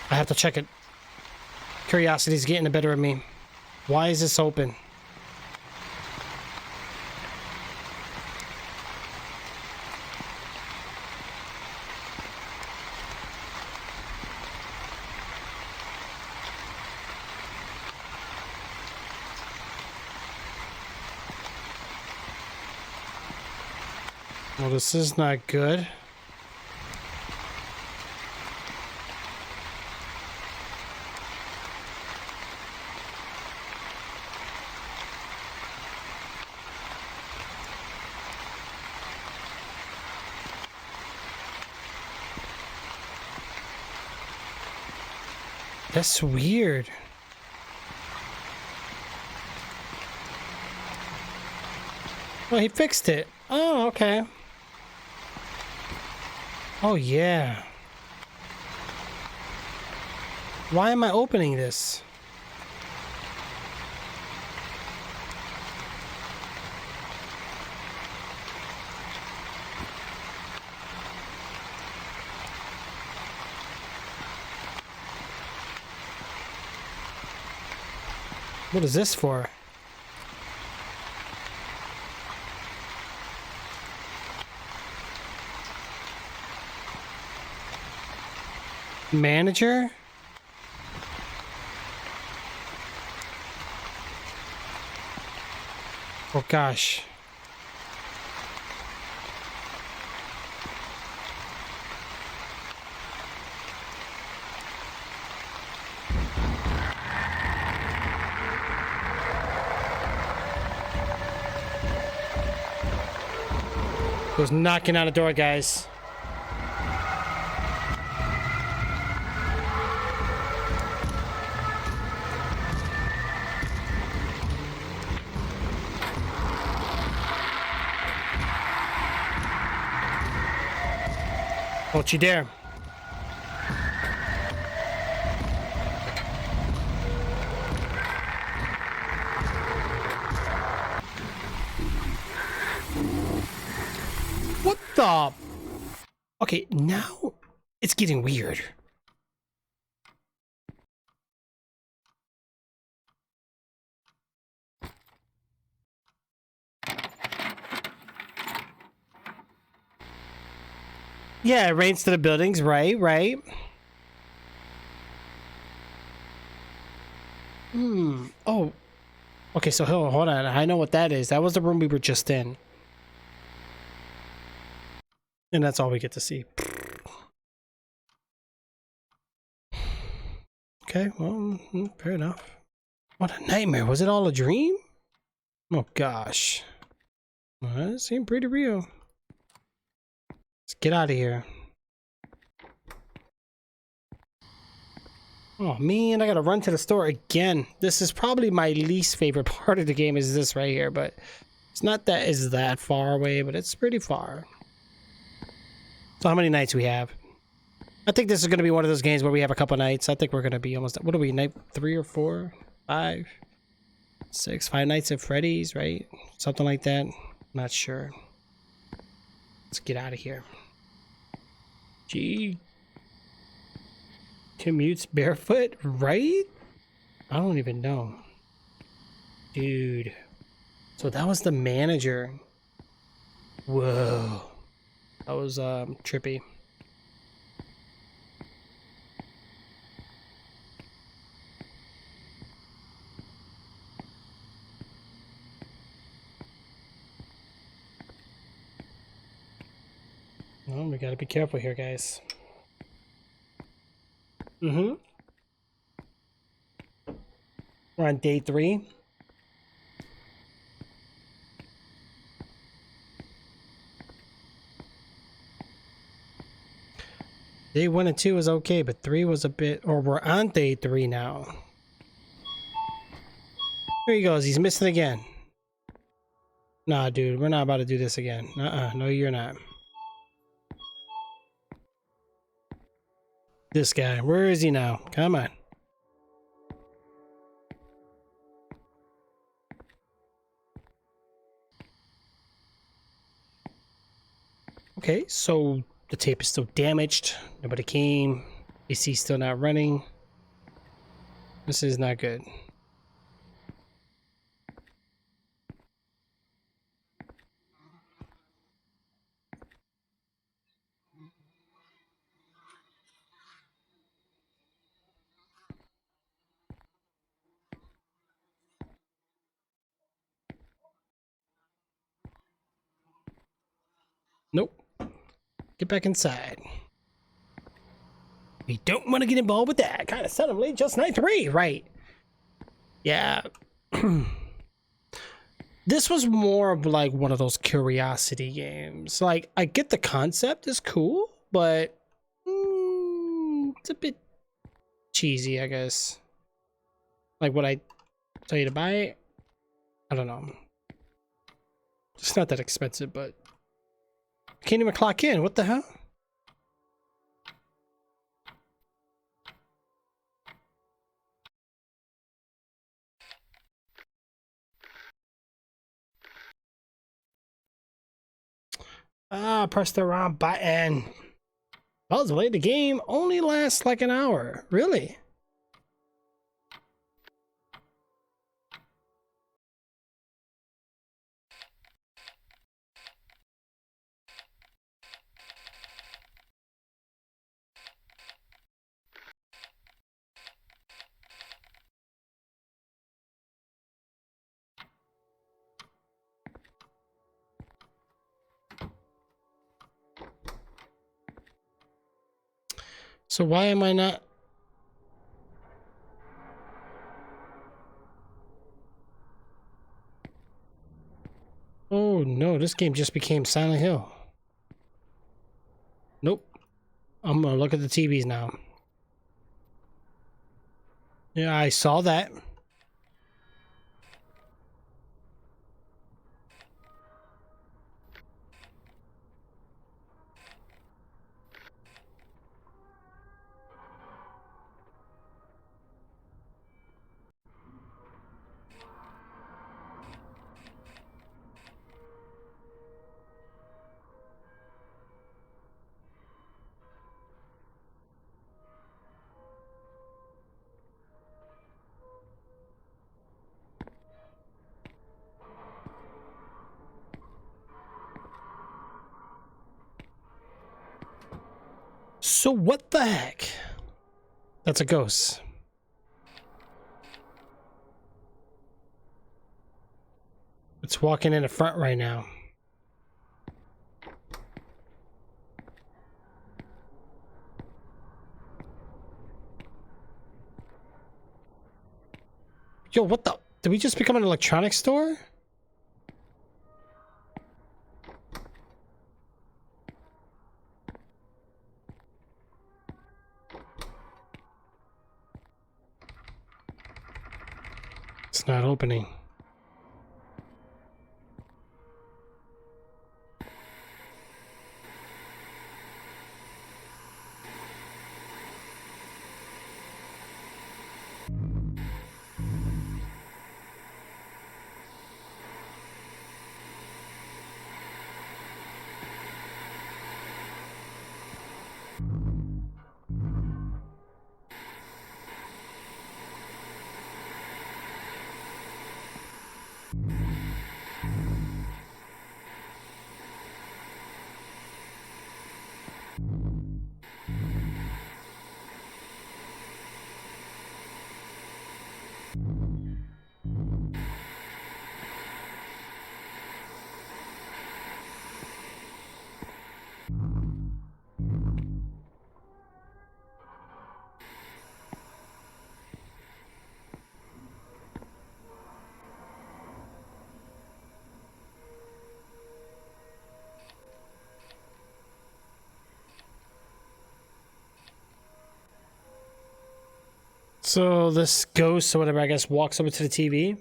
I have to check it. Curiosity's getting the better of me. Why is this open? Well, this is not good. That's weird. Well, he fixed it. Oh, okay. Oh, yeah. Why am I opening this? What is this for? Manager? Oh gosh. Who's knocking on the door, guys? Don't you dare. What the? Okay, now it's getting weird. Yeah, it rains to the buildings, right, right. Oh. Okay, so hold on. I know what that is. That was the room we were just in. And that's all we get to see. Okay, well, fair enough. What a nightmare. Was it all a dream? Oh, gosh. Well, that seemed pretty real. Let's get out of here. Oh, man, I gotta run to the store again. This is probably my least favorite part of the game is this right here, but it's not that is that far away, but it's pretty far. So how many nights we have? I think this is going to be one of those games where we have a couple nights. I think we're going to be almost... What are we? Night 3 or 4? 5? 6? 5 nights at Freddy's, right? Something like that. Not sure. Let's get out of here. Gee. Commutes barefoot, right? I don't even know. Dude. So that was the manager. Whoa. That was trippy. Well, we gotta be careful here, guys. We're on day 3. Day 1 and 2 was okay, but 3 was a bit... Or we're on day 3 now. Here he goes. He's missing again. Nah, dude. We're not about to do this again. No, you're not. This guy. Where is he now? Come on. Okay, so the tape is still damaged. Nobody came. AC still not running. This is not good. Nope. Get back inside. We don't want to get involved with that. Kind of suddenly, just night 3, right? Yeah. This was more of like one of those curiosity games. Like, I get the concept is cool, but it's a bit cheesy, I guess. Like, would I tell you to buy it? I don't know. It's not that expensive, but can't even clock in. What the hell? Press the wrong button. Supposedly, the game only lasts like an hour. Really? So why am I not... Oh no, this game just became Silent Hill. Nope. I'm gonna look at the TVs now. Yeah, I saw that. So what the heck? That's a ghost. It's walking in the front right now. Yo, what the? Did we just become an electronics store? It's not opening. So this ghost or whatever, I guess, walks over to the TV.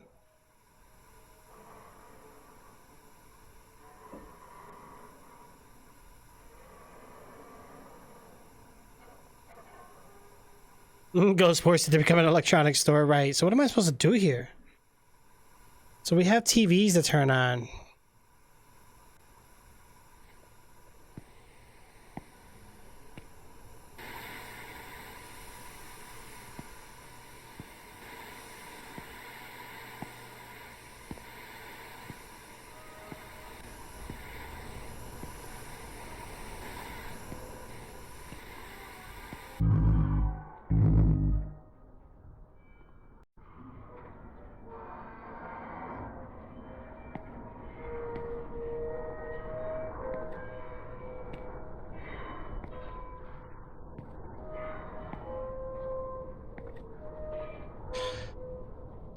Ghost forced it to become an electronics store, right? So what am I supposed to do here? So we have TVs to turn on.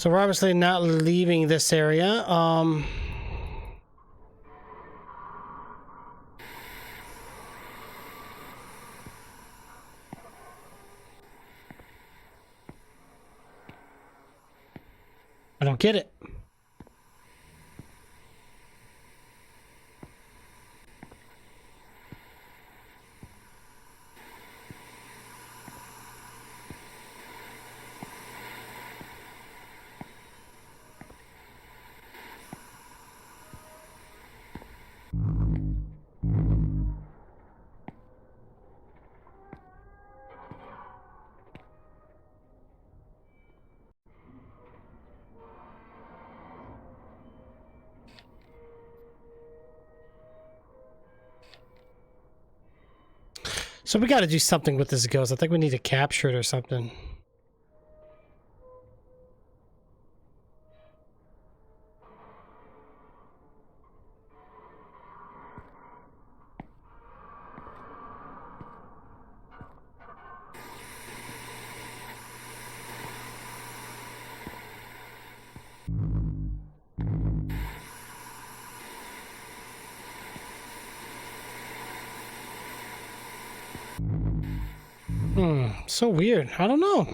So we're obviously not leaving this area. I don't get it. So we got to do something with this ghost. I think we need to capture it or something. So weird. I don't know.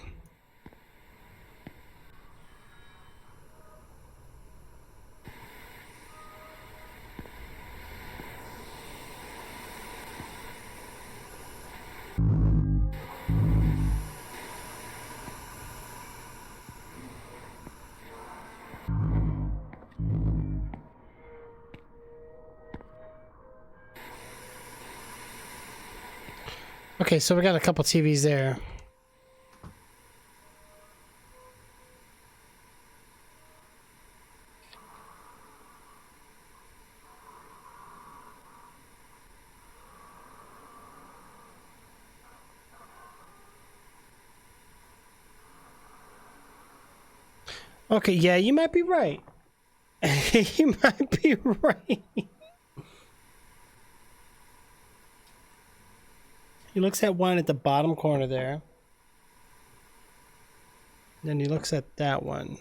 Okay, so we got a couple TVs there. Okay, yeah, you might be right. You might be right. He looks at one at the bottom corner there. Then he looks at that one.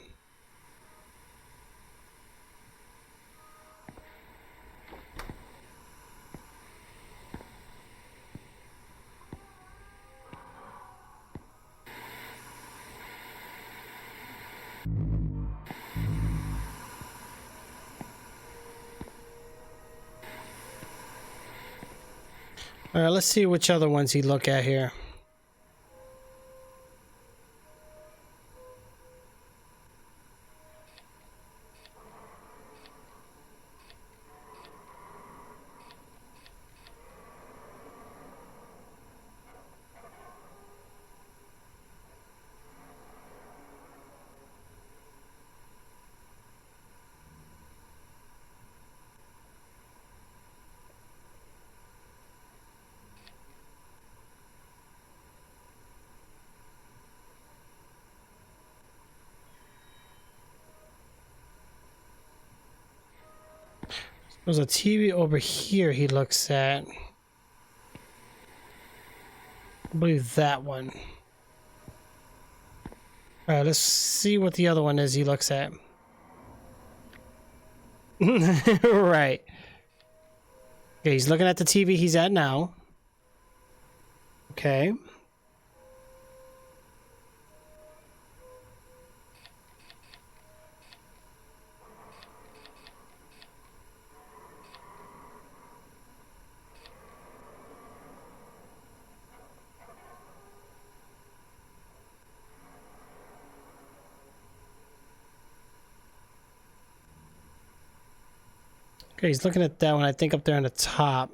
All right, let's see which other ones he look at here. There's a TV over here he looks at. I believe that one. Alright, let's see what the other one is he looks at. Right. Okay, he's looking at the TV he's at now. Okay. Okay, he's looking at that one, I think up there on the top.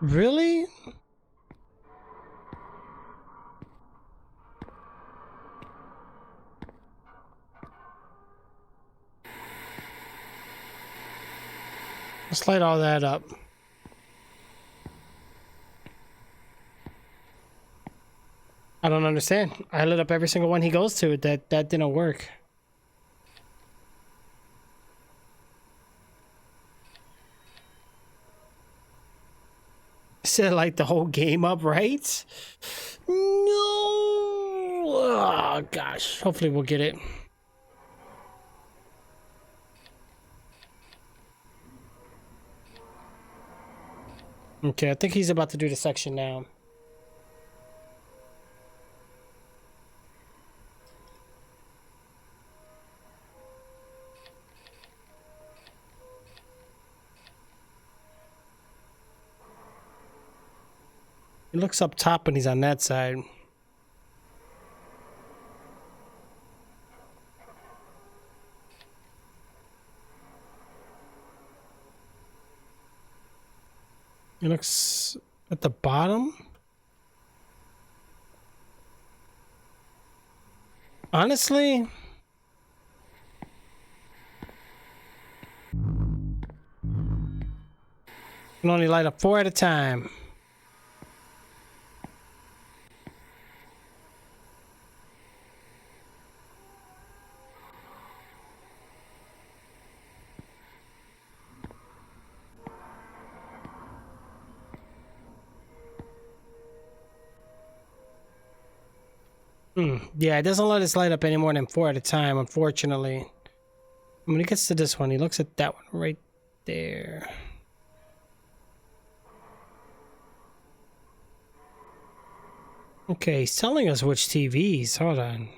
Really? Let's light all that up. I don't understand. I lit up every single one he goes to. That didn't work. Set like the whole game up, right? No. Oh gosh. Hopefully we'll get it. Okay, I think he's about to do the section now. He looks up top and he's on that side. He looks at the bottom. Honestly, you can only light up 4 at a time. Yeah, it doesn't let us light up any more than 4 at a time, unfortunately. When he gets to this one, he looks at that one right there. Okay, he's telling us which TVs. Hold on.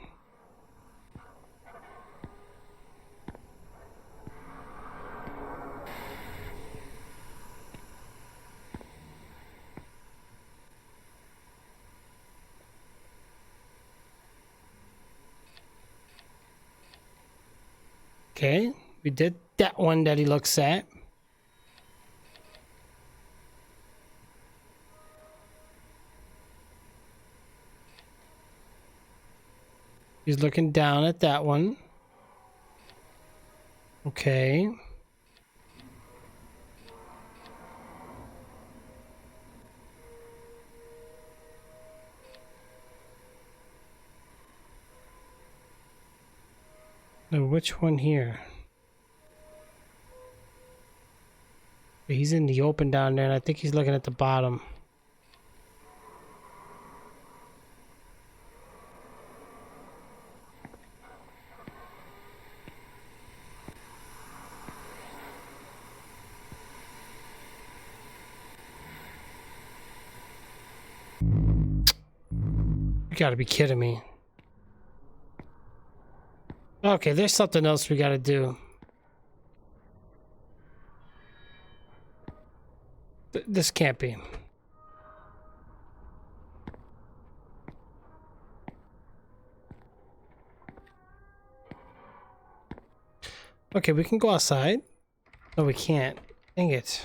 Okay, we did that one that he looks at. He's looking down at that one. Okay. Now, which one here? He's in the open down there, and I think he's looking at the bottom. You gotta be kidding me. Okay, there's something else we gotta do. This can't be. Okay, we can go outside. No, we can't. Dang it.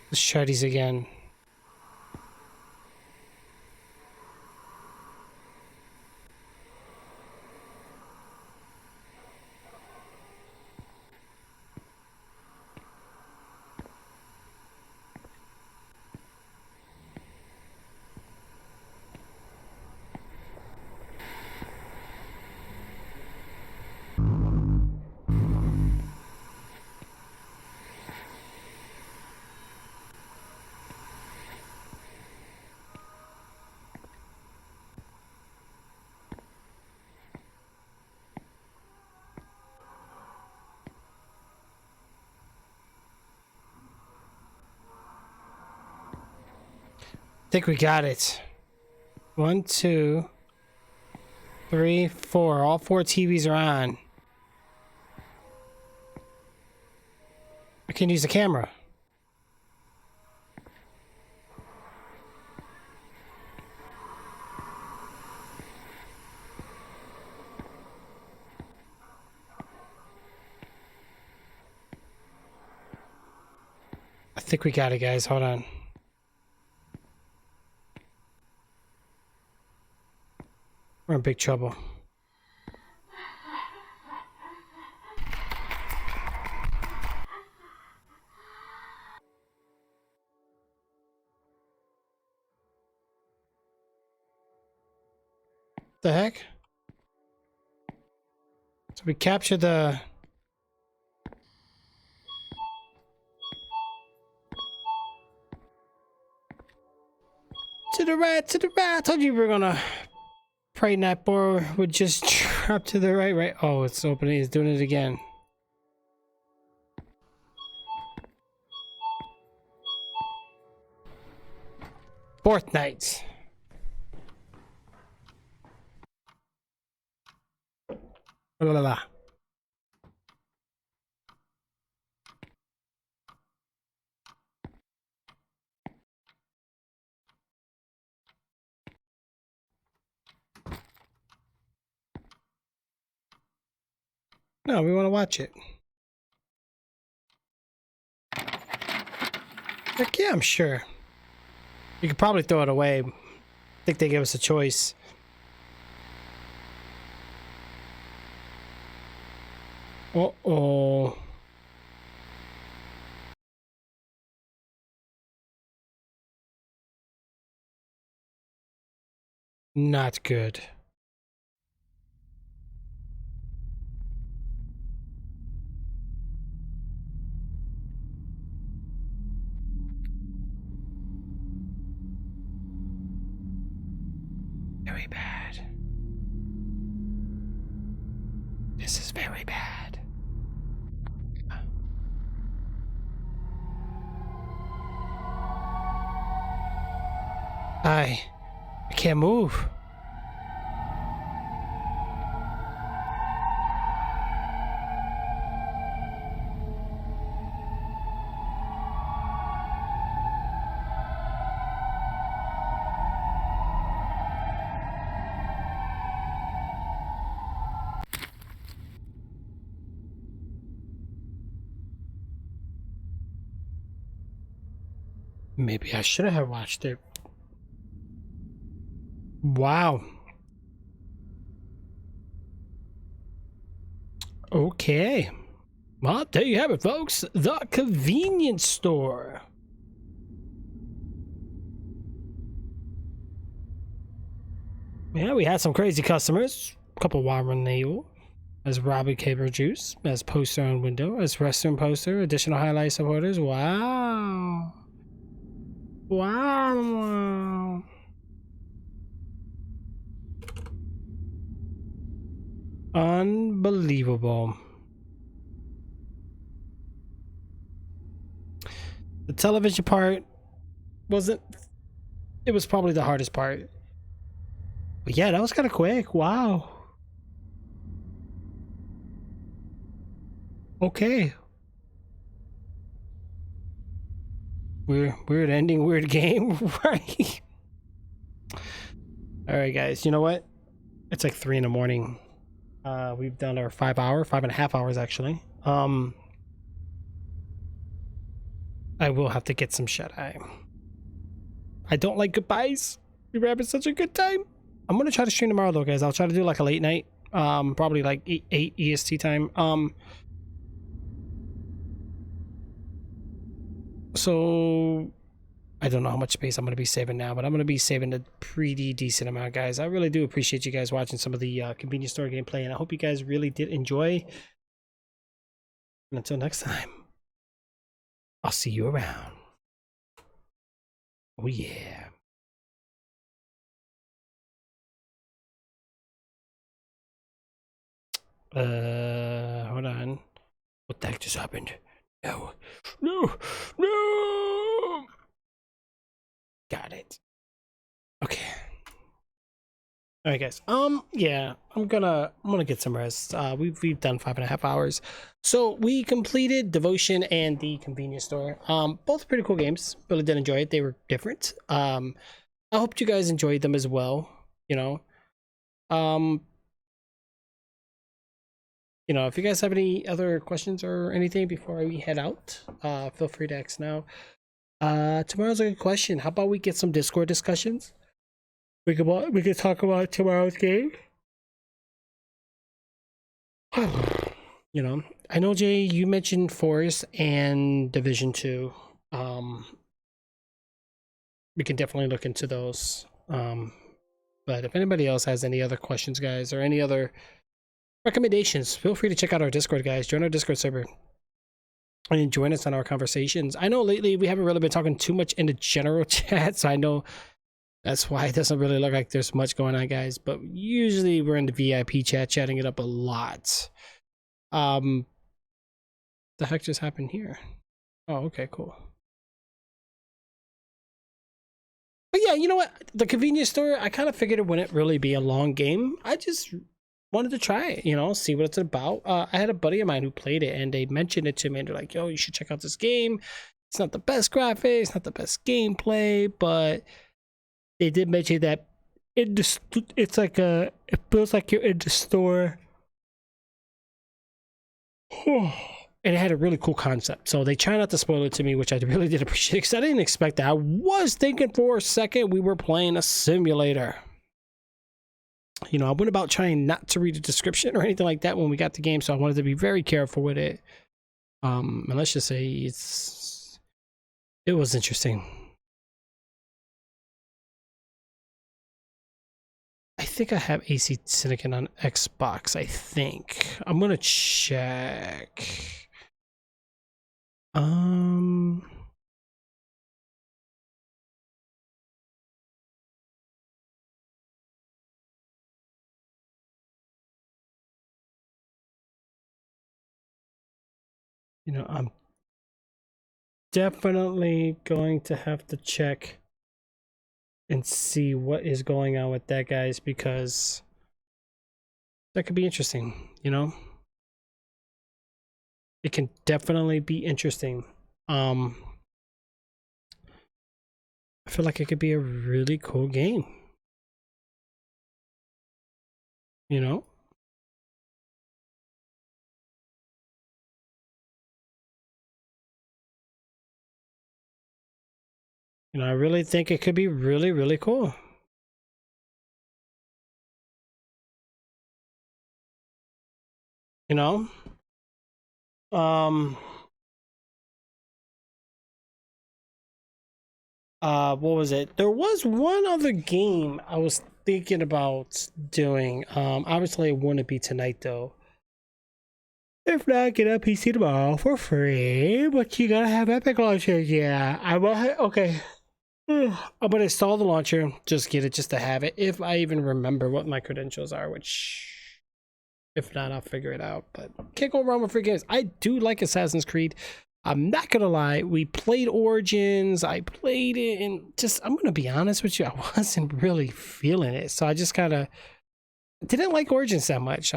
Let's try these again. I think we got it. 1, 2, 3, 4. All 4 TVs are on. I can use the camera. I think we got it, guys. Hold on. We're in big trouble. The heck? So we captured the... To the right, to the right. I told you we were gonna... Pray that boar would just drop to the right, right? Oh, it's opening. It's doing it again. Fourth night. La la la. No, we want to watch it. Like, yeah, I'm sure. You could probably throw it away. I think they give us a choice. Uh-oh. Not good. Very bad. This is very bad. I can't move. Maybe I should have watched it. Wow. Okay. Well, there you have it, folks. The convenience store. Yeah, we had some crazy customers. A couple Warren Nail, as Robbie Caber Juice, as poster on window, as restroom poster, additional highlight supporters. Wow. Wow. Unbelievable. The television part wasn't, it was probably the hardest part. But yeah, that was kind of quick. Wow. Okay. Weird ending, weird game, right? All right, guys. You know what? It's like 3 in the morning. We've done our 5.5 hours actually. I will have to get some shut-eye. I don't like goodbyes. We were having such a good time. I'm gonna try to stream tomorrow though, guys. I'll try to do like a late night. Probably like 8 EST time. So I don't know how much space I'm going to be saving now, but I'm going to be saving a pretty decent amount, guys. I really do appreciate you guys watching some of the convenience store gameplay, and I hope you guys really did enjoy. And until next time, I'll see you around. Oh yeah. Hold on. What the heck just happened? No. Got it. Okay. All right, guys. Yeah, I'm gonna get some rest. We've done 5.5 hours, so we completed Devotion and the Convenience Store. Both pretty cool games. Really did enjoy it. They were different. I hope you guys enjoyed them as well. You know, if you guys have any other questions or anything before we head out, feel free to ask now. Tomorrow's a good question. How about we get some Discord discussions? We could talk about tomorrow's game. You know, I know Jay, you mentioned Forest and Division 2. We can definitely look into those. But if anybody else has any other questions, guys, or any other recommendations, feel free to check out our Discord, guys. Join our Discord server and join us on our conversations. I know lately we haven't really been talking too much in the general chat, so I know that's why it doesn't really look like there's much going on, guys. But usually we're in the VIP chat chatting it up a lot. The heck just happened here? Oh, okay, cool. But yeah, you know what? The convenience store, I kind of figured it wouldn't really be a long game. I just wanted to try it, see what it's about. I had a buddy of mine who played it, and they mentioned it to me, and they're like, yo, you should check out this game. It's not the best graphics, not the best gameplay, but they did mention that it feels like you're in the store. And it had a really cool concept. So they try not to spoil it to me, which I really did appreciate, because I didn't expect that. I was thinking for a second we were playing a simulator. I went about trying not to read a description or anything like that when we got the game, so I wanted to be very careful with it. And let's just say it was interesting. I think I have AC Syndicate on Xbox, I think. I'm gonna check. I'm definitely going to have to check and see what is going on with that, guys, because that could be interesting. It can definitely be interesting. I feel like it could be a really cool game. You know, I really think it could be really, really cool. You know? What was it? There was one other game I was thinking about doing. Obviously it wouldn't be tonight though. If not, get a PC tomorrow for free, but you gotta have Epic Launcher. Yeah, I will. Okay. I'm gonna install the launcher, just get it, just to have it. If I even remember what my credentials are, which, if not, I'll figure it out. But can't go wrong with free games. I do like Assassin's Creed. I'm not gonna lie. We played Origins. I played it, and just I'm gonna be honest with you, I wasn't really feeling it. So I just kind of didn't like Origins that much.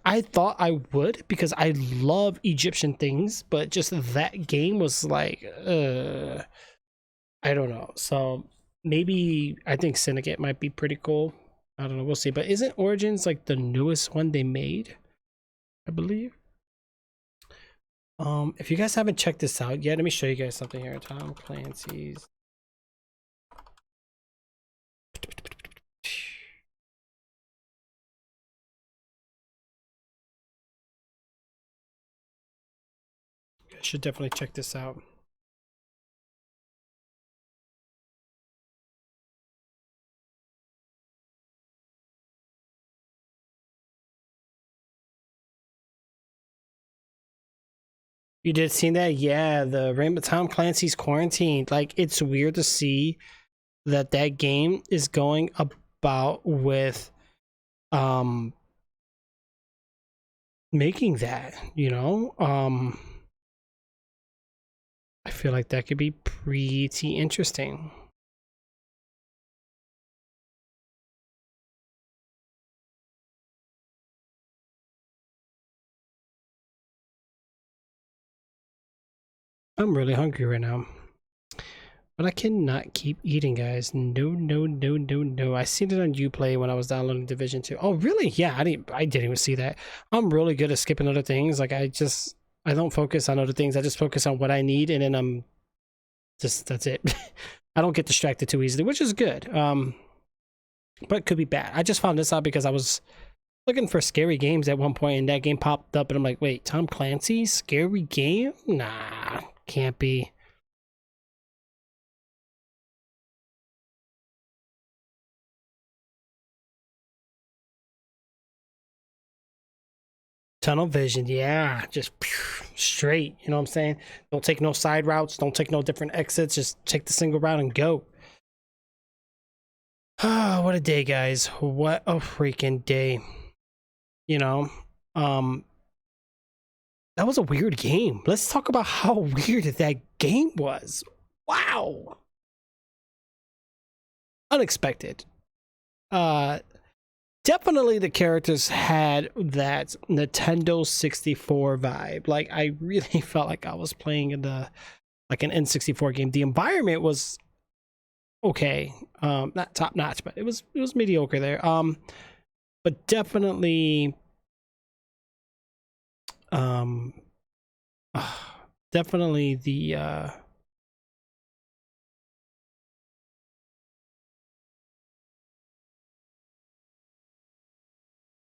I thought I would because I love Egyptian things, but just that game was like, I don't know. So maybe I think Syndicate might be pretty cool. I don't know. We'll see. But isn't Origins like the newest one they made? I believe. If you guys haven't checked this out yet, let me show you guys something here. Tom Clancy's. You guys should definitely check this out. You did see that? Yeah, the Rainbow Tom Clancy's Quarantine. Like, it's weird to see that that game is going about with making that, you know? I feel like that could be pretty interesting. I'm really hungry right now. But I cannot keep eating, guys. No, no, no, no, no. I seen it on Uplay when I was downloading Division 2. Oh, really? Yeah, I didn't even see that. I'm really good at skipping other things. Like I don't focus on other things. I just focus on what I need, and then that's it. I don't get distracted too easily, which is good. But it could be bad. I just found this out because I was looking for scary games at one point, and that game popped up, and I'm like, wait, Tom Clancy? Scary game? Nah, can't be. Tunnel vision, yeah, just straight, you know what I'm saying? Don't take no side routes, don't take no different exits, just take the single route and go. Ah, what a day, guys. What a freaking day. You know, that was a weird game. Let's talk about how weird that game was. Wow. Unexpected. Definitely the characters had that Nintendo 64 vibe. Like, I really felt like I was playing in like an N64 game. The environment was okay. Not top notch, but it was mediocre there. But definitely definitely the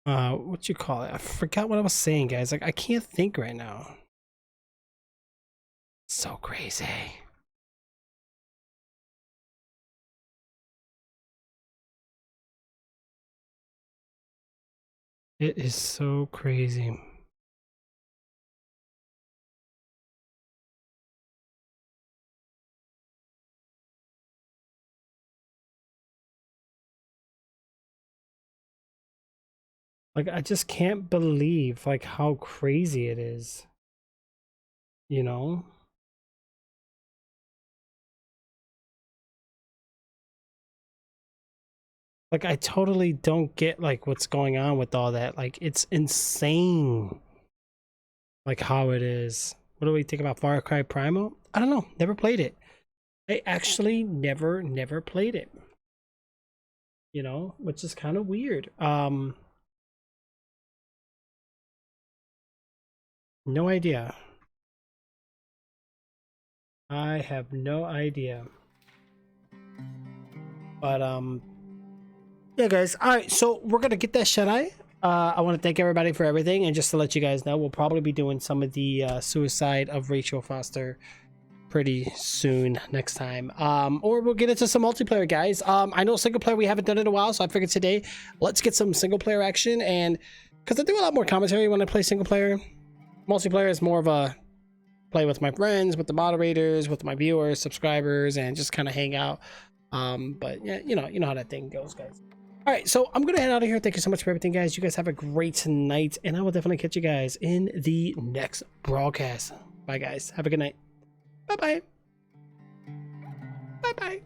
what you call it? I forgot what I was saying, guys. Like, I can't think right now. So crazy. It is so crazy. Like, I just can't believe like how crazy it is. You know? Like, I totally don't get like what's going on with all that. Like, it's insane. Like how it is. What do we think about Far Cry Primal? I don't know. Never played it. I actually never played it. You know, which is kind of weird. No idea. I have no idea. But yeah, guys. All right, so we're gonna get that shut-eye. I want to thank everybody for everything, and just to let you guys know, we'll probably be doing some of the suicide of Rachel Foster pretty soon next time, or we'll get into some multiplayer, guys. I know single player we haven't done in a while, so I figured today let's get some single player action, and because I do a lot more commentary when I play single player. Multiplayer is more of a play with my friends, with the moderators, with my viewers, subscribers, and just kind of hang out. But yeah, you know how that thing goes, guys. All right, so I'm gonna head out of here. Thank you so much for everything, guys. You guys have a great night, and I will definitely catch you guys in the next broadcast. Bye, guys. Have a good night. Bye-bye. Bye-bye.